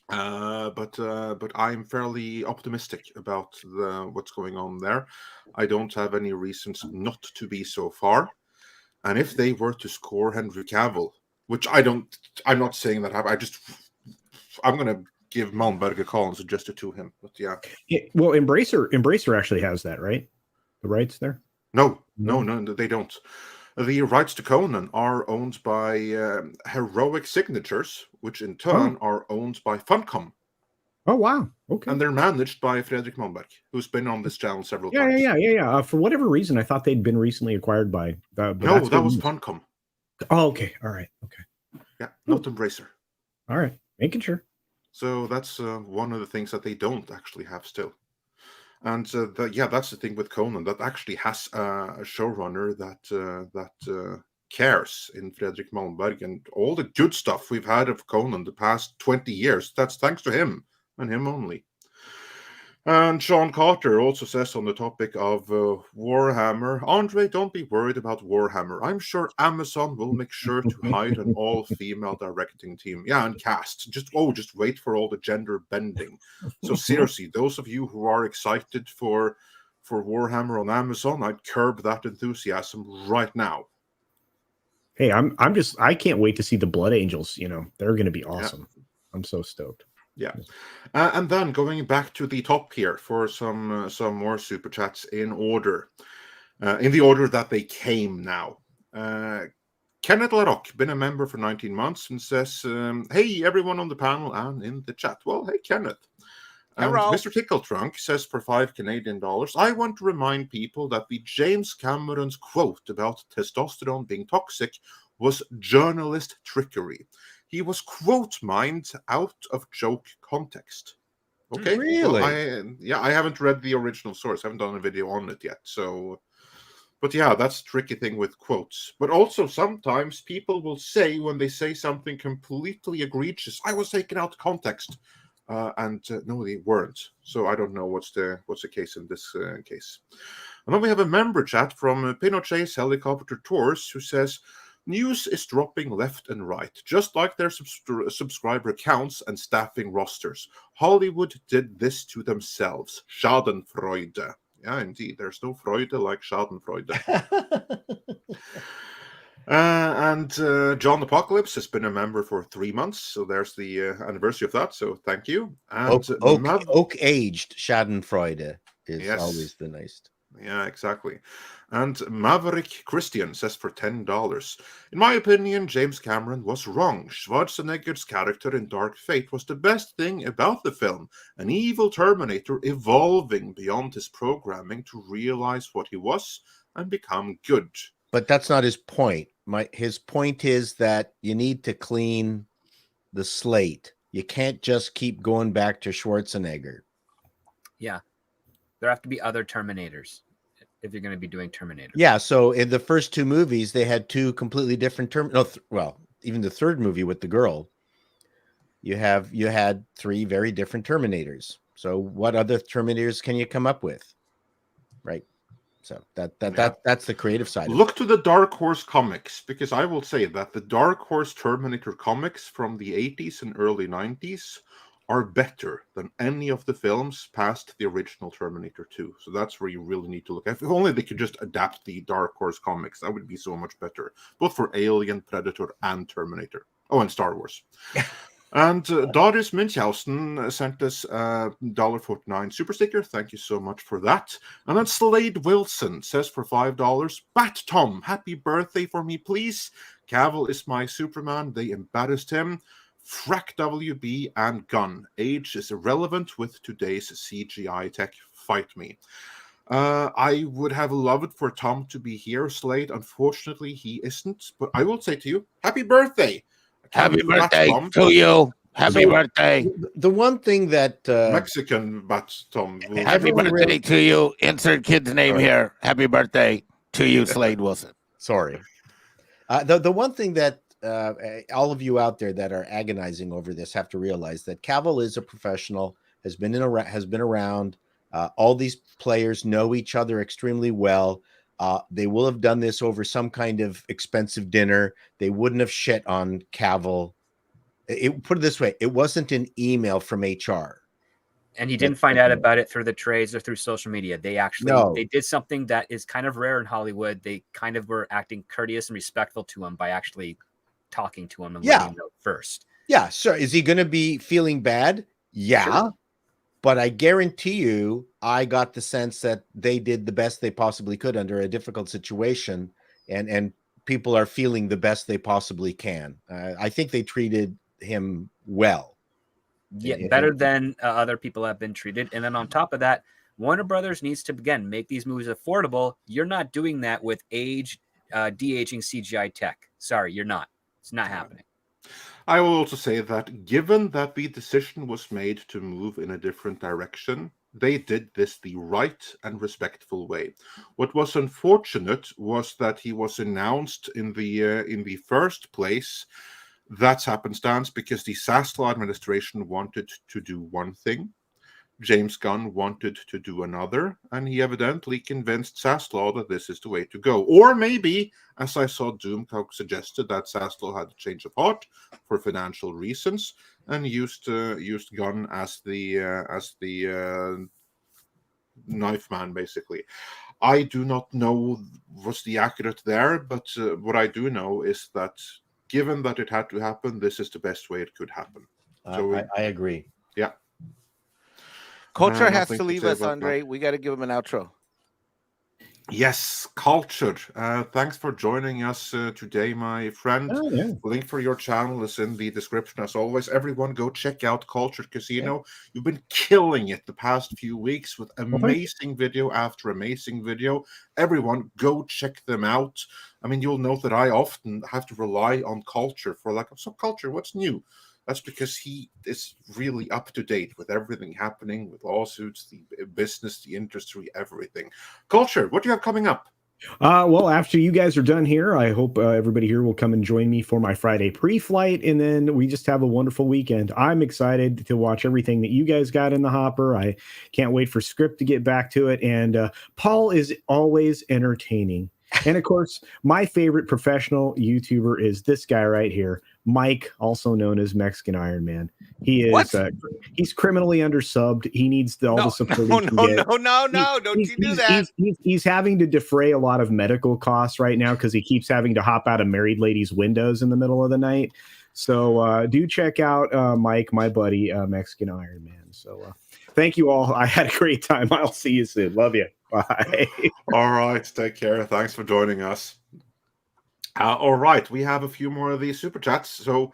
But I'm fairly optimistic about what's going on there. I don't have any reasons not to be so far. And if they were to score Henry Cavill, which I'm not saying that I'm going to give Malmberg a call and suggest it to him. But well, Embracer actually has that, right? The rights there. No, they don't. The rights to Conan are owned by Heroic Signatures, which in turn are owned by Funcom. Oh, wow. Okay. And they're managed by Fredrik Malmberg, who's been on this channel several times. Yeah. For whatever reason, I thought they'd been recently acquired by... No, that was Funcom. Oh, okay. All right. Okay. Yeah, not Embracer. All right. Making sure. So that's one of the things that they don't actually have still. And that's the thing with Conan, that actually has a showrunner that cares in Fredrik Malmberg, and all the good stuff we've had of Conan the past 20 years, that's thanks to him and him only. And Sean Carter also says on the topic of Warhammer, Andre, don't be worried about Warhammer. I'm sure Amazon will make sure to hire an all-female directing team. Yeah, and cast. Just wait for all the gender bending. So seriously, those of you who are excited for Warhammer on Amazon, I'd curb that enthusiasm right now. Hey, I can't wait to see the Blood Angels. They're going to be awesome. Yeah. I'm so stoked. Yeah, and then going back to the top here for some more super chats in order, in the order that they came now. Kenneth LaRocque, been a member for 19 months, and says, "Hey everyone on the panel and in the chat." Well, hey Kenneth. And Mr. Tickletrunk says for $5 I want to remind people that the James Cameron's quote about testosterone being toxic was journalist trickery. He was quote mined out of joke context. Okay, really? Well, I haven't read the original source. I haven't done a video on it yet. So, but yeah, that's a tricky thing with quotes. But also sometimes people will say when they say something completely egregious, "I was taken out of context," and no, they weren't. So I don't know what's the case in this case. And then we have a member chat from Pinochet's Helicopter Tours who says, "News is dropping left and right, just like their subscriber counts and staffing rosters. Hollywood did this to themselves. Schadenfreude." Yeah, indeed. There's no Freude like Schadenfreude. And John Apocalypse has been a member for 3 months, so there's the anniversary of that. So thank you. And Oak aged Schadenfreude is always the nicest. Yeah, exactly. And Maverick Christian says for $10, in my opinion, James Cameron was wrong. Schwarzenegger's character in Dark Fate was the best thing about the film. An evil Terminator evolving beyond his programming to realize what he was and become good. But that's not his point. His point is that you need to clean the slate. You can't just keep going back to Schwarzenegger. Yeah. There have to be other Terminators if you're going to be doing Terminator. Yeah, so in the first two movies, they had two completely different even the third movie with the girl, you had three very different Terminators. So what other Terminators can you come up with? Right. So that's the creative side. Look to the Dark Horse comics, because I will say that the Dark Horse Terminator comics from the 80s and early 90s are better than any of the films past the original Terminator 2. So that's where you really need to look at. If only they could just adapt the Dark Horse comics, that would be so much better, both for Alien, Predator, and Terminator. Oh, and Star Wars. And Doris Munchausen sent us a $1.49 super sticker. Thank you so much for that. And then Slade Wilson says for $5, Bat Tom, happy birthday for me, please. Cavill is my Superman. They embarrassed him. Frack WB and gun. Age is irrelevant with today's CGI tech. Fight me. I would have loved for Tom to be here, Slade. Unfortunately, he isn't. But I will say to you, happy birthday. Happy birthday to you. Happy birthday. The one thing that Mexican Bat Tom. Happy birthday to you. Insert kid's name here. Happy birthday to you, Slade Wilson. Sorry. The one thing that all of you out there that are agonizing over this have to realize that Cavill is a professional, has been around. All these players know each other extremely well. They will have done this over some kind of expensive dinner. They wouldn't have shit on Cavill. Put it this way, it wasn't an email from HR. And you didn't find out about it through the trades or through social media. They actually they did something that is kind of rare in Hollywood. They kind of were acting courteous and respectful to him by actually talking to him and letting him know first. Yeah, sure. Is he going to be feeling bad? Yeah. Sure. But I guarantee you, I got the sense that they did the best they possibly could under a difficult situation, and people are feeling the best they possibly can. I think they treated him well. Yeah, better than other people have been treated. And then on top of that, Warner Brothers needs to, again, make these movies affordable. You're not doing that with de-aging CGI tech. Sorry, you're not. It's not happening. I will also say that given that the decision was made to move in a different direction, they did this the right and respectful way. What was unfortunate was that he was announced in the first place. That's happenstance because the Zaslow administration wanted to do one thing, James Gunn wanted to do another, and he evidently convinced Zaslow that this is the way to go. Or maybe, as I saw Doomcock suggested, that Zaslow had a change of heart for financial reasons and used Gunn as the knife man, basically. I do not know what's the accurate there, but what I do know is that given that it had to happen, this is the best way it could happen. So I agree. Yeah. Culture has to leave us, Andre. We got to give him an outro. Yes, Culture. Thanks for joining us today, my friend. Oh, yeah. Link for your channel is in the description as always. Everyone go check out Culture Casino. Yeah. You've been killing it the past few weeks with amazing video after amazing video. Everyone go check them out. I mean, you'll note that I often have to rely on Culture for like, so Culture, what's new? That's because he is really up to date with everything happening with lawsuits, the business, the industry, everything. Culture, what do you have coming up? Well, after you guys are done here, I hope everybody here will come and join me for my Friday pre-flight, and then we just have a wonderful weekend. I'm excited to watch everything that you guys got in the hopper. I can't wait for Script to get back to it, and Paul is always entertaining. And of course, my favorite professional YouTuber is this guy right here, Mike, also known as Mexican Iron Man. He is What? he's criminally undersubbed. He needs all the support he can get. No! Don't you do that? He's having to defray a lot of medical costs right now because he keeps having to hop out of married ladies' windows in the middle of the night. So do check out Mike, my buddy, Mexican Iron Man. So thank you all. I had a great time. I'll see you soon. Love you. Bye. All right. Take care. Thanks for joining us. All right. We have a few more of these super chats. So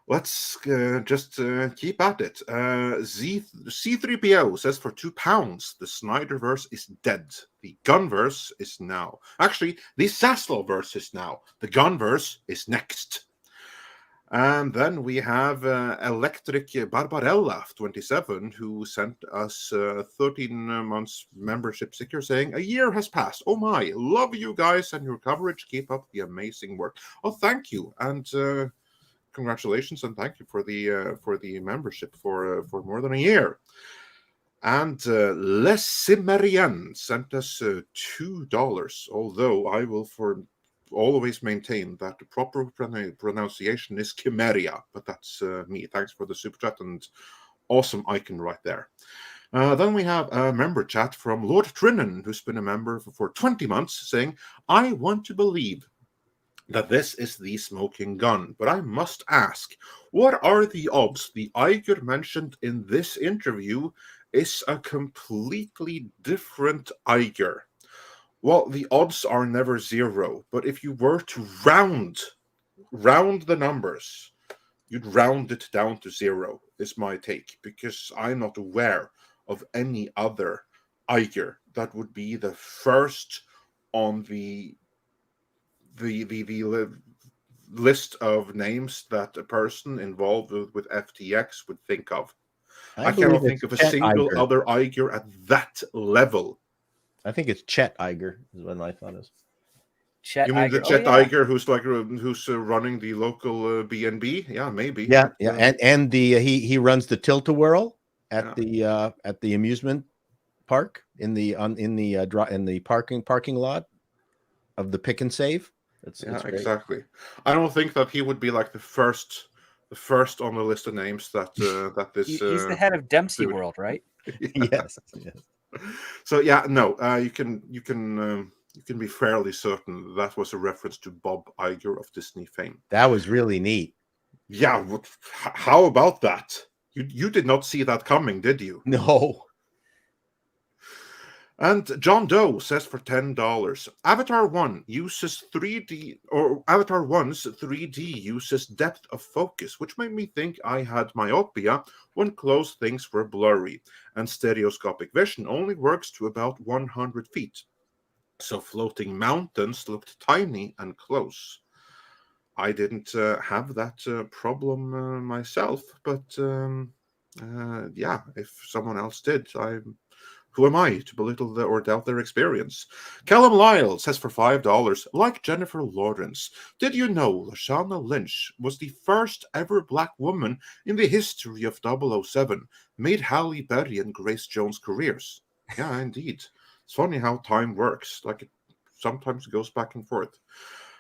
let's just keep at it. C3PO says for £2, the Snyderverse is dead. The Gunverse is now. Actually, the Zaslavverse is now. The Gunverse is next. And then we have Electric Barbarella 27, who sent us 13 months membership sticker saying, "A year has passed. Oh my, love you guys and your coverage. Keep up the amazing work." Oh, thank you. And congratulations and thank you for the membership for more than a year. And Les Cimmerian sent us $2, although I will always maintain that the proper pronunciation is Chimeria, but that's me. Thanks for the super chat and awesome icon right there. Then we have a member chat from Lord Trinan, who's been a member for 20 months, saying, "I want to believe that this is the smoking gun, but I must ask, what are the odds the Iger mentioned in this interview is a completely different Iger?" Well, the odds are never zero, but if you were to round the numbers, you'd round it down to zero, is my take, because I'm not aware of any other Iger that would be the first on the list of names that a person involved with FTX would think of. I cannot think of a single other Iger at that level. I think it's Chet Iger is what my thought is. Chet you mean Iger. the Chet Iger who's running the local B&B? Yeah, maybe. Yeah. And the he runs the Tilt-A-Whirl at the amusement park in the parking lot of the Pick and Save. That's exactly. I don't think that he would be like the first on the list of names that this. He's the head of Dempsey World, right? Yes. So yeah, no, you can be fairly certain that was a reference to Bob Iger of Disney fame. That was really neat. Yeah, how about that? You did not see that coming, did you? No. And John Doe says for $10, Avatar 1 uses 3D, or Avatar 1's 3D uses depth of focus, which made me think I had myopia when close things were blurry, and stereoscopic vision only works to about 100 feet. So floating mountains looked tiny and close. I didn't have that problem myself, but yeah, if someone else did, who am I to belittle or doubt their experience? Callum Lyle says for $5, like Jennifer Lawrence, did you know Lashana Lynch was the first ever black woman in the history of 007, made Halle Berry and Grace Jones careers? Yeah, indeed. It's funny how time works. Like it sometimes goes back and forth.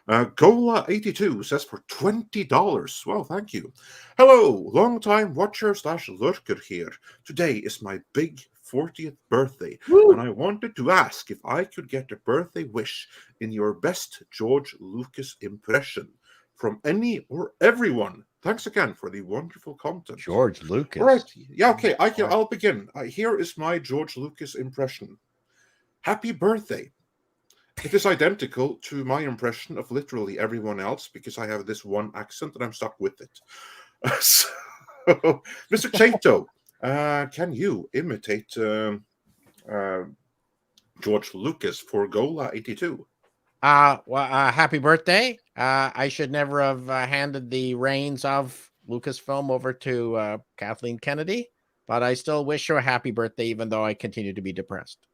Gola82 says for $20. Well, thank you. Hello, long-time watcher/lurker here. Today is my big 40th birthday, and I wanted to ask if I could get a birthday wish in your best George Lucas impression from any or everyone. Thanks again for the wonderful content. George Lucas. All right. Yeah, okay. I'll begin. Here is my George Lucas impression. Happy birthday. It is identical to my impression of literally everyone else because I have this one accent and I'm stuck with it. So, Mr. Chato, can you imitate George Lucas for Gola82? Happy birthday. I should never have handed the reins of Lucasfilm over to Kathleen Kennedy, but I still wish her a happy birthday, even though I continue to be depressed.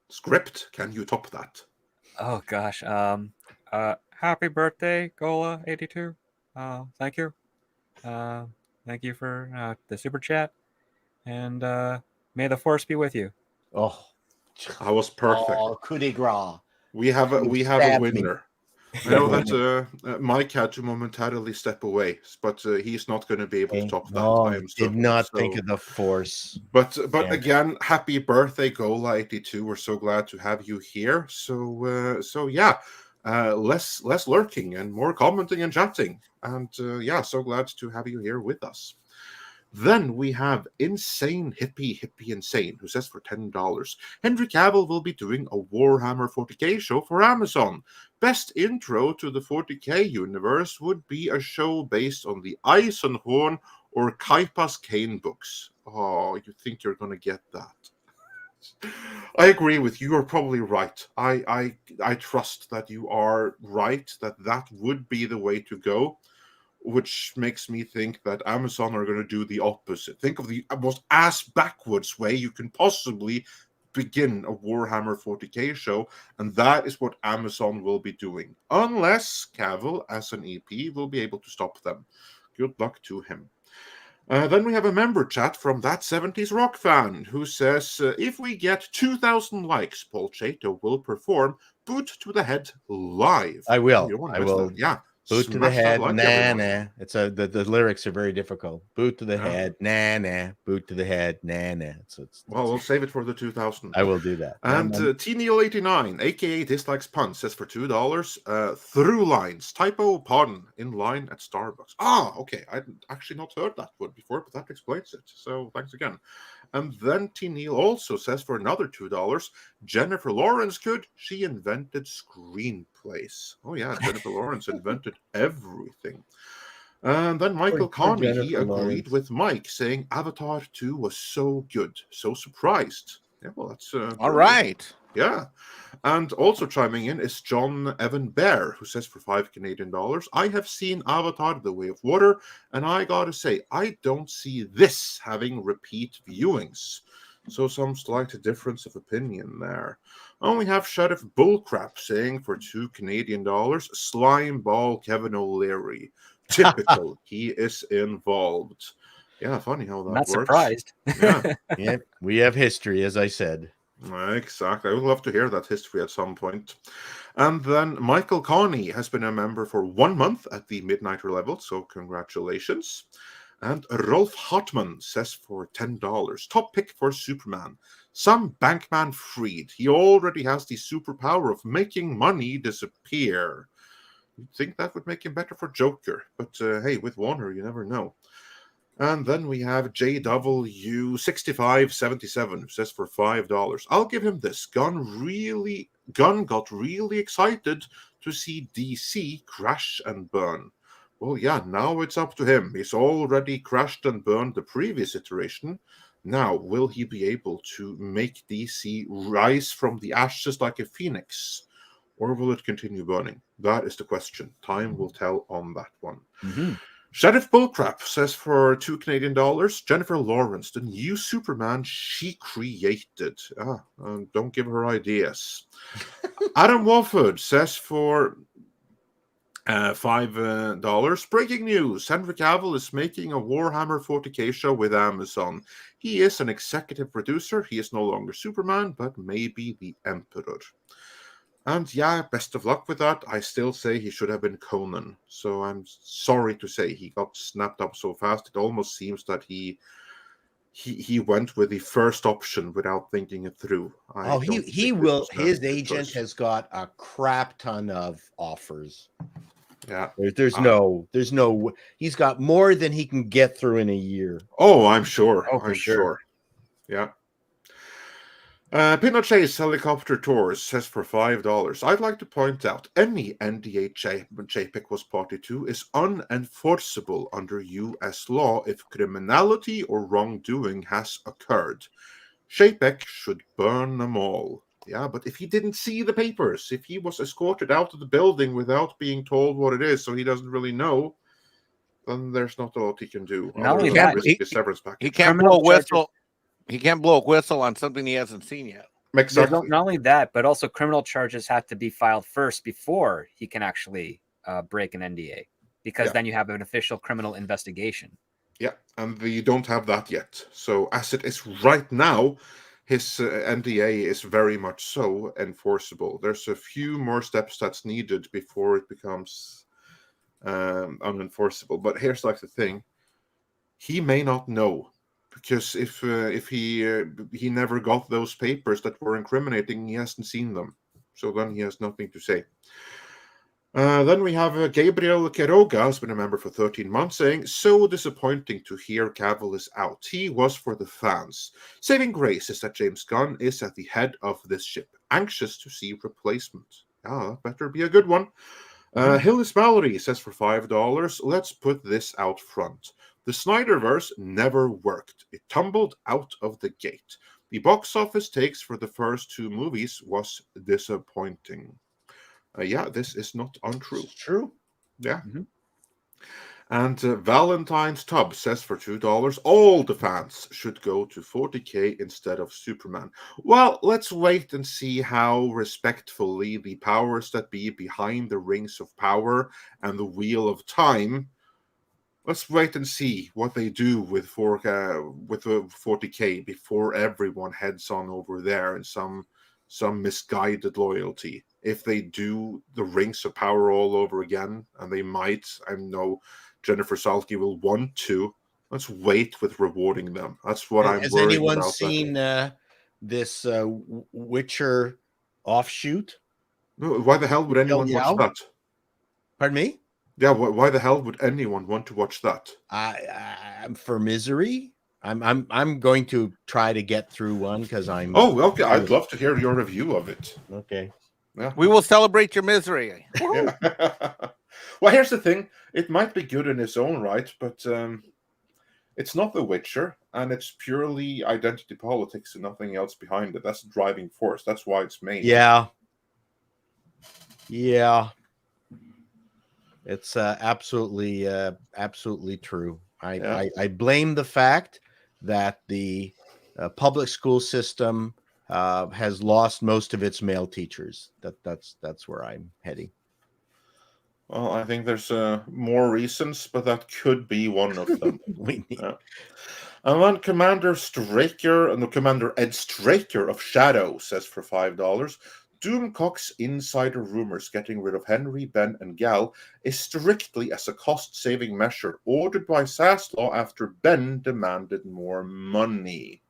Script, can you top that? Oh gosh. Happy birthday, Gola82. Thank you. Thank you for the super chat, and may the force be with you. Oh, I was perfect. Oh, coup de grace. We have a winner. I know that Mike had to momentarily step away, but he's not going to be able to top that. No, I am did not think of the force. But again, happy birthday, Gola82. We're so glad to have you here. So yeah, less lurking and more commenting and chatting. And yeah, so glad to have you here with us. Then we have Insane Hippie Insane, who says for $10, Henry Cavill will be doing a Warhammer 40k show for Amazon. Best intro to the 40k universe would be a show based on the Eisenhorn or Kaipa's Kane books. Oh, you think you're going to get that? I agree with you. You're probably right. I trust that you are right, that would be the way to go. Which makes me think that Amazon are going to do the opposite. Think of the most ass-backwards way you can possibly begin a Warhammer 40k show, and that is what Amazon will be doing. Unless Cavill, as an EP, will be able to stop them. Good luck to him. Then we have a member chat from That 70s Rock Fan, who says, if we get 2,000 likes, Paul Chato will perform Boot to the Head live. I will. Oh, I will. Yeah. Boot to the head, nah. It's the lyrics are very difficult. Boot to the head, nah. Boot to the head, nah. Well, we'll save it for the 2000. I will do that. And T-Neil89, aka Dislikes Pun, says for $2, through lines, typo pun in line at Starbucks. Ah, okay. I'd actually not heard that one before, but that explains it. So thanks again. And then T-Neil also says for another $2, Jennifer Lawrence could. She invented screenplays. Oh yeah, Jennifer Lawrence invented everything. And then Michael Connie, he agreed with Mike, saying Avatar 2 was so good, so surprised. Yeah, well, that's all right. Yeah. And also chiming in is John Evan Bear, who says for $5 Canadian, I have seen Avatar The Way of Water, and I gotta say, I don't see this having repeat viewings. So some slight difference of opinion there. And we have Sheriff Bullcrap saying for $2 Canadian, slime ball Kevin O'Leary. Typical. He is involved. Yeah, funny how that Not works. Surprised. Yeah. Yeah, we have history, as I said. Exactly. I would love to hear that history at some point. And then Michael Connie has been a member for 1 month at the Midnighter level, so congratulations. And Rolf Hartman says for $10, top pick for Superman. Some Bankman Freed. He already has the superpower of making money disappear. You'd think that would make him better for Joker, but hey, with Warner, you never know. And then we have JW6577, who says for $5, I'll give him this. Gunn got really excited to see DC crash and burn. Well, yeah, now it's up to him. He's already crashed and burned the previous iteration. Now, will he be able to make DC rise from the ashes like a phoenix? Or will it continue burning? That is the question. Time will tell on that one. Mm-hmm. Sheriff Bullcrap says for $2 Canadian, Jennifer Lawrence, the new Superman she created. Don't give her ideas. Adam Wofford says for $5. Breaking news. Henry Cavill is making a Warhammer 40k show with Amazon. He is an executive producer. He is no longer Superman, but maybe the Emperor. And yeah, best of luck with that. I still say he should have been Conan. So I'm sorry to say he got snapped up so fast. It almost seems that he went with the first option without thinking it through. He will. His agent has got a crap ton of offers. Yeah. There's no. He's got more than he can get through in a year. Oh, I'm sure. Oh, for sure. Yeah. Pinochet's Helicopter Tours says for $5. I'd like to point out any NDA JPEG was Party 2 is unenforceable under US law if criminality or wrongdoing has occurred. JPEG should burn them all. Yeah, but if he didn't see the papers, if he was escorted out of the building without being told what it is, so he doesn't really know, then there's not a lot he can do. Not only that, he can't blow a whistle. He can't blow a whistle on something he hasn't seen yet. Exactly. Not only that, but also criminal charges have to be filed first before he can actually break an NDA, because then you have an official criminal investigation. Yeah, and we don't have that yet. So as it is right now, his NDA is very much so enforceable. There's a few more steps that's needed before it becomes unenforceable. But here's like the thing: he may not know, because if he never got those papers that were incriminating, he hasn't seen them. So then he has nothing to say. Then we have Gabriel Quiroga, has been a member for 13 months, saying, so disappointing to hear Cavill is out. He was for the fans. Saving grace is that James Gunn is at the head of this ship. Anxious to see replacement. Ah, that better be a good one. Hillis Mallory says for $5, let's put this out front. The Snyderverse never worked. It tumbled out of the gate. The box office takes for the first two movies was disappointing. Yeah, this is not untrue. It's true. Yeah. And Valentine's Tub says for $2, all the fans should go to 40K instead of Superman. Well, let's wait and see how respectfully the powers that be behind the Rings of Power and the Wheel of Time. Let's wait and see what they do with 40K before everyone heads on over there in some misguided loyalty. If they do the Rings of Power all over again, and they might, I know Jennifer Salke will want to, let's wait with rewarding them. That's what I'm worried about. Has anyone seen this Witcher offshoot? Why the hell would anyone watch that? Pardon me? Yeah, why the hell would anyone want to watch that? I'm for misery. I'm going to try to get through one because I'm. Oh, okay. I'd love to hear your review of it. Okay. Yeah. We will celebrate your misery. Yeah. Well, here's the thing: it might be good in its own right, but it's not The Witcher, and it's purely identity politics and nothing else behind it. That's the driving force. That's why it's made. Yeah. Yeah. It's absolutely true. I blame the fact that the public school system has lost most of its male teachers. That's where I'm heading. Well, I think there's more reasons, but that could be one of them. And then Commander Ed Straker of Chato says for $5, Doomcock's insider rumors getting rid of Henry, Ben, and Gal is strictly as a cost-saving measure ordered by Saslaw after Ben demanded more money.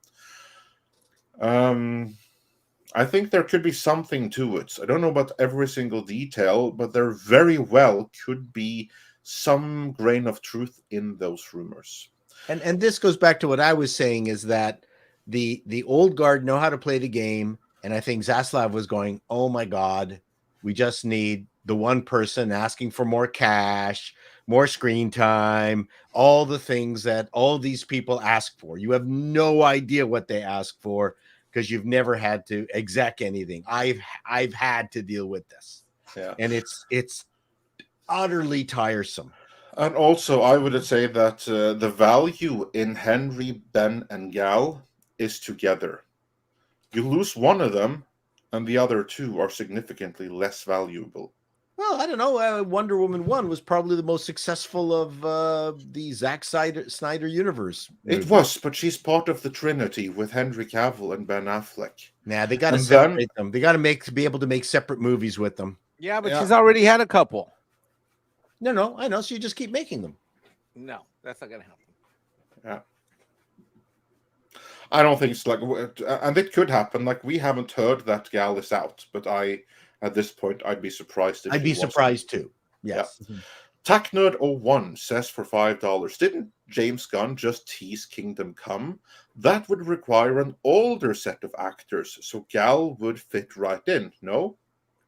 I think there could be something to it. I don't know about every single detail, but there very well could be some grain of truth in those rumors. And this goes back to what I was saying, is that the old guard know how to play the game. And I think Zaslav was going, oh my God, we just need the one person asking for more cash, more screen time, all the things that all these people ask for. You have no idea what they ask for because you've never had to exec anything. I've had to deal with this. Yeah. And it's utterly tiresome. And also, I would say that the value in Henry, Ben, and Gal is together. You lose one of them, and the other two are significantly less valuable. Well, I don't know. Wonder Woman 1 was probably the most successful of the Zack Snyder universe. It was, but she's part of the Trinity with Henry Cavill and Ben Affleck. Nah, they got to separate them. They got to be able to make separate movies with them. Yeah, but she's already had a couple. No, I know. So you just keep making them. No, that's not going to happen. Yeah. I don't think it's like, and it could happen. Like, we haven't heard that Gal is out, but at this point, I'd be surprised. I'd be surprised too. Yes. Yeah. TachNerd01 says for $5, didn't James Gunn just tease Kingdom Come? That would require an older set of actors, so Gal would fit right in. No?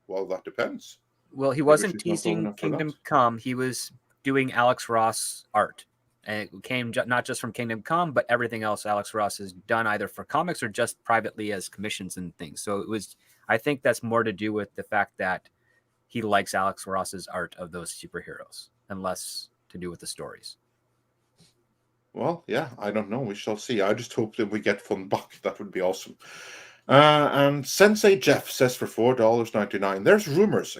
Well, that depends. Well, he wasn't teasing Kingdom Come. He was doing Alex Ross art. And it came not just from Kingdom Come, but everything else Alex Ross has done either for comics or just privately as commissions and things. So it was, I think that's more to do with the fact that he likes Alex Ross's art of those superheroes and less to do with the stories. Well, yeah, I don't know. We shall see. I just hope that we get Von Buck. That would be awesome. And Sensei Jeff says for $4.99, there's rumors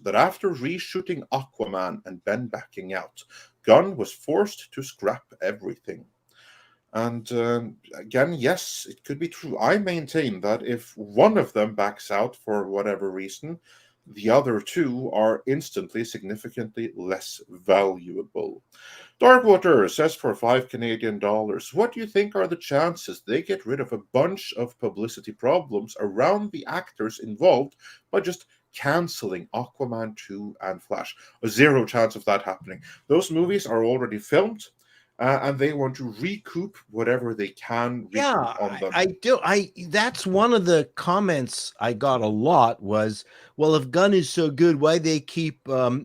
that after reshooting Aquaman and Ben backing out, Gunn was forced to scrap everything. And again, yes, it could be true. I maintain that if one of them backs out for whatever reason, the other two are instantly significantly less valuable. Darkwater says for $5 Canadian, what do you think are the chances they get rid of a bunch of publicity problems around the actors involved by just canceling Aquaman 2 and Flash? A zero chance of that happening. Those movies are already filmed. And they want to recoup whatever they can recoup on them. I do. That's one of the comments I got a lot was, well, if Gunn is so good, why they keep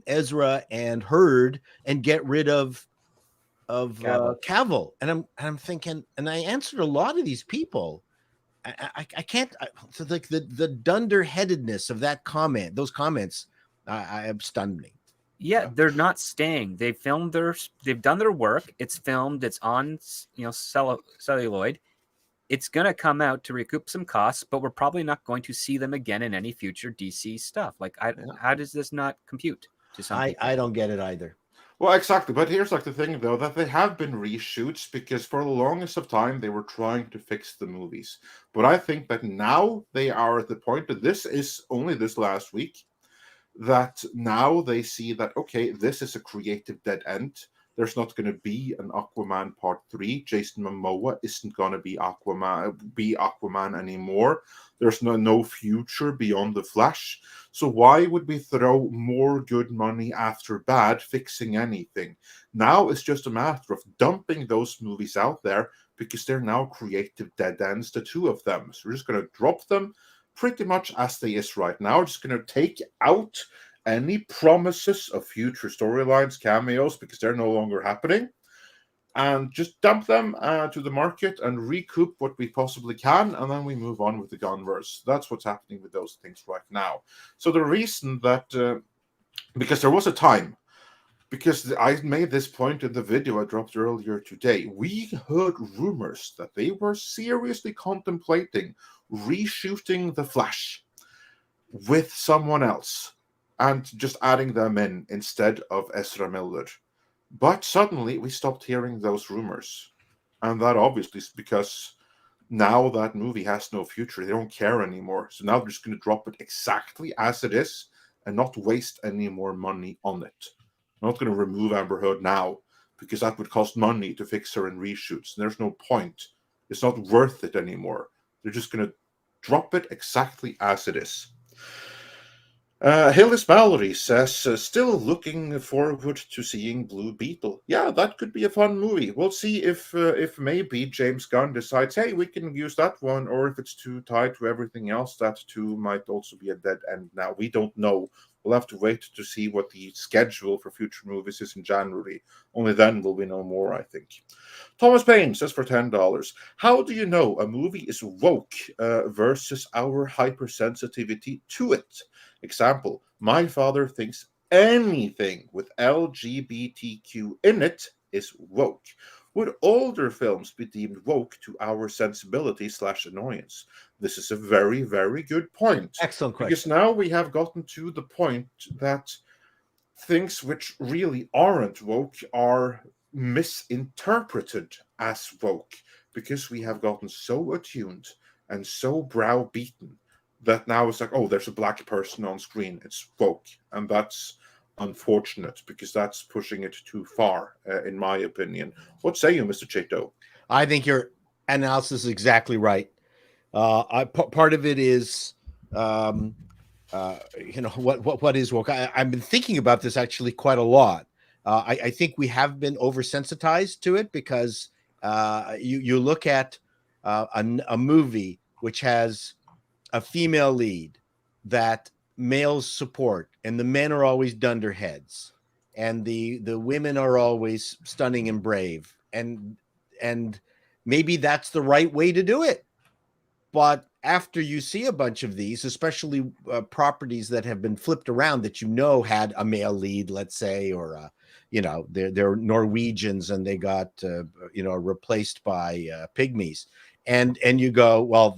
Ezra and Hurd and get rid of Cavill? And I'm thinking, and I answered a lot of these people. I can't. So like the dunderheadedness of that comment, those comments, I have stunned me. Yeah, they're not staying. They've done their work. It's filmed. It's on, celluloid. It's going to come out to recoup some costs, but we're probably not going to see them again in any future DC stuff. Like, how does this not compute to some people? I don't get it either. Well, exactly. But here's like the thing, though, that they have been reshoots because for the longest of time they were trying to fix the movies. But I think that now they are at the point that this is only this last week, that now they see that, okay, this is a creative dead end. There's not going to be an Aquaman Part 3. Jason Momoa isn't going to be Aquaman anymore. There's no future beyond The Flash. So why would we throw more good money after bad fixing anything? Now it's just a matter of dumping those movies out there because they're now creative dead ends, the two of them. So we're just going to drop them pretty much as they is right now. We're just going to take out any promises of future storylines, cameos, because they're no longer happening, and just dump them to the market and recoup what we possibly can, and then we move on with the Gunverse. That's what's happening with those things right now. So the reason that, because there was a time, because I made this point in the video I dropped earlier today, we heard rumors that they were seriously contemplating reshooting The Flash with someone else and just adding them in instead of Ezra Miller. But suddenly we stopped hearing those rumors. And that obviously is because now that movie has no future. They don't care anymore. So now they're just going to drop it exactly as it is and not waste any more money on it. I'm not going to remove Amber Heard now because that would cost money to fix her in reshoots. And there's no point. It's not worth it anymore. They're just going to drop it exactly as it is. Hillis Mallory says, still looking forward to seeing Blue Beetle. Yeah, that could be a fun movie. We'll see if maybe James Gunn decides, hey, we can use that one, or if it's too tied to everything else, that too might also be a dead end now. We don't know. We'll have to wait to see what the schedule for future movies is in January. Only then will we know more, I think. Thomas Payne says for $10, how do you know a movie is woke versus our hypersensitivity to it? Example, my father thinks anything with LGBTQ in it is woke. Would older films be deemed woke to our sensibility/annoyance? This is a very, very good point. Excellent question. Because now we have gotten to the point that things which really aren't woke are misinterpreted as woke because we have gotten so attuned and so browbeaten that now it's like, oh, there's a black person on screen. It's woke. And that's unfortunate because that's pushing it too far, in my opinion. What say you, Mr. Chato? I think your analysis is exactly right. Part of it is, what is woke? I've been thinking about this actually quite a lot. I think we have been oversensitized to it because you look at a movie which has a female lead that males support, and the men are always dunderheads, and the women are always stunning and brave, and maybe that's the right way to do it. But after you see a bunch of these, especially properties that have been flipped around that had a male lead, let's say, or they're Norwegians and they got replaced by pygmies. And you go, well,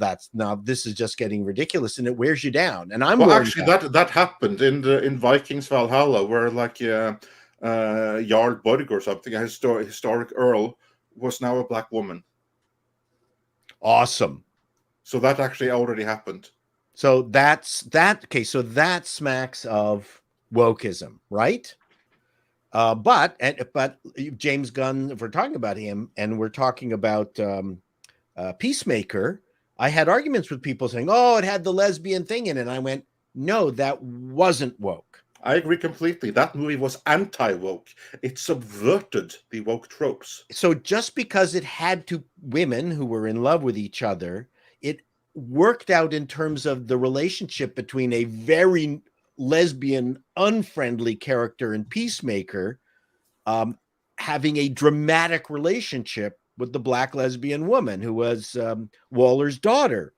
this is just getting ridiculous, and it wears you down. And actually that happened in Vikings Valhalla, where like Jarl Borg or something, a historic earl, was now a black woman. Awesome. So that actually already happened. So that's that. Okay, so that smacks of wokeism, right? But James Gunn, if we're talking about him and we're talking about Peacemaker, I had arguments with people saying, "Oh, it had the lesbian thing in it." And I went, "No, that wasn't woke." I agree completely. That movie was anti-woke. It subverted the woke tropes. So just because it had two women who were in love with each other, it worked out in terms of the relationship between a very lesbian, unfriendly character in Peacemaker having a dramatic relationship with the black lesbian woman who was Waller's daughter.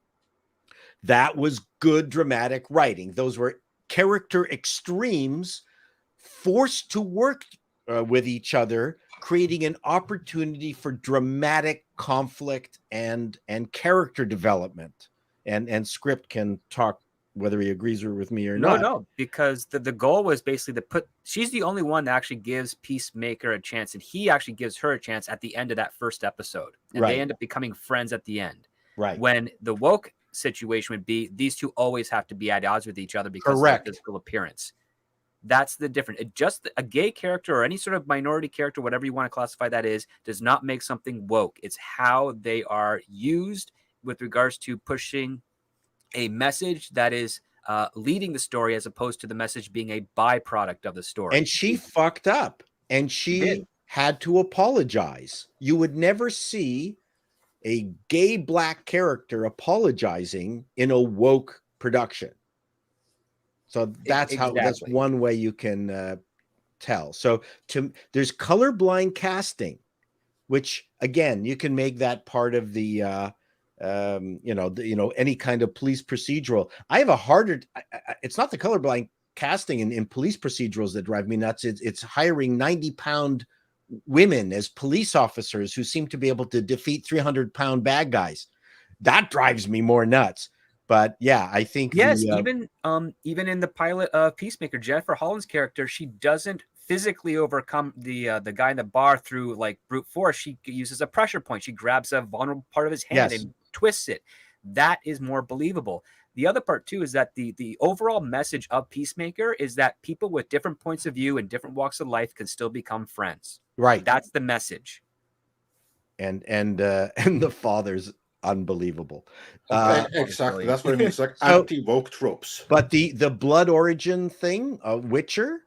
That was good dramatic writing. Those were character extremes forced to work with each other, creating an opportunity for dramatic conflict and character development. And Script can talk whether he agrees with me or not. No, because the goal was basically to put, she's the only one that actually gives Peacemaker a chance, and he actually gives her a chance at the end of that first episode. And they end up becoming friends at the end. Right. When the woke situation would be, these two always have to be at odds with each other because of their physical appearance. That's the difference. It just, a gay character or any sort of minority character, whatever you want to classify that is, does not make something woke. It's how they are used with regards to pushing a message that is leading the story as opposed to the message being a byproduct of the story. And she fucked up and she had to apologize. You would never see a gay black character apologizing in a woke production. So that's how, that's one way you can tell. So there's colorblind casting, which again, you can make that part of the, any kind of police procedural. I have a harder, it's not the colorblind casting in police procedurals that drive me nuts. It's hiring 90-pound women as police officers who seem to be able to defeat 300-pound bad guys. That drives me more nuts. But yeah, I think even in the pilot of Peacemaker, Jennifer Holland's character, she doesn't physically overcome the guy in the bar through like brute force. She uses a pressure point. She grabs a vulnerable part of his hand and twists it. That is more believable. The other part too is that the overall message of Peacemaker is that people with different points of view and different walks of life can still become friends. Right. That's the message. And the father's unbelievable. Exactly. That's what I mean. It's like anti-woke tropes. But the blood origin thing, Witcher,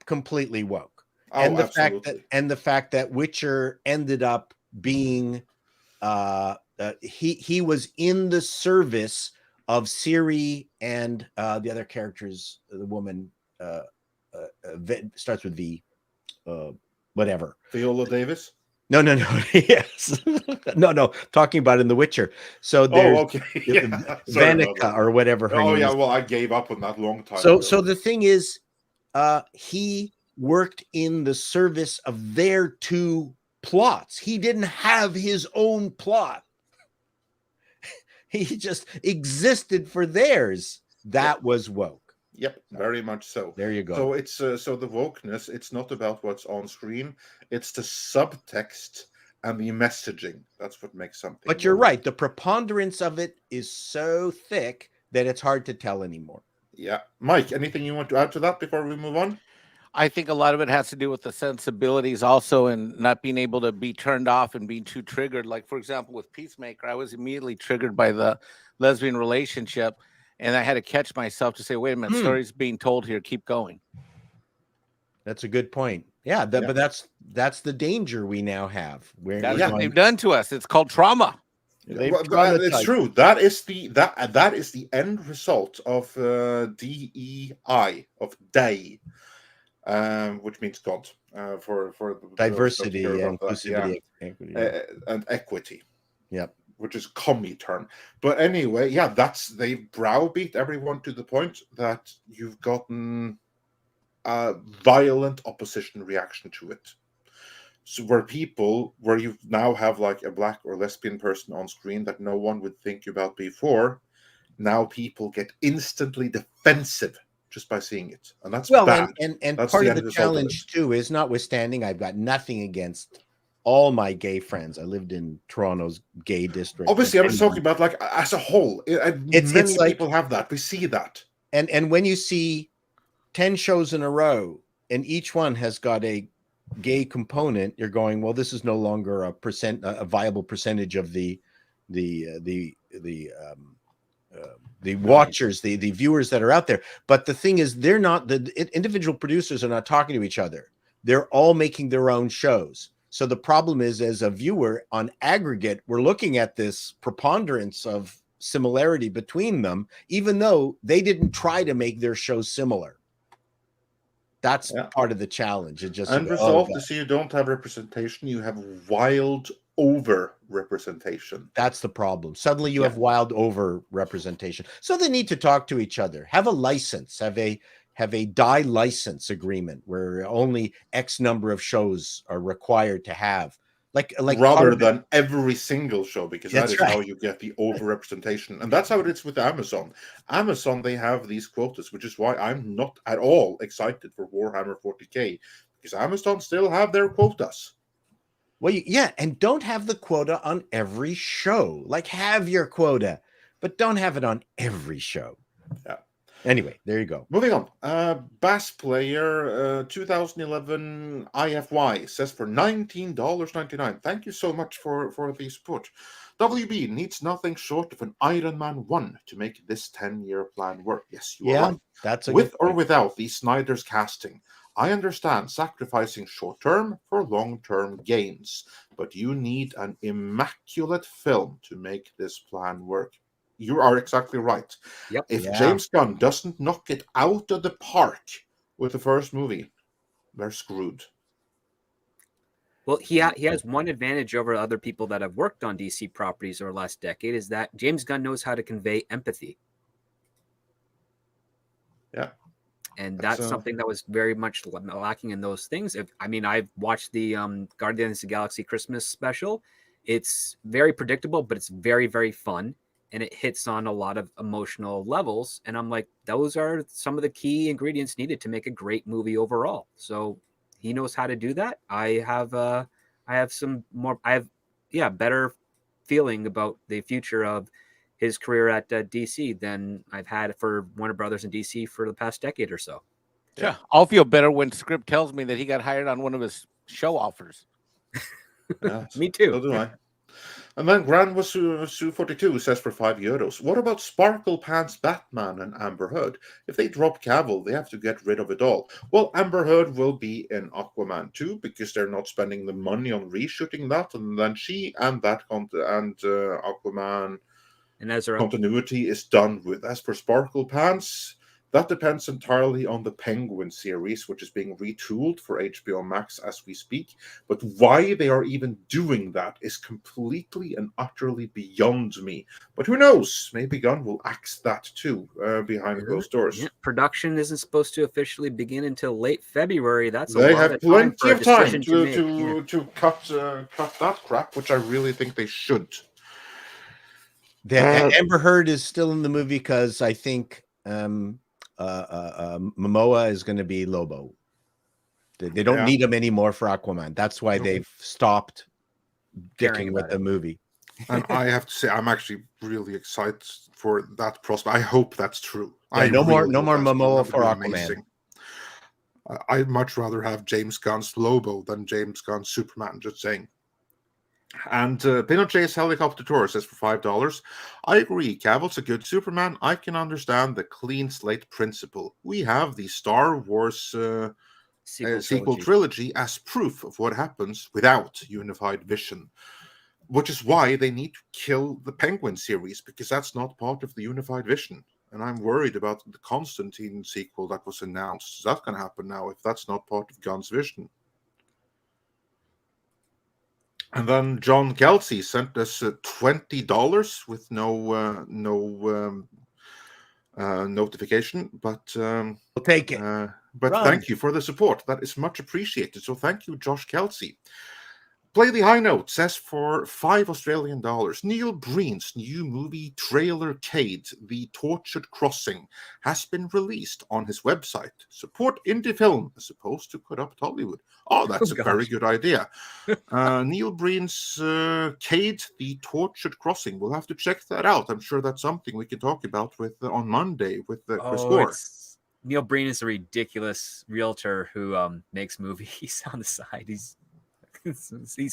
completely woke. And the fact that Witcher ended up being he was in the service of Ciri and the other characters, the woman starts with V, whatever. Viola Davis? No. Yes. No. Talking about in The Witcher. So there's Vanica or whatever her name is. Well, I gave up on that long time ago. ago. So the thing is, he worked in the service of their two plots. He didn't have his own plot. He just existed for theirs. That was woke. Yep, very much so. There you go. So it's so the wokeness, it's not about what's on screen, it's the subtext and the messaging. That's what makes something. But you're right. The preponderance of it is so thick that it's hard to tell anymore. Yeah. Mike, anything you want to add to that before we move on? I think a lot of it has to do with the sensibilities also, and not being able to be turned off and being too triggered. Like, for example, with Peacemaker, I was immediately triggered by the lesbian relationship. And I had to catch myself to say, wait a minute, story's being told here. Keep going. That's a good point. Yeah, but that's the danger we now have. That's what they've done to us. It's called trauma. It's true. That is the end result of DEI, of DEI, which means God, for diversity, inclusivity, and equity. Yep. Which is a commie term. But anyway, they browbeat everyone to the point that you've gotten a violent opposition reaction to it. So where you now have like a black or lesbian person on screen that no one would think about before, now people get instantly defensive just by seeing it. And that's bad. And that's part of the challenge too is, notwithstanding, I've got nothing against all my gay friends. I lived in Toronto's gay district. Obviously, I was talking about like as a whole. Many like, people have that. We see that. And when you see 10 shows in a row and each one has got a gay component, you're going, well, this is no longer a viable percentage of the watchers, the viewers that are out there. But the thing is, they're not, the individual producers are not talking to each other. They're all making their own shows. So the problem is, as a viewer on aggregate, we're looking at this preponderance of similarity between them, even though they didn't try to make their shows similar. That's part of the challenge. It just and resolve to see you don't have representation, you have wild over representation. That's the problem. Suddenly you have wild over representation. So they need to talk to each other, have a license, have a die license agreement where only X number of shows are required to have. Like rather than every single show, because that is right. how you get the over-representation. And that's how it is with Amazon. Amazon, they have these quotas, which is why I'm not at all excited for Warhammer 40K, because Amazon still have their quotas. Well, yeah, and don't have the quota on every show. Like, have your quota, but don't have it on every show. Yeah. Anyway, there you go. Moving on. Bass Player 2011 IFY says for $19.99. Thank you so much for the support. WB needs nothing short of an Iron Man 1 to make this 10-year plan work. Yes, you are right. That's with or without the Snyder's casting. I understand sacrificing short-term for long-term gains, but you need an immaculate film to make this plan work. You are exactly right. Yep. If James Gunn doesn't knock it out of the park with the first movie, they're screwed. Well, he has one advantage over other people that have worked on DC properties over the last decade, is that James Gunn knows how to convey empathy. Yeah. And that's something that was very much lacking in those things. I've watched the Guardians of the Galaxy Christmas special. It's very predictable, but it's very, very fun. And it hits on a lot of emotional levels. And I'm like, those are some of the key ingredients needed to make a great movie overall. So he knows how to do that. I have better feeling about the future of his career at DC than I've had for Warner Brothers and DC for the past decade or so. Yeah, I'll feel better when Script tells me that he got hired on one of his show offers. Me too. So do I. And then Grand was Su42 says for €5. What about Sparkle Pants Batman and Amber Heard? If they drop Cavill, they have to get rid of it all. Well, Amber Heard will be in Aquaman 2 because they're not spending the money on reshooting that, and then she and that Aquaman and Ezra continuity is done with. As for Sparkle Pants, that depends entirely on the Penguin series, which is being retooled for HBO Max as we speak. But why they are even doing that is completely and utterly beyond me. But who knows? Maybe Gunn will axe that too behind closed doors. Yeah, production isn't supposed to officially begin until late February. They have plenty of time to cut that crap, which I really think they should. Amber Heard is still in the movie because I think Momoa is going to be Lobo. They don't need him anymore for Aquaman. That's why they've stopped dicking with the movie. And I have to say, I'm actually really excited for that prospect. I hope that's true. No more Momoa for Aquaman. Amazing. I'd much rather have James Gunn's Lobo than James Gunn's Superman, just saying. And Pinochet's Helicopter Tour says for $5. I agree, Cavill's a good Superman. I can understand the clean slate principle. We have the Star Wars sequel trilogy as proof of what happens without unified vision, which is why they need to kill the Penguin series, because that's not part of the unified vision. And I'm worried about the Constantine sequel that was announced. Is that going to happen now if that's not part of Gunn's vision? And then John Kelsey sent us $20 with no notification, but we'll take it. But thank you for the support. That is much appreciated. So thank you, Josh Kelsey. Play the High Note says for $5 Australian, Neil Breen's new movie trailer Cade, The Tortured Crossing, has been released on his website. Support indie film as opposed to corrupt Hollywood. Oh, that's a very good idea. Neil Breen's Cade, The Tortured Crossing. We'll have to check that out. I'm sure that's something we can talk about with on Monday with Chris Gore. Neil Breen is a ridiculous realtor who makes movies on the side. He's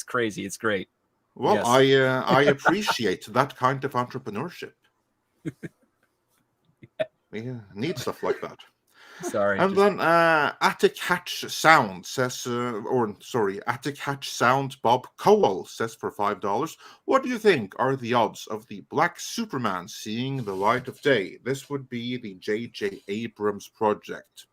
crazy. It's great. Well, Yes. I appreciate that kind of entrepreneurship. We need stuff like that. Sorry. And then Attic Hatch Sound says, Attic Hatch Sound Bob Cowell says for $5, what do you think are the odds of the Black Superman seeing the light of day? This would be the J.J. Abrams project.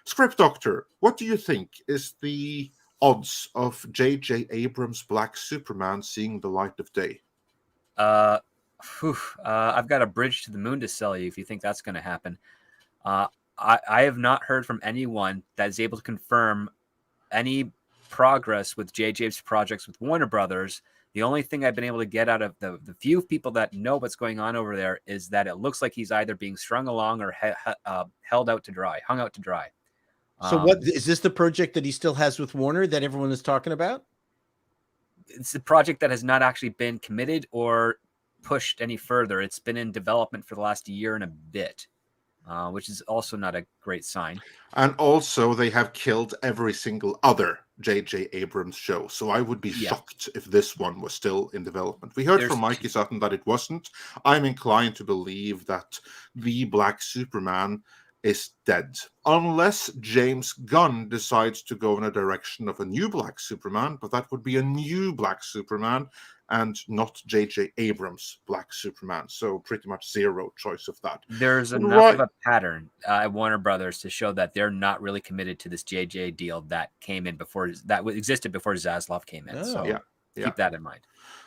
Script Doctor, what do you think is the odds of J.J. Abrams' Black Superman seeing the light of day? I've got a bridge to the moon to sell you if you think that's going to happen. I have not heard from anyone that is able to confirm any progress with JJ's projects with Warner Brothers. The only thing I've been able to get out of the few people that know what's going on over there is that it looks like he's either being strung along or hung out to dry. So what is this the project that he still has with Warner that everyone is talking about? It's a project that has not actually been committed or pushed any further. It's been in development for the last year and a bit. Which is also not a great sign. And also, they have killed every single other J.J. Abrams show. So I would be shocked if this one was still in development. We heard from Mikey Sutton that it wasn't. I'm inclined to believe that the Black Superman is dead. Unless James Gunn decides to go in a direction of a new Black Superman, but that would be a new Black Superman and not J.J. Abrams' Black Superman. So pretty much zero choice of that. There's enough of a pattern at Warner Brothers to show that they're not really committed to this J.J. deal that came in before, that existed before Zaslav came in. So keep that in mind.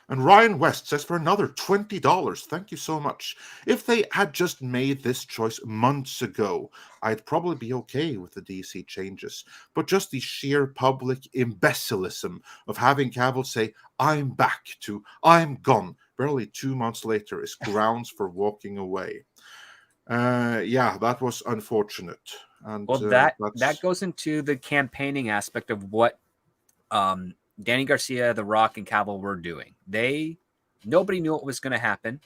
And Ryan West says for another $20, thank you so much. If they had just made this choice months ago, I'd probably be okay with the DC changes. But just the sheer public imbecilism of having Cavill say, I'm back to I'm gone, barely 2 months later is grounds for walking away. That was unfortunate. And well, that goes into the campaigning aspect of what Danny Garcia, The Rock, and Cavill were doing. Nobody knew what was going to happen.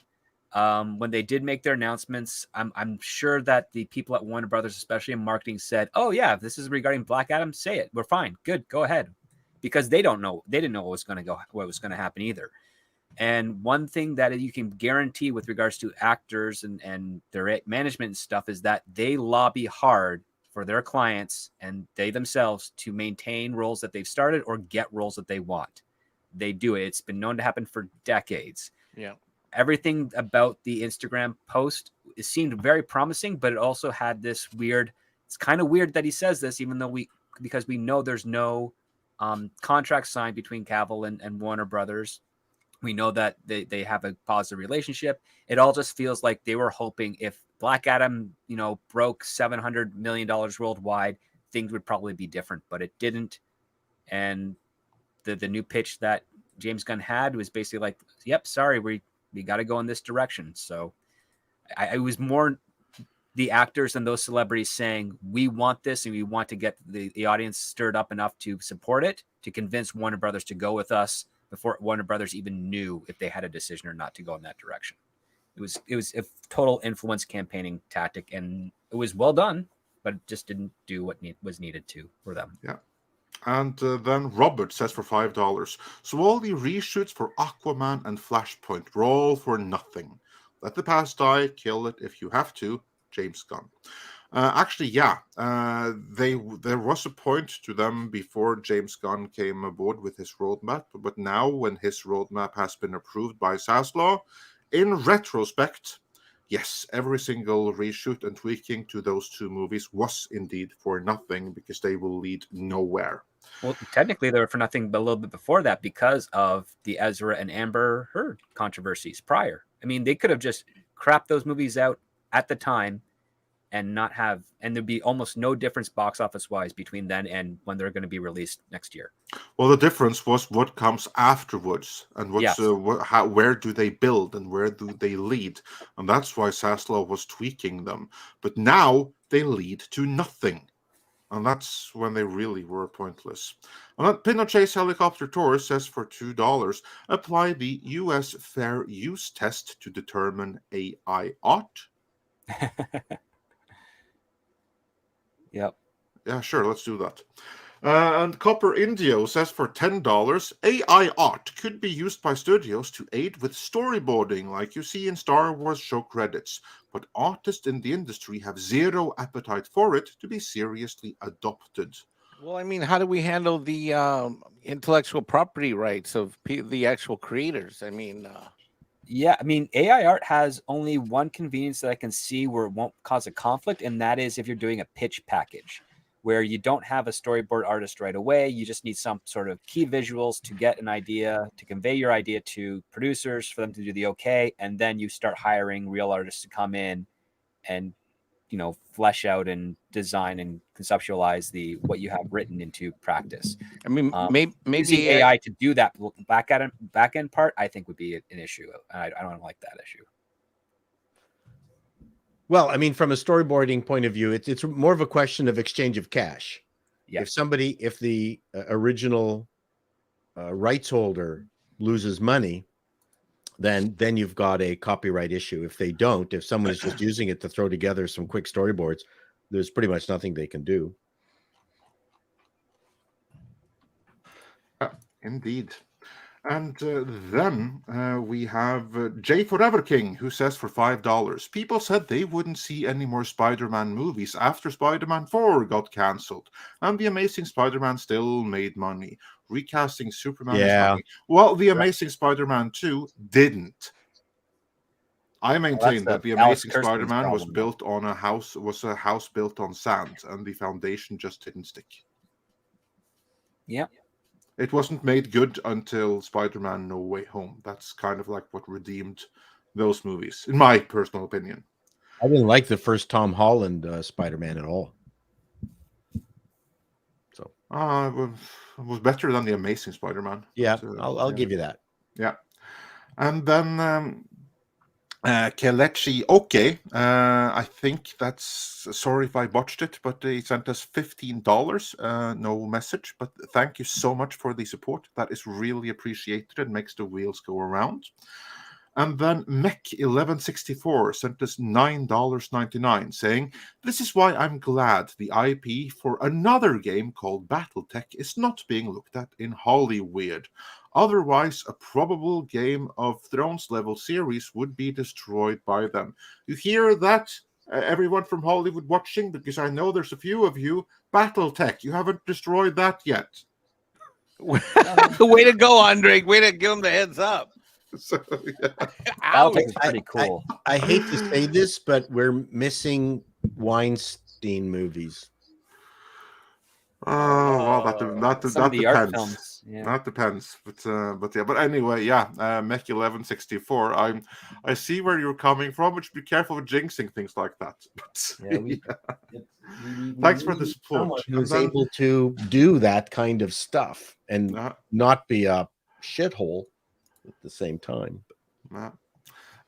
When they did make their announcements, I'm sure that the people at Warner Brothers, especially in marketing, said, "Oh yeah, if this is regarding Black Adam, say it. We're fine. Good, go ahead," because they didn't know what was going to happen either. And one thing that you can guarantee with regards to actors and their management and stuff is that they lobby hard for their clients and they themselves to maintain roles that they've started or get roles that they want. They do it. It's been known to happen for decades. Yeah. Everything about the Instagram post, it seemed very promising, but it also had this weird, it's kind of weird that he says this, even though because we know there's no contract signed between Cavill and Warner Brothers. We know that they have a positive relationship. It all just feels like they were hoping if Black Adam, broke $700 million worldwide, things would probably be different, but it didn't. And the new pitch that James Gunn had was basically like, yep, sorry, we got to go in this direction. So I was more the actors and those celebrities saying, we want this and we want to get the audience stirred up enough to support it, to convince Warner Brothers to go with us before Warner Brothers even knew if they had a decision or not to go in that direction. It was a total influence campaigning tactic, and it was well done, but it just didn't do what was needed to for them. Yeah. And then Robert says for $5, so all the reshoots for Aquaman and Flashpoint were all for nothing. Let the past die, kill it if you have to, James Gunn. There was a point to them before James Gunn came aboard with his roadmap, but now when his roadmap has been approved by Zaslav, in retrospect, yes, every single reshoot and tweaking to those two movies was indeed for nothing because they will lead nowhere. Well, technically, they were for nothing but a little bit before that because of the Ezra and Amber Heard controversies prior. I mean, they could have just crapped those movies out at the time and not have, and there'd be almost no difference box office wise between then and when they're going to be released next year. Well, the difference was what comes afterwards, and what's Yes. where do they build and where do they lead, and that's why Zaslow was tweaking them. But now they lead to nothing, and that's when they really were pointless. And that Pinochet's Helicopter Tour says for $2, apply the U.S. Fair Use Test to determine AI art. Yep. Yeah, sure, let's do that. And Copper Indio says for $10, AI art could be used by studios to aid with storyboarding, like you see in Star Wars show credits. But artists in the industry have zero appetite for it to be seriously adopted. Well, I mean, how do we handle the intellectual property rights of the actual creators? I mean, yeah, I mean, AI art has only one convenience that I can see where it won't cause a conflict, and that is if you're doing a pitch package where you don't have a storyboard artist right away. You just need some sort of key visuals to get an idea, to convey your idea to producers for them to do the okay, and then you start hiring real artists to come in and, you know, flesh out and design and conceptualize what you have written into practice. I mean, maybe using AI to do that back end part, I think would be an issue. I don't like that issue. Well, I mean, from a storyboarding point of view, it's more of a question of exchange of cash. Yeah. If the original rights holder loses money, then you've got a copyright issue. If they don't, if someone is just using it to throw together some quick storyboards, there's pretty much nothing they can do. Indeed. And then we have Jay Forever King, who says for $5, people said they wouldn't see any more Spider-Man movies after Spider-Man 4 got cancelled, and The Amazing Spider-Man still made money. Recasting Superman is money. Well, The Amazing Spider-Man 2 didn't. I maintain that The Amazing Spider-Man was built on a house built on sand, and the foundation just didn't stick. Yeah. It wasn't made good until Spider-Man No Way Home. That's kind of like what redeemed those movies, in my personal opinion. I didn't like the first Tom Holland Spider-Man at all. So it was better than The Amazing Spider-Man. Yeah, but, I'll give you that. Yeah. And then Kelechi Oke, I think that's, sorry if I botched it, but he sent us $15, no message, but thank you so much for the support. That is really appreciated and makes the wheels go around. And then Mech1164 sent us $9.99, saying, this is why I'm glad the IP for another game called Battletech is not being looked at in Hollywood. Otherwise, a probable Game of Thrones level series would be destroyed by them. You hear that, everyone from Hollywood watching? Because I know there's a few of you. Battletech, you haven't destroyed that yet. Way to go, Andre. Way to give him the heads up. So, yeah. Battletech is pretty cool. I hate to say this, but we're missing Weinstein movies. Oh, well, that depends. Yeah. That depends, but yeah. But anyway, yeah. Mech1164. I see where you're coming from. But be careful with jinxing things like that. But, thanks for the support. Who's able to do that kind of stuff and not be a shithole at the same time.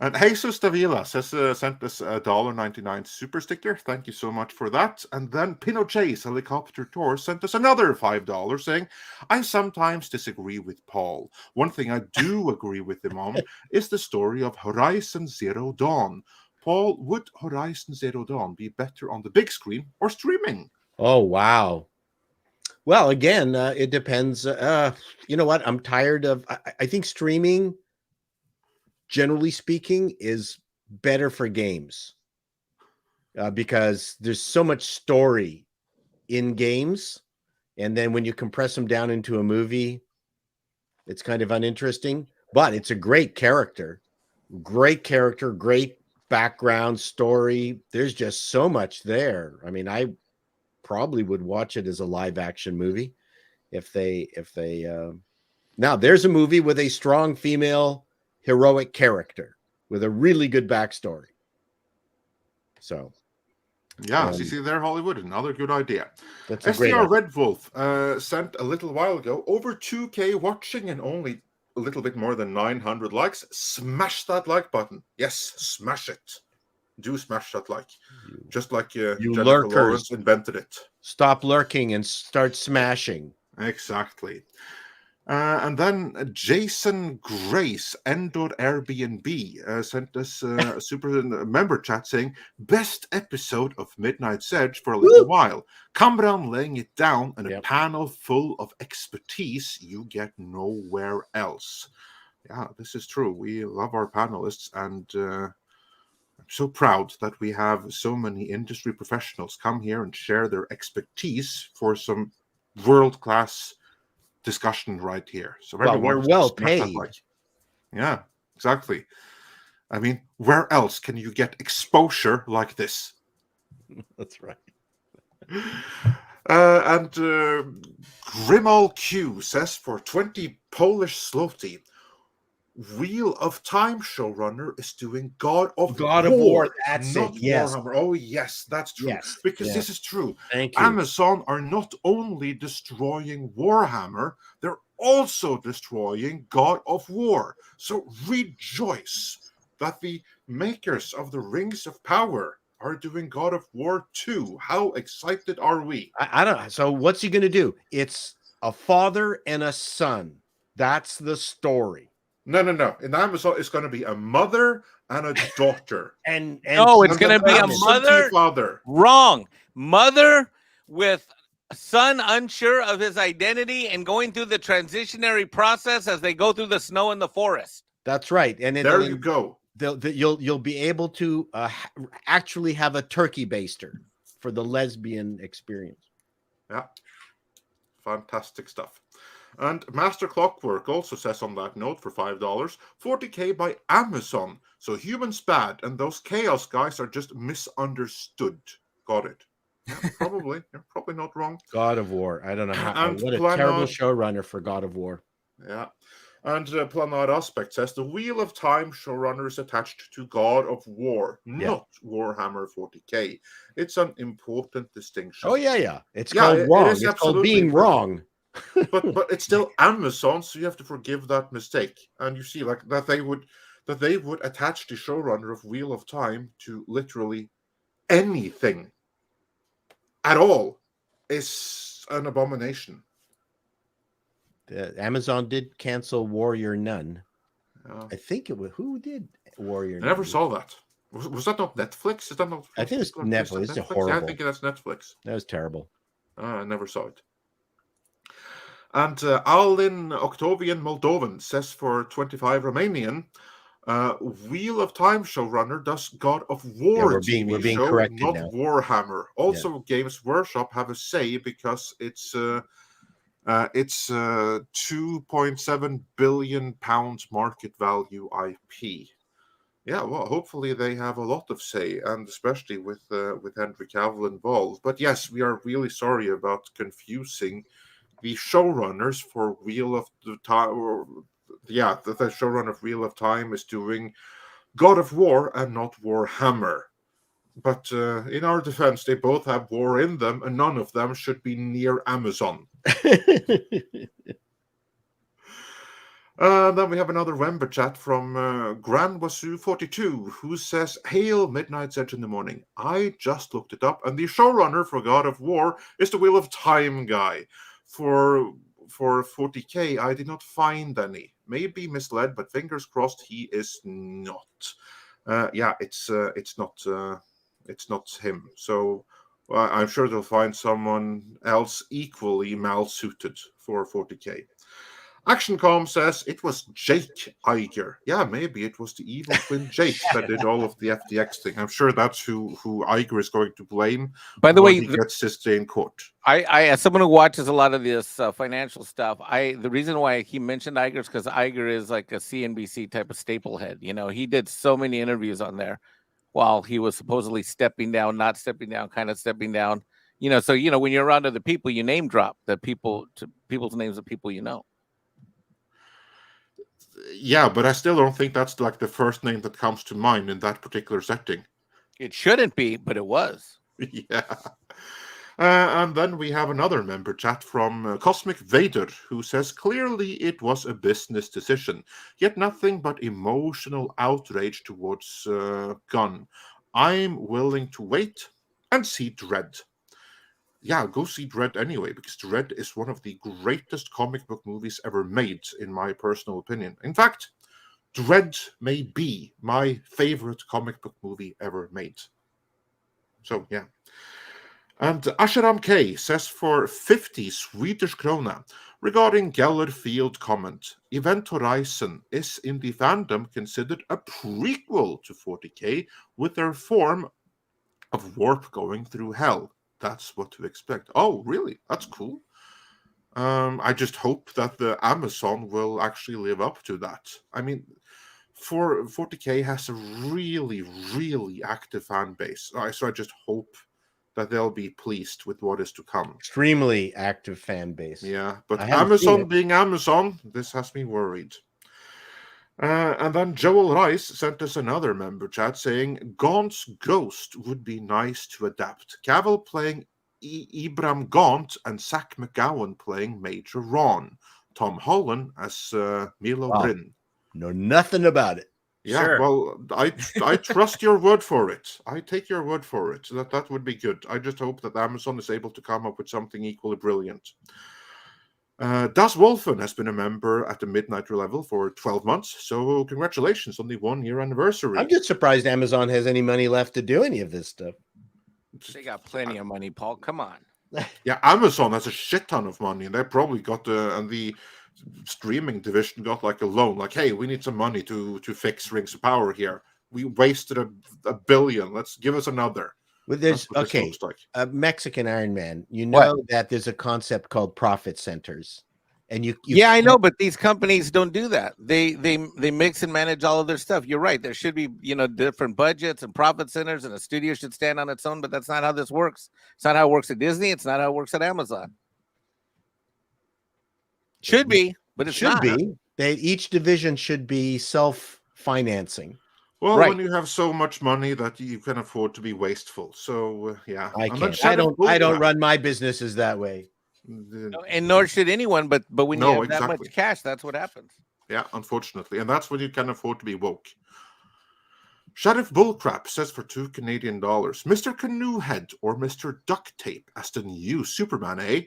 And Jesus Davila says, sent us a $1.99 super sticker. Thank you so much for that. And then Pinochet's Helicopter Tour sent us another $5 saying, I sometimes disagree with Paul. One thing I do agree with him on is the story of Horizon Zero Dawn. Paul, would Horizon Zero Dawn be better on the big screen or streaming? Oh, wow. Well, again, it depends. You know what? I'm tired of, I think streaming, generally speaking, is better for games because there's so much story in games. And then when you compress them down into a movie, it's kind of uninteresting, but it's a great character, great background story. There's just so much there. I mean, I probably would watch it as a live action movie if they now there's a movie with a strong female heroic character with a really good backstory. So Yeah, you see there, Hollywood, another good idea. That's a great SDR idea. Red Wolf sent a little while ago over 2K watching and only a little bit more than 900 likes. Smash that like button. Yes, smash it. Do smash that like. Just like Jennifer lurkers. Lawrence invented it. Stop lurking and start smashing. Exactly. And then Jason Grace, N.Airbnb, sent us a super member chat saying, best episode of Midnight's Edge for a little while. Kamran laying it down and a panel full of expertise you get nowhere else. Yeah, this is true. We love our panelists, and I'm so proud that we have so many industry professionals come here and share their expertise for some world-class discussion right here. So we're well paid. Yeah, exactly. I mean, where else can you get exposure like this? That's right. And Grimal Q says for 20 Polish zloty, Wheel of Time showrunner is doing God of War. That's not it. Yes. Warhammer. Oh, yes, that's true. Yes. Because this is true. Thank you. Amazon are not only destroying Warhammer, they're also destroying God of War. So rejoice that the makers of the Rings of Power are doing God of War 2. How excited are we? I don't know. So what's he going to do? It's a father and a son. That's the story. No. In Amazon, it's going to be a mother and a daughter. and no, it's going to be a mother. Father. Wrong. Mother with a son unsure of his identity and going through the transitionary process as they go through the snow in the forest. That's right. And there you go. You'll be able to actually have a turkey baster for the lesbian experience. Yeah. Fantastic stuff. And Master Clockwork also says on that note for $5, 40K by Amazon. So humans bad, and those chaos guys are just misunderstood. Got it. Yeah, probably. You're probably not wrong. God of War. I don't know how. What a terrible showrunner for God of War. Yeah. And Planard Aspect says the Wheel of Time showrunner is attached to God of War, not Warhammer 40K. It's an important distinction. Oh, yeah. It's called wrong. It's called being wrong. but it's still Amazon, so you have to forgive that mistake. And you see, like that they would attach the showrunner of Wheel of Time to literally anything at all is an abomination. Amazon did cancel Warrior Nun. I think it was who did Warrior Nun? I never saw that. Was that not Netflix? Is that not? I think it's Netflix. It's horrible. Yeah, I think that's Netflix. That was terrible. I never saw it. And Alin Octavian Moldovan says for 25 Romanian, Wheel of Time showrunner does God of War we're being show, corrected not now. Warhammer. Also, Games Workshop have a say because it's 2.7 billion pounds market value IP. Yeah, well, hopefully they have a lot of say, and especially with Henry Cavill involved. But yes, we are really sorry about confusing the showrunners for Wheel of the Time. The showrunner of Wheel of Time is doing God of War and not Warhammer. But in our defense, they both have war in them, and none of them should be near Amazon. Then we have another Wember chat from Grand Wasu 42, who says, "Hail Midnight's Edge in the morning. I just looked it up, and the showrunner for God of War is the Wheel of Time guy. For 40K, I did not find any. Maybe misled, but fingers crossed he is not. It's not him. So I'm sure they'll find someone else equally mal-suited for 40K. ActionCom says it was Jake Iger. Yeah, maybe it was the evil twin Jake that did all of the FTX thing. I'm sure that's who Iger is going to blame. By the way, he gets his day in court. I as someone who watches a lot of this financial stuff, the reason why he mentioned Iger is because Iger is like a CNBC type of staple head. You know, he did so many interviews on there while he was supposedly stepping down, not stepping down, kind of stepping down. You know, so when you're around other people, you name drop people's names of people you know. Yeah, but I still don't think that's like the first name that comes to mind in that particular setting. It shouldn't be, but it was. Yeah. And then we have another member chat from Cosmic Vader, who says, clearly it was a business decision, yet nothing but emotional outrage towards Gunn. I'm willing to wait and see Dredd. Yeah, go see Dredd anyway, because Dredd is one of the greatest comic book movies ever made, in my personal opinion. In fact, Dredd may be my favorite comic book movie ever made. So, yeah. And Asheram K says for 50 Swedish krona, regarding Geller Field comment, Event Horizon is in the fandom considered a prequel to 40K with their form of warp going through hell. That's what to expect. Oh, really? That's cool. I just hope that the Amazon will actually live up to that. I mean, 40K has a really, really active fan base. So I just hope that they'll be pleased with what is to come. Extremely active fan base. Yeah, but Amazon being Amazon, this has me worried. And then Joel Rice sent us another member chat saying, Gaunt's Ghost would be nice to adapt. Cavill playing Ibram Gaunt and Zach McGowan playing Major Ron. Tom Holland as Milo Bryn. Know nothing about it. Yeah, Sure. well, I trust your word for it. I take your word for it. That would be good. I just hope that Amazon is able to come up with something equally brilliant. Das Wolfen has been a member at the Midnighter level for 12 months, so congratulations on the 1-year anniversary. I'm just surprised Amazon has any money left to do any of this stuff. They got plenty of money, Paul. Come on. Yeah, Amazon has a shit ton of money, and they probably got the streaming division got like a loan, like, hey, we need some money to fix Rings of Power here. We wasted a billion. Let's give us another. Well, there's okay, a Mexican Iron Man. You know that there's a concept called profit centers, and you yeah, I know, but these companies don't do that. They mix and manage all of their stuff. You're right. There should be different budgets and profit centers, and a studio should stand on its own. But that's not how this works. It's not how it works at Disney. It's not how it works at Amazon. Should be, but it should be. Each division should be self-financing. Well, when you have so much money that you can afford to be wasteful. So yeah, I can't. I don't run my businesses that way. And nor should anyone. But when you have that much cash, that's what happens. Yeah, unfortunately, and that's when you can afford to be woke. Sheriff Bullcrap says for $2 Canadian, Mr. Canoehead or Mr. Duct Tape as the new Superman, eh?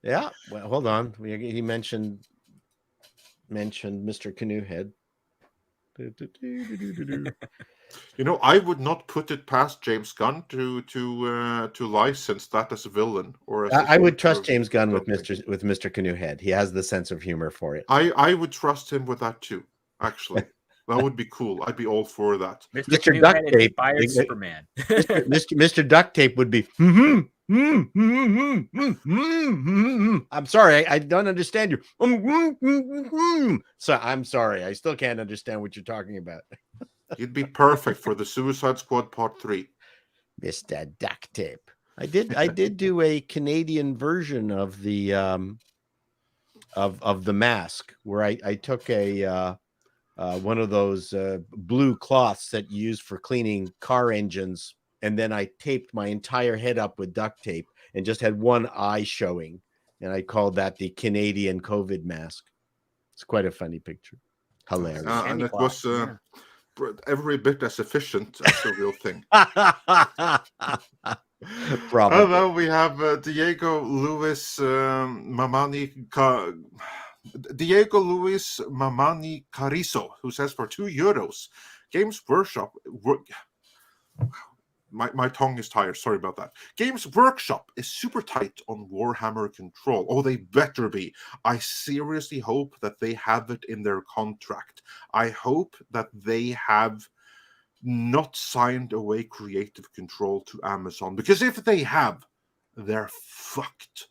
Yeah, well, hold on. He mentioned Mr. Canoehead. I would not put it past James Gunn to license that as a villain. Or as I would trust James Gunn with Mr. Canoehead. He has the sense of humor for it. I would trust him with that too. Actually, that would be cool. I'd be all for that. Mr. Duct Tape, Superman. Mr. Duct Tape would be. I'm sorry, I don't understand you. So I'm sorry, I still can't understand what you're talking about. You'd be perfect for the Suicide Squad Part 3. Mr. Duct Tape. I did do a Canadian version of the of the mask where I took a one of those blue cloths that you use for cleaning car engines. And then I taped my entire head up with duct tape and just had one eye showing. And I called that the Canadian COVID mask. It's quite a funny picture. Hilarious. And it was every bit as efficient as the real thing. Probably. And then we have Diego Luis Mamani Carizo, who says for €2, Games Workshop... My tongue is tired. Sorry about that. Games Workshop is super tight on Warhammer control. Oh, they better be. I seriously hope that they have it in their contract. I hope that they have not signed away creative control to Amazon. Because if they have, they're fucked.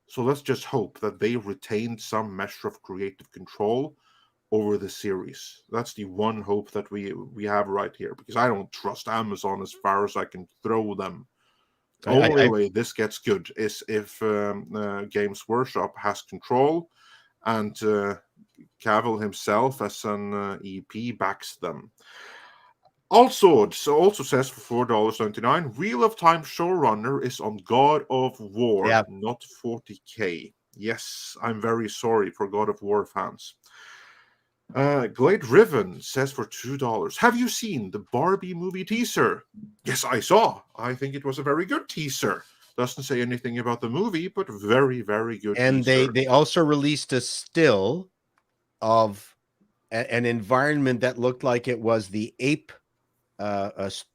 So let's just hope that they retain some measure of creative control over the series. That's the one hope that we have right here, because I don't trust Amazon as far as I can throw them. The only way this gets good is if Games Workshop has control and Cavill himself as an EP backs them. Also says for $4.99, Wheel of Time showrunner is on God of War, Yeah. not 40K. Yes, I'm very sorry for God of War fans. Glade Riven says for $2, have you seen the Barbie movie teaser? Yes, I saw. I think it was a very good teaser. Doesn't say anything about the movie, but very, very good And teaser. they also released a still of an environment that looked like it was the ape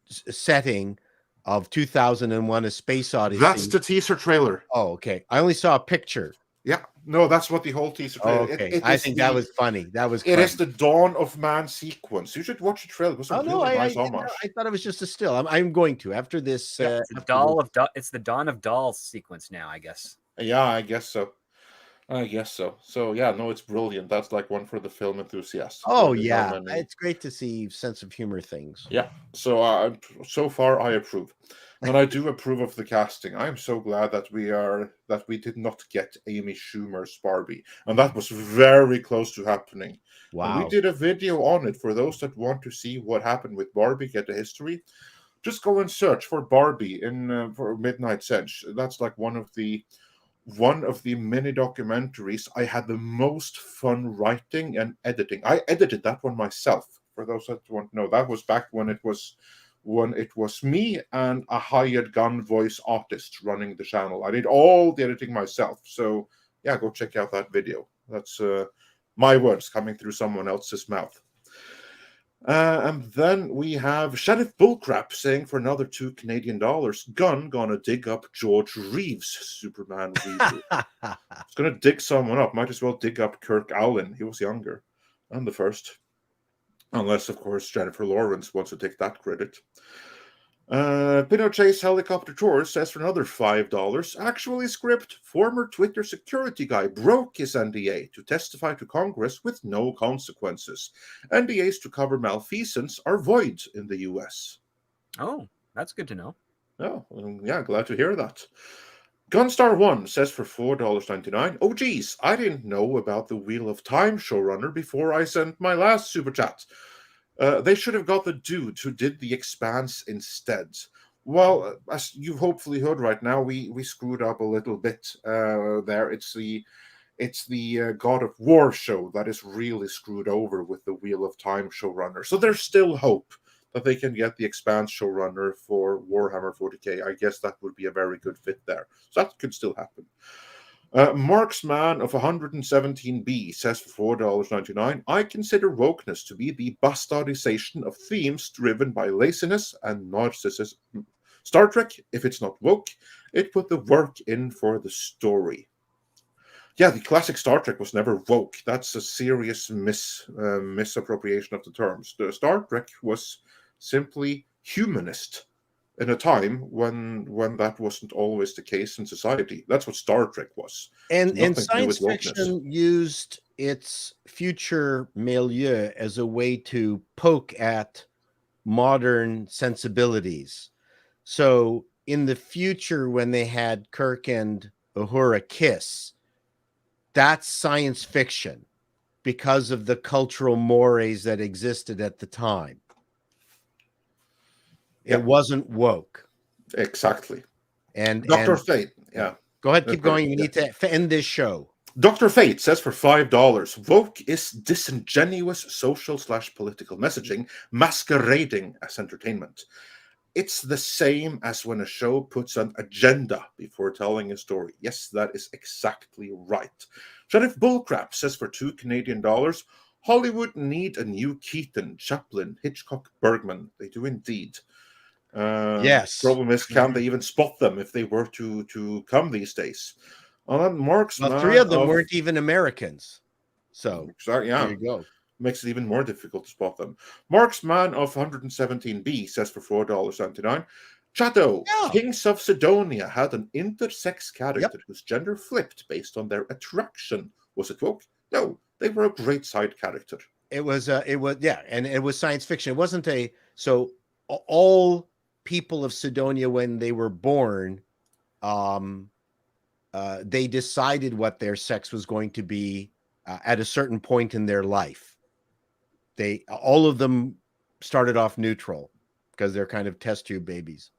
setting of 2001: A Space Odyssey. That's the teaser trailer. Oh, okay. I only saw a picture. Yeah, no, that's what the whole teaser trailer. Oh, okay. I think that was funny. That was. It is the Dawn of Man sequence. You should watch the trailer. It was a really nice homage. I thought it was just a still. I'm going to after this. It's the Dawn of Dolls sequence now, I guess. Yeah, I guess so. So yeah, no, it's brilliant. That's like one for the film enthusiasts. Oh yeah, it's great to see sense of humor things. Yeah, so far I approve, and I do approve of the casting. I'm so glad that we did not get Amy Schumer's Barbie, and that was very close to happening. Wow, and we did a video on it for those that want to see what happened with Barbie, get the history. Just go and search for Barbie in for Midnight Sense. That's like one of the mini documentaries I had the most fun writing and editing. I edited that one myself. For those that want to know, that was back when it was me and a hired gun voice artist running the channel. I did all the editing myself. So yeah, go check out that video. That's my words coming through someone else's mouth. And then we have Sheriff Bullcrap saying for another $2 Canadian, Gunn gonna dig up George Reeves' Superman reboot. It's gonna dig someone up. Might as well dig up Kirk Allen. He was younger and the first. Unless, of course, Jennifer Lawrence wants to take that credit. Pinochet's Helicopter Tour says for another $5. Actually, script, former Twitter security guy broke his NDA to testify to Congress with no consequences. NDAs to cover malfeasance are void in the US. Oh, that's good to know. Oh, yeah, glad to hear that. Gunstar1 says for $4.99. Oh, geez, I didn't know about the Wheel of Time showrunner before I sent my last super chat. They should have got the dude who did The Expanse instead. Well, as you've hopefully heard right now, we screwed up a little bit there. It's the God of War show that is really screwed over with the Wheel of Time showrunner. So there's still hope that they can get the Expanse showrunner for Warhammer 40K. I guess that would be a very good fit there. So that could still happen. Marksman of 117B says for $4.99, I consider wokeness to be the bastardization of themes driven by laziness and narcissism. Star Trek, if it's not woke, it put the work in for the story. Yeah, the classic Star Trek was never woke. That's a serious misappropriation of the terms. The Star Trek was simply humanist in a time when that wasn't always the case in society. That's what Star Trek was. And science fiction used its future milieu as a way to poke at modern sensibilities. So in the future, when they had Kirk and Uhura kiss, that's science fiction because of the cultural mores that existed at the time. It wasn't woke. Exactly. And Dr. Fate, yeah. Go ahead, keep going. We need to end this show. Dr. Fate says for $5, woke is disingenuous social/political messaging masquerading as entertainment. It's the same as when a show puts an agenda before telling a story. Yes, that is exactly right. Sheriff Bullcrap says for $2 Canadian, Hollywood need a new Keaton, Chaplin, Hitchcock, Bergman. They do indeed. Yes. Problem is, can they even spot them if they were to come these days? Marksman, well, 3 of them weren't even Americans. So exactly, yeah. There you go. Makes it even more difficult to spot them. Marksman of 117B says for $4.79. Chato, Kings of Sidonia had an intersex character whose gender flipped based on their attraction. Was it woke? No, they were a great side character. It was, and it was science fiction. It wasn't so all people of Sidonia, when they were born, they decided what their sex was going to be at a certain point in their life. All of them started off neutral. because they're kind of test tube babies.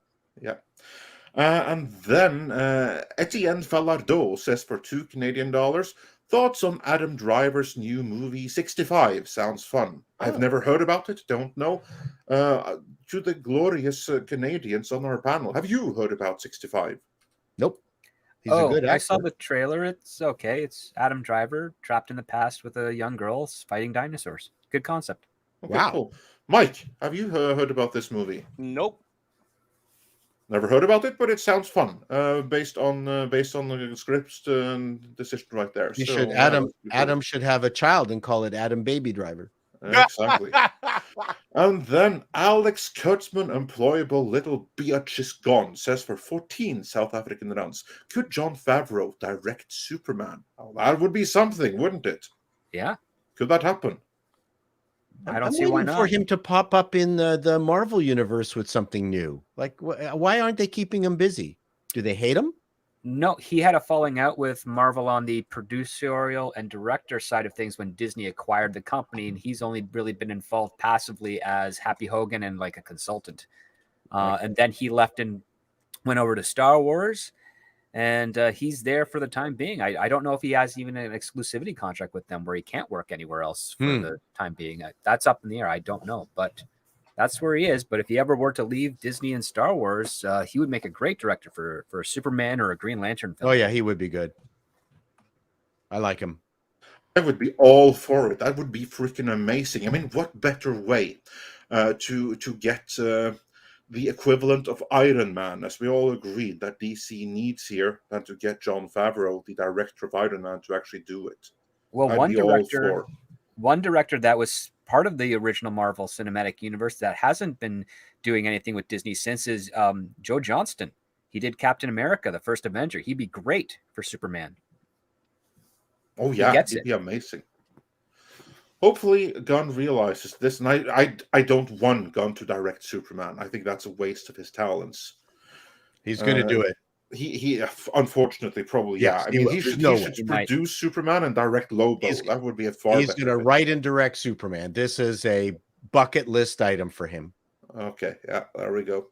Yeah. And then Etienne Falardeau says for $2 Canadian, thoughts on Adam Driver's new movie 65. Sounds fun. I've never heard about it, don't know. To the glorious Canadians on our panel, have you heard about 65? Nope. He's a good actor. I saw the trailer. It's okay. It's Adam Driver trapped in the past with a young girl fighting dinosaurs. Good concept. Okay, Wow. cool. Mike, have you heard about this movie? Nope. Never heard about it, but it sounds fun. Based on the scripts and decision right there. You So, should Adam should have a child and call it Adam Baby Driver. Exactly. And then Alex Kurtzman, employable little bitch is gone, says for 14 South African rounds, could Jon Favreau direct Superman? Oh, that would be something, wouldn't it? Yeah. Could that happen? I don't I'm see why waiting not. for him to pop up in the Marvel universe with something new. Like, why aren't they keeping him busy? Do they hate him? No, he had a falling out with Marvel on the producerial and director side of things when Disney acquired the company, and he's only really been involved passively as Happy Hogan and like a consultant. And then he left and went over to Star Wars, and he's there for the time being. I don't know if he has even an exclusivity contract with them where he can't work anywhere else for the time being. That's up in the air. I don't know, but that's where he is. But if he ever were to leave Disney and Star Wars, he would make a great director for a Superman or a Green Lantern film. Oh yeah, he would be good. I like him. I would be all for it. That would be freaking amazing. I mean, what better way to get the equivalent of Iron Man, as we all agreed that DC needs here, than to get Jon Favreau, the director of Iron Man, to actually do it. Well, I'd one be all for. director that was part of the original Marvel Cinematic Universe that hasn't been doing anything with Disney since is Joe Johnston. He did Captain America, the first Avenger. He'd be great for Superman. Oh yeah, it'd be amazing. Hopefully, Gunn realizes this, and I don't want Gunn to direct Superman. I think that's a waste of his talents. He's going to do it. He unfortunately probably Yes, I mean he should He produce Superman and direct Lobo. That would be a far. He's going to write and direct Superman. This is a bucket list item for him. Okay, yeah, there we go.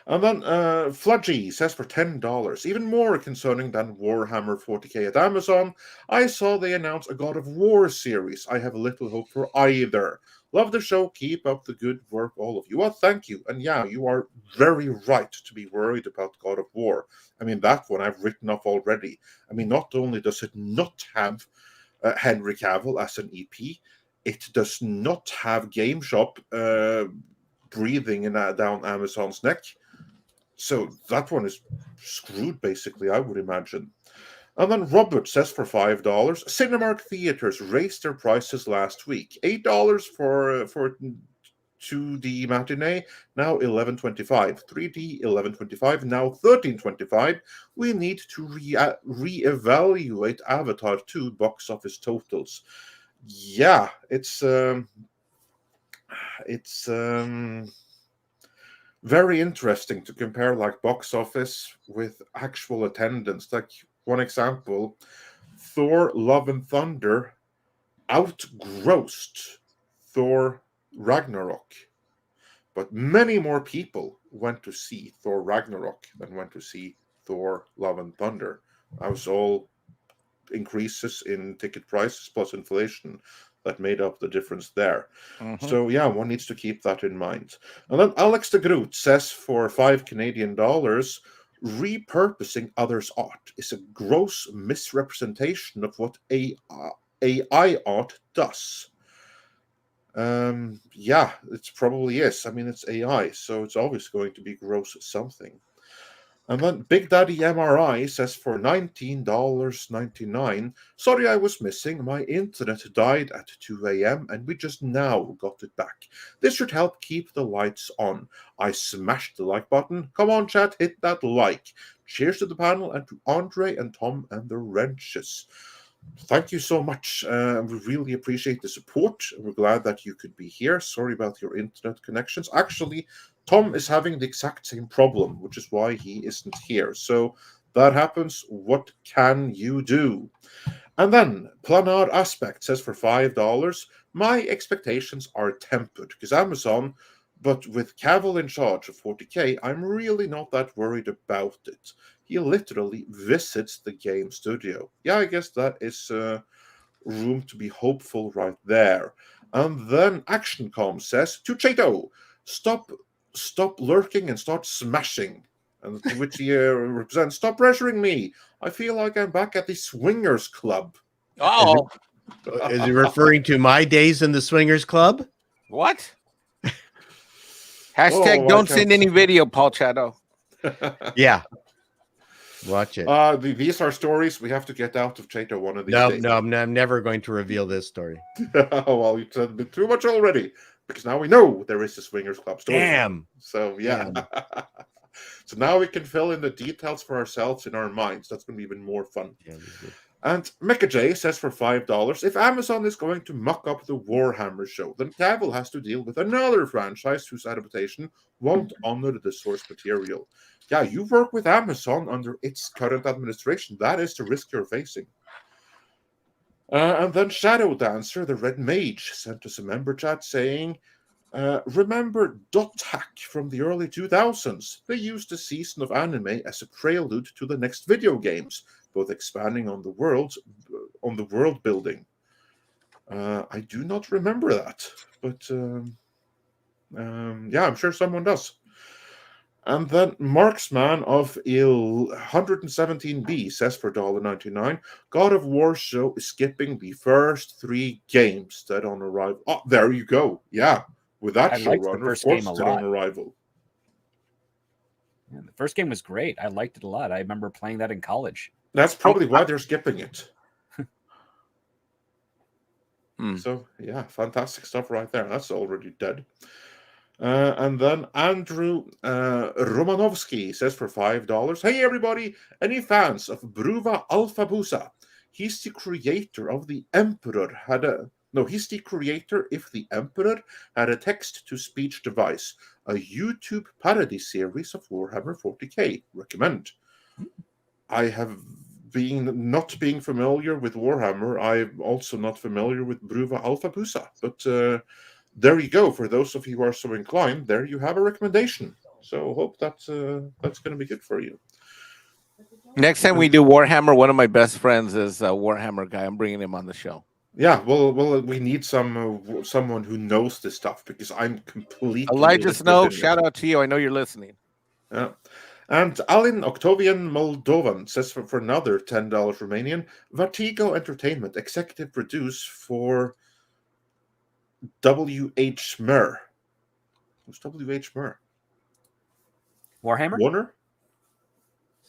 And then Fludgy says for $10, even more concerning than Warhammer 40k at Amazon, I saw they announced a God of War series. I have little hope for either. Love the show. Keep up the good work, all of you. Well, thank you. And yeah, you are very right to be worried about God of War. I mean, that one I've written off already. I mean, not only does it not have Henry Cavill as an EP, it does not have Game Shop breathing down Amazon's neck. So that one is screwed, basically, I would imagine. And then Robert says for $5, Cinemark theaters raised their prices last week. $8 for 2D matinee, now $11.25. 3D, $11.25, now $13.25. We need to reevaluate Avatar 2 box office totals. Yeah, it's very interesting to compare like box office with actual attendance. Like one example, Thor Love and Thunder outgrossed Thor Ragnarok, but many more people went to see Thor Ragnarok than went to see Thor Love and Thunder. That was all increases in ticket prices plus inflation that made up the difference there. Mm-hmm. So yeah, one needs to keep that in mind. And then Alex de Groot says for $5 Canadian, repurposing others' art is a gross misrepresentation of what AI art does. Yeah, it probably is. I mean, it's AI, so it's always going to be gross something. And then Big Daddy MRI says for $19.99, sorry I was missing. My internet died at 2 a.m. and we just now got it back. This should help keep the lights on. I smashed the like button. Come on, chat, hit that like. Cheers to the panel and to Andre and Tom and the Wrenches. Thank you so much. We really appreciate the support. We're glad that you could be here. Sorry about your internet connections. Actually, Tom is having the exact same problem, which is why he isn't here. So that happens. What can you do? And then Planar Aspect says for $5, my expectations are tempered because Amazon But with Cavill in charge of 40K, I'm really not that worried about it. He literally visits the game studio. Yeah, I guess that is room to be hopeful right there. And then ActionCom says to Chato, stop lurking and start smashing. And to which he represents, stop pressuring me. I feel like I'm back at the Swingers Club. Oh, Is he referring to my days in the Swingers Club? what? Hashtag don't send any video, Paul Chato. Yeah. Watch it. These are stories we have to get out of Chato one of these days. No, I'm never going to reveal this story. Well, you've said a bit too much already, because now we know there is a Swingers Club story. Damn. So, yeah. So now we can fill in the details for ourselves in our minds. That's going to be even more fun. Yeah, and Mecca J says for $5, if Amazon is going to muck up the Warhammer show, then Cavill has to deal with another franchise whose adaptation won't honor the source material. Yeah, you work with Amazon under its current administration. That is the risk you're facing. And then Shadow Dancer, the Red Mage, sent us a member chat saying, remember Dot Hack from the early 2000s? They used a season of anime as a prelude to the next video games, both expanding on the world building. I do not remember that, but yeah, I'm sure someone does. And then Marksman of 117B says for $1.99, God of War show is skipping the first 3 games that on arrival. Oh, there you go. Yeah, with that showrunner, of course, it's on arrival. Yeah, the first game was great. I liked it a lot. I remember playing that in college. That's probably why they're skipping it. So, yeah, fantastic stuff right there. That's already dead. And then Andrew Romanovsky says for $5, hey, everybody, any fans of Bruva Alphabusa? He's the creator of the Emperor he's the creator if the Emperor had a text-to-speech device, a YouTube parody series of Warhammer 40K. Recommend. I have not being familiar with Warhammer, I'm also not familiar with Bruva Alphabusa, but there you go. For those of you who are so inclined, there you have a recommendation. So hope that's going to be good for you. Next time we do Warhammer, one of my best friends is a Warhammer guy. I'm bringing him on the show. Yeah, well, we need someone who knows this stuff, because I'm completely Elijah Snow. Shout out to you. I know you're listening. Yeah. And Alin Octavian Moldovan says for another $10 Romanian, Vertigo Entertainment executive produce for W.H. Mer. Who's W.H. Mer? Warhammer? Warner?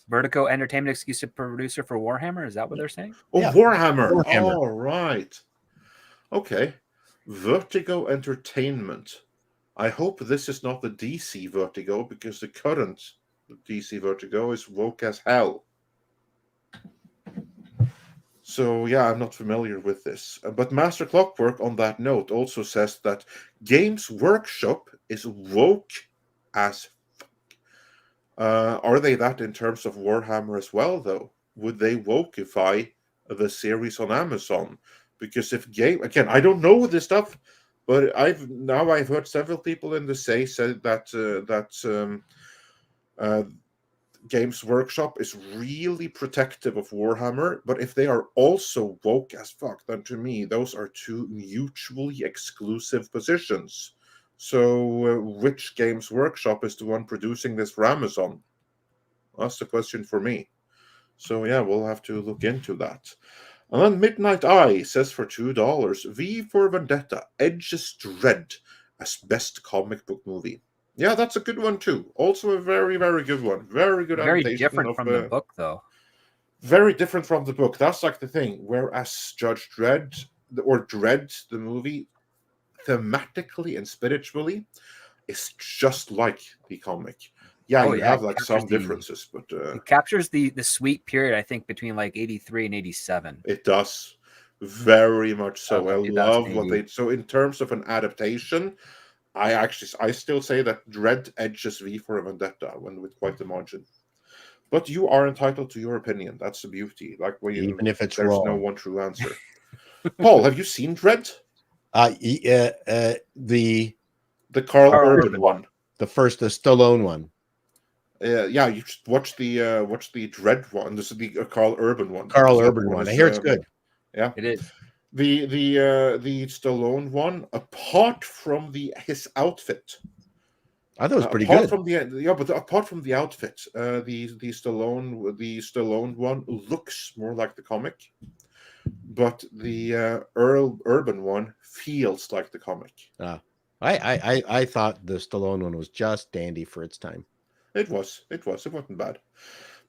Vertigo Entertainment exclusive producer for Warhammer? Is that what they're saying? Oh, yeah. Warhammer. Warhammer. Oh, right. Okay. Vertigo Entertainment. I hope this is not the DC Vertigo, because the current DC Vertigo is woke as hell. So, yeah, I'm not familiar with this. But Master Clockwork, on that note, also says that Games Workshop is woke as fuck. Are they that in terms of Warhammer as well, though? Would they wokeify the series on Amazon? Because if again, I don't know this stuff, but I've heard several people in the said that Games Workshop is really protective of Warhammer, but if they are also woke as fuck, then to me, those are two mutually exclusive positions. So, which Games Workshop is the one producing this for Amazon? That's the question for me. So, yeah, we'll have to look into that. And then Midnight Eye says for $2, V for Vendetta, Edge's Dread as best comic book movie. Yeah, that's a good one too. Also a very, very good one. Very good Very adaptation different from the book, though. Very different from the book. That's like the thing. Whereas Judge Dredd, or Dread, the movie, thematically and spiritually, is just like the comic. Yeah, you have like some differences, but it captures the sweet period, I think, between like 83 and 87. It does. Very much so. I love 2080. what they... So in terms of an adaptation, I still say that Dread edges V for Vendetta with quite the margin. But you are entitled to your opinion. That's the beauty. Like even if it's there's wrong. no one true answer. Paul, have you seen Dread? The The Carl Carl Urban Urban one. The Stallone one. Yeah, you should watch the Dread one. This is the Carl Urban one. Carl Because that Urban one. I is, hear it's good. Yeah, It is. the Stallone one. Apart from his outfit, I thought it was pretty apart good. from apart from the outfit, the Stallone one looks more like the comic, but the Urban one feels like the comic. I thought the Stallone one was just dandy for its time. It wasn't bad,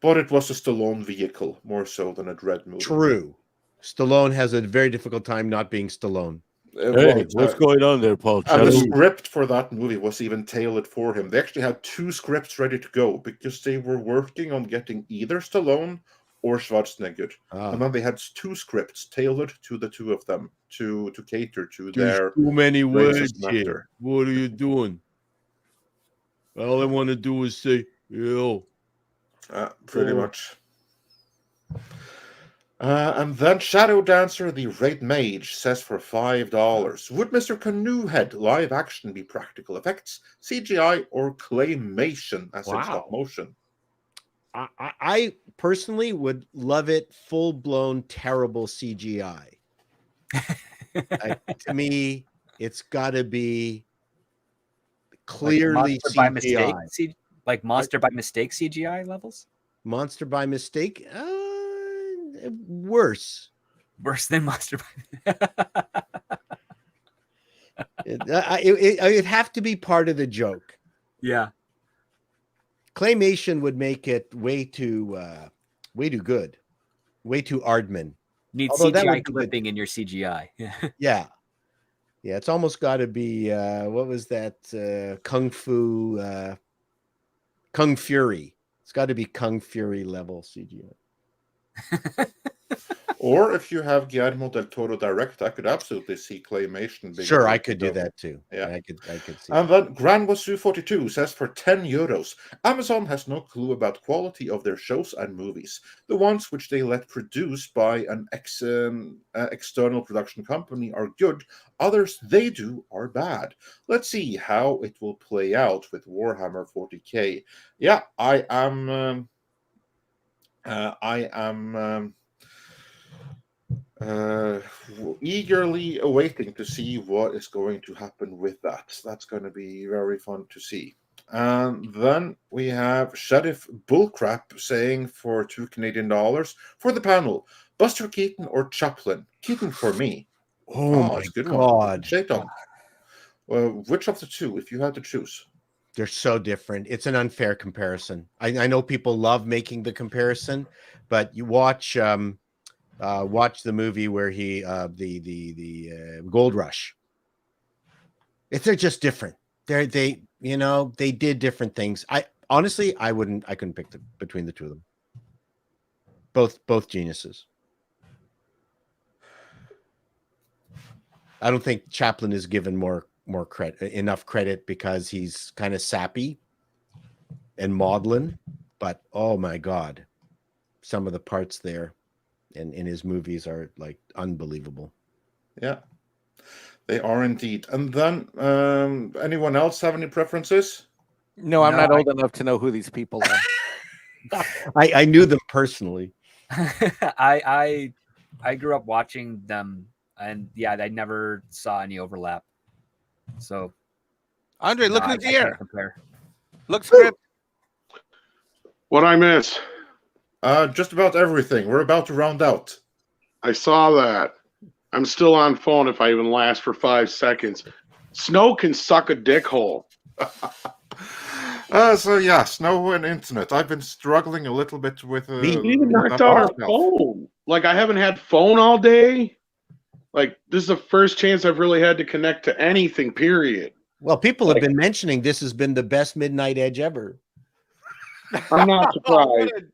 but it was a Stallone vehicle more so than a Dread movie. True. Stallone has a very difficult time not being Stallone. What's going on there, Paul? And the Chato? script for that movie was even tailored for him. They actually had 2 scripts ready to go because they were working on getting either Stallone or Schwarzenegger. And then they had 2 scripts tailored to the 2 of them to cater to their too many words words as an here. actor. What are you doing? All I want to do is say, yo. Pretty much. And then Shadow Dancer, the Red Mage, says for $5, would Mr. Canoehead live action be practical effects, CGI, or claymation as in stop motion? I personally would love it full-blown terrible CGI. To me, it's got to be clearly like Monster CGI. by mistake, like Monster by mistake CGI levels. Monster by mistake, worse than Monster by. It'd have to be part of the joke. Yeah, claymation would make it way too good, way too Aardman. Need Although CGI clipping in your CGI. Yeah. It's almost got to be what was that Kung Fury. It's got to be Kung Fury level CGI. Or if you have Guillermo del Toro direct, I could absolutely see claymation being. Sure, I could do that too. Yeah, I could see. And then Granwasu42 says for €10, Amazon has no clue about quality of their shows and movies. The ones which they let produce by an external production company are good. Others they do are bad. Let's see how it will play out with Warhammer 40K. Yeah, I am eagerly awaiting to see what is going to happen with that. That's going to be very fun to see. And then we have Sheriff Bullcrap saying for $2 Canadian for the panel, Buster Keaton or Chaplin? Keaton for me. Oh my that's a good God. Chato. Which of the two, if you had to choose? They're so different. It's an unfair comparison. I know people love making the comparison, but you watch the movie where he the Gold Rush. They're just different. They did different things. I couldn't pick between the two of them. Both geniuses. I don't think Chaplin is given enough credit because he's kind of sappy and maudlin, but oh my God, some of the parts there in his movies are like unbelievable. Yeah, they are indeed. And then anyone else have any preferences? No, I'm not old enough to know who these people are. I knew them personally. I grew up watching them, and yeah, I never saw any overlap. So, Andre, look who's here. Compare. Look, script. What I miss? Just about everything. We're about to round out. I saw that. I'm still on phone if I even last for 5 seconds. Snow can suck a dick hole. So yeah, Snow and internet. I've been struggling a little bit with. We even knocked out our phone. Like I haven't had phone all day. Like this is the first chance I've really had to connect to anything. Period. Well, people have been mentioning this has been the best Midnight Edge ever. I'm not surprised.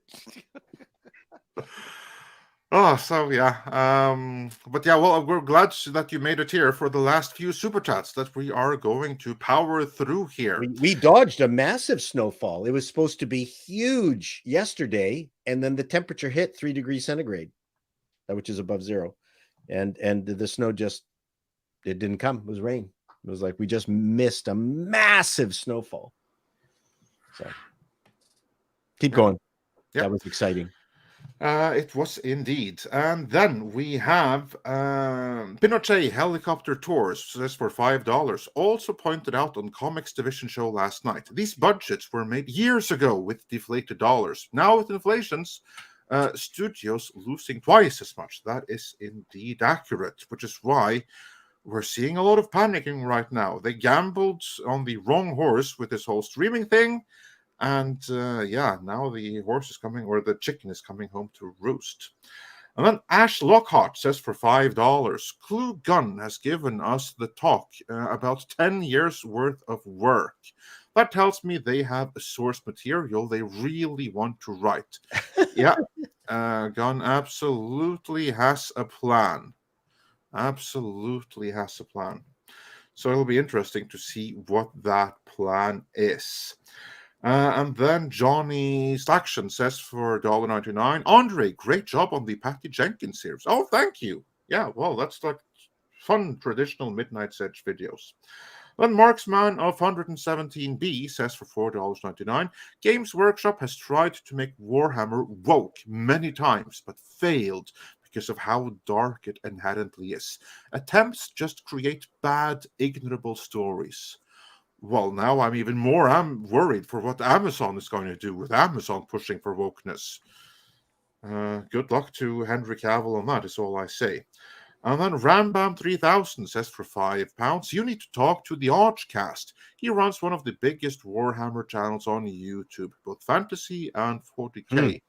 So yeah, but yeah, well, we're glad that you made it here for the last few super chats that we are going to power through here. We dodged a massive snowfall. It was supposed to be huge yesterday, and then the temperature hit 3 degrees centigrade, which is above zero, and the snow it didn't come. It was rain. It was like we just missed a massive snowfall. So keep going. Yeah. That was exciting. It was indeed. And then we have Pinochet Helicopter Tours, says for $5, also pointed out on Comics Division show last night. These budgets were made years ago with deflated dollars. Now with inflations, studios losing twice as much. That is indeed accurate, which is why we're seeing a lot of panicking right now. They gambled on the wrong horse with this whole streaming thing. And now the horse is coming, or the chicken is coming home to roost. And then Ash Lockhart says for $5, Clue Gun has given us the talk about 10 years worth of work. That tells me they have a source material they really want to write. Yeah, Gunn absolutely has a plan. Absolutely has a plan. So it'll be interesting to see what that plan is. And then Johnny Slaction says for $1.99, Andre, great job on the Patty Jenkins series. Oh, thank you. Yeah, well, that's like fun traditional Midnight's Edge videos. Then Marksman of 117B says for $4.99, Games Workshop has tried to make Warhammer woke many times, but failed because of how dark it inherently is. Attempts just create bad, ignorable stories. Well, now I'm worried for what Amazon is going to do with Amazon pushing for wokeness. Good luck to Henry Cavill on that, is all I say. And then Rambam 3000 says for £5, you need to talk to the Archcast. He runs one of the biggest Warhammer channels on YouTube, both fantasy and 40k.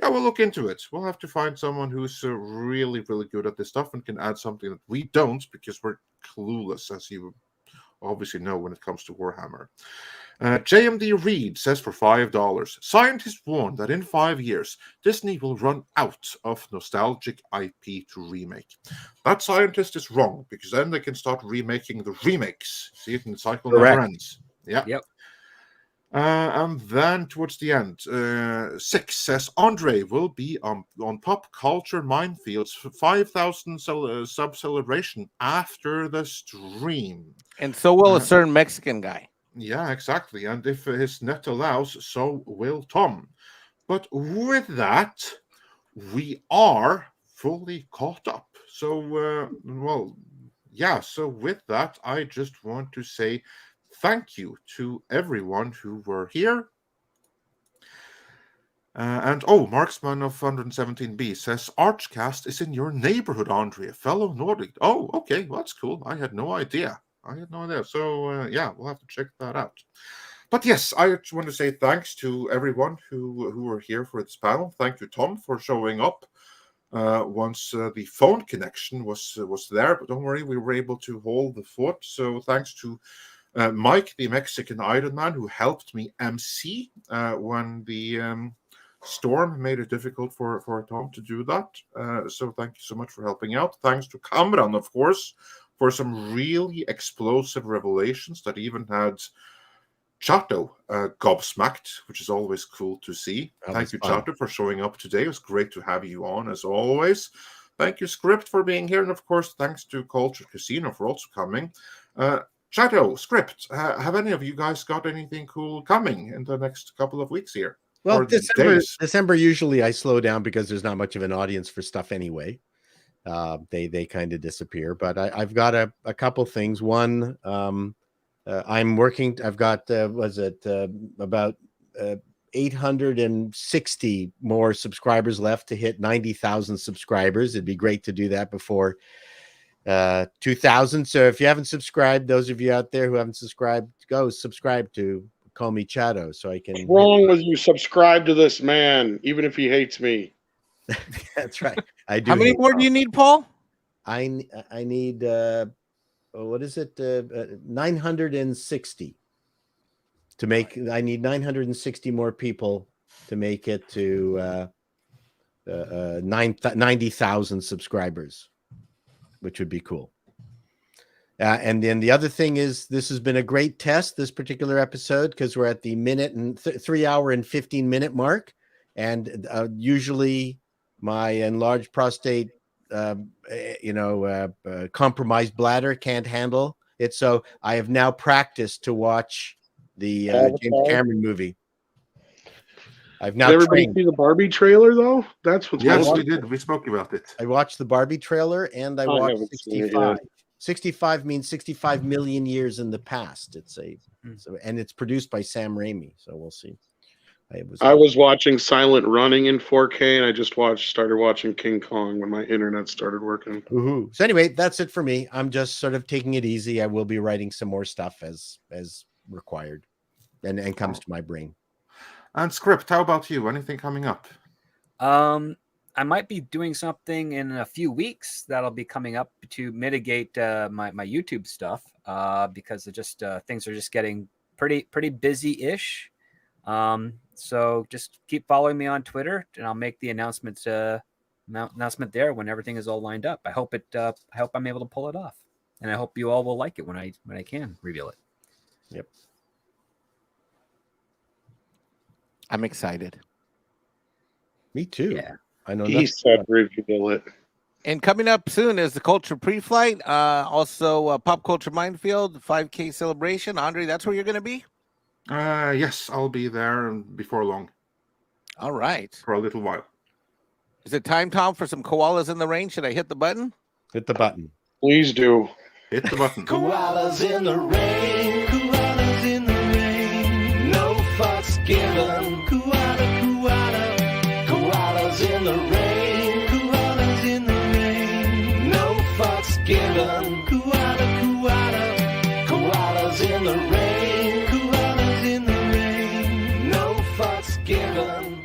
Yeah, we'll look into it. We'll have to find someone who's really, really good at this stuff and can add something that we don't, because we're clueless, as you obviously know when it comes to Warhammer. JMD Reed says for $5, scientists warn that in 5 years, Disney will run out of nostalgic IP to remake. That scientist is wrong, because then they can start remaking the remakes. See it in the cycle never ends. Yeah. Yep. And then towards the end, 6 says Andre will be on Pop Culture Minefields 5,000 sub celebration after the stream. And so will a certain Mexican guy. Yeah, exactly. And if his net allows, so will Tom. But with that, we are fully caught up. So, so with that, I just want to say thank you to everyone who were here. Marksman of 117B says, Archcast is in your neighborhood, Andre, a fellow Nordic. Oh, okay, well, that's cool. I had no idea. So, we'll have to check that out. But yes, I just want to say thanks to everyone who were here for this panel. Thank you, Tom, for showing up once the phone connection was there. But don't worry, we were able to hold the fort. So thanks to Mike, the Mexican Iron Man, who helped me MC when the storm made it difficult for Tom to do that. So thank you so much for helping out. Thanks to Kamran, of course, for some really explosive revelations that even had Chato gobsmacked, which is always cool to see. Thank you, Chato, for showing up today. It was great to have you on, as always. Thank you, Script, for being here. And, of course, thanks to Culture Casino for also coming. Chato, Script, have any of you guys got anything cool coming in the next couple of weeks here? Well, December usually I slow down because there's not much of an audience for stuff anyway. They kind of disappear. But I've got a couple things. One, I'm working. I've got about 860 more subscribers left to hit 90,000 subscribers. It'd be great to do that before 2,000. So if you haven't subscribed, those of you out there who haven't subscribed, go subscribe to Call Me Chato so I can. What's wrong with you? Subscribe to this man, even if he hates me. That's right. I do. How many more do you need, Paul? I need what is it? 960 to make. I need 960 more people to make it to 90,000 subscribers, which would be cool. And then the other thing is, this has been a great test, this particular episode, because we're at the 3 hour and 15 minute mark, and usually my enlarged prostate, compromised bladder can't handle It's so I have now practiced to watch the James Cameron movie. I've now Did everybody trained. see the Barbie trailer though? That's what's Yes, going we on. did. We spoke about it. I watched the Barbie trailer and I watched haven't seen it 65. yet. 65 means 65 million years in the past. It's and it's produced by Sam Raimi. So we'll see. I was watching Silent Running in 4K, and I just started watching King Kong when my internet started working. Woohoo. So anyway, that's it for me. I'm just sort of taking it easy. I will be writing some more stuff as required and comes to my brain. And Script, how about you? Anything coming up? I might be doing something in a few weeks that'll be coming up to mitigate my YouTube stuff because it just things are just getting pretty busy-ish. So just keep following me on Twitter, and I'll make the announcement there when everything is all lined up. I hope I'm able to pull it off, and I hope you all will like it when I can reveal it. Yep. I'm excited. Me too. Yeah. I know. He said reveal it. And coming up soon is the Culture Pre-Flight, also Pop Culture Minefield 5K celebration. Andre, that's where you're going to be? Yes, I'll be there before long. All right. For a little while. Is it time, Tom, for some koalas in the rain? Should I hit the button? Hit the button. Please do. Hit the button. Koalas in the rain, koalas in the rain, no fucks given. Koalas in the rain, koalas in the rain, no fucks given. Koalas in the rain, koalas in the rain, no fucks given.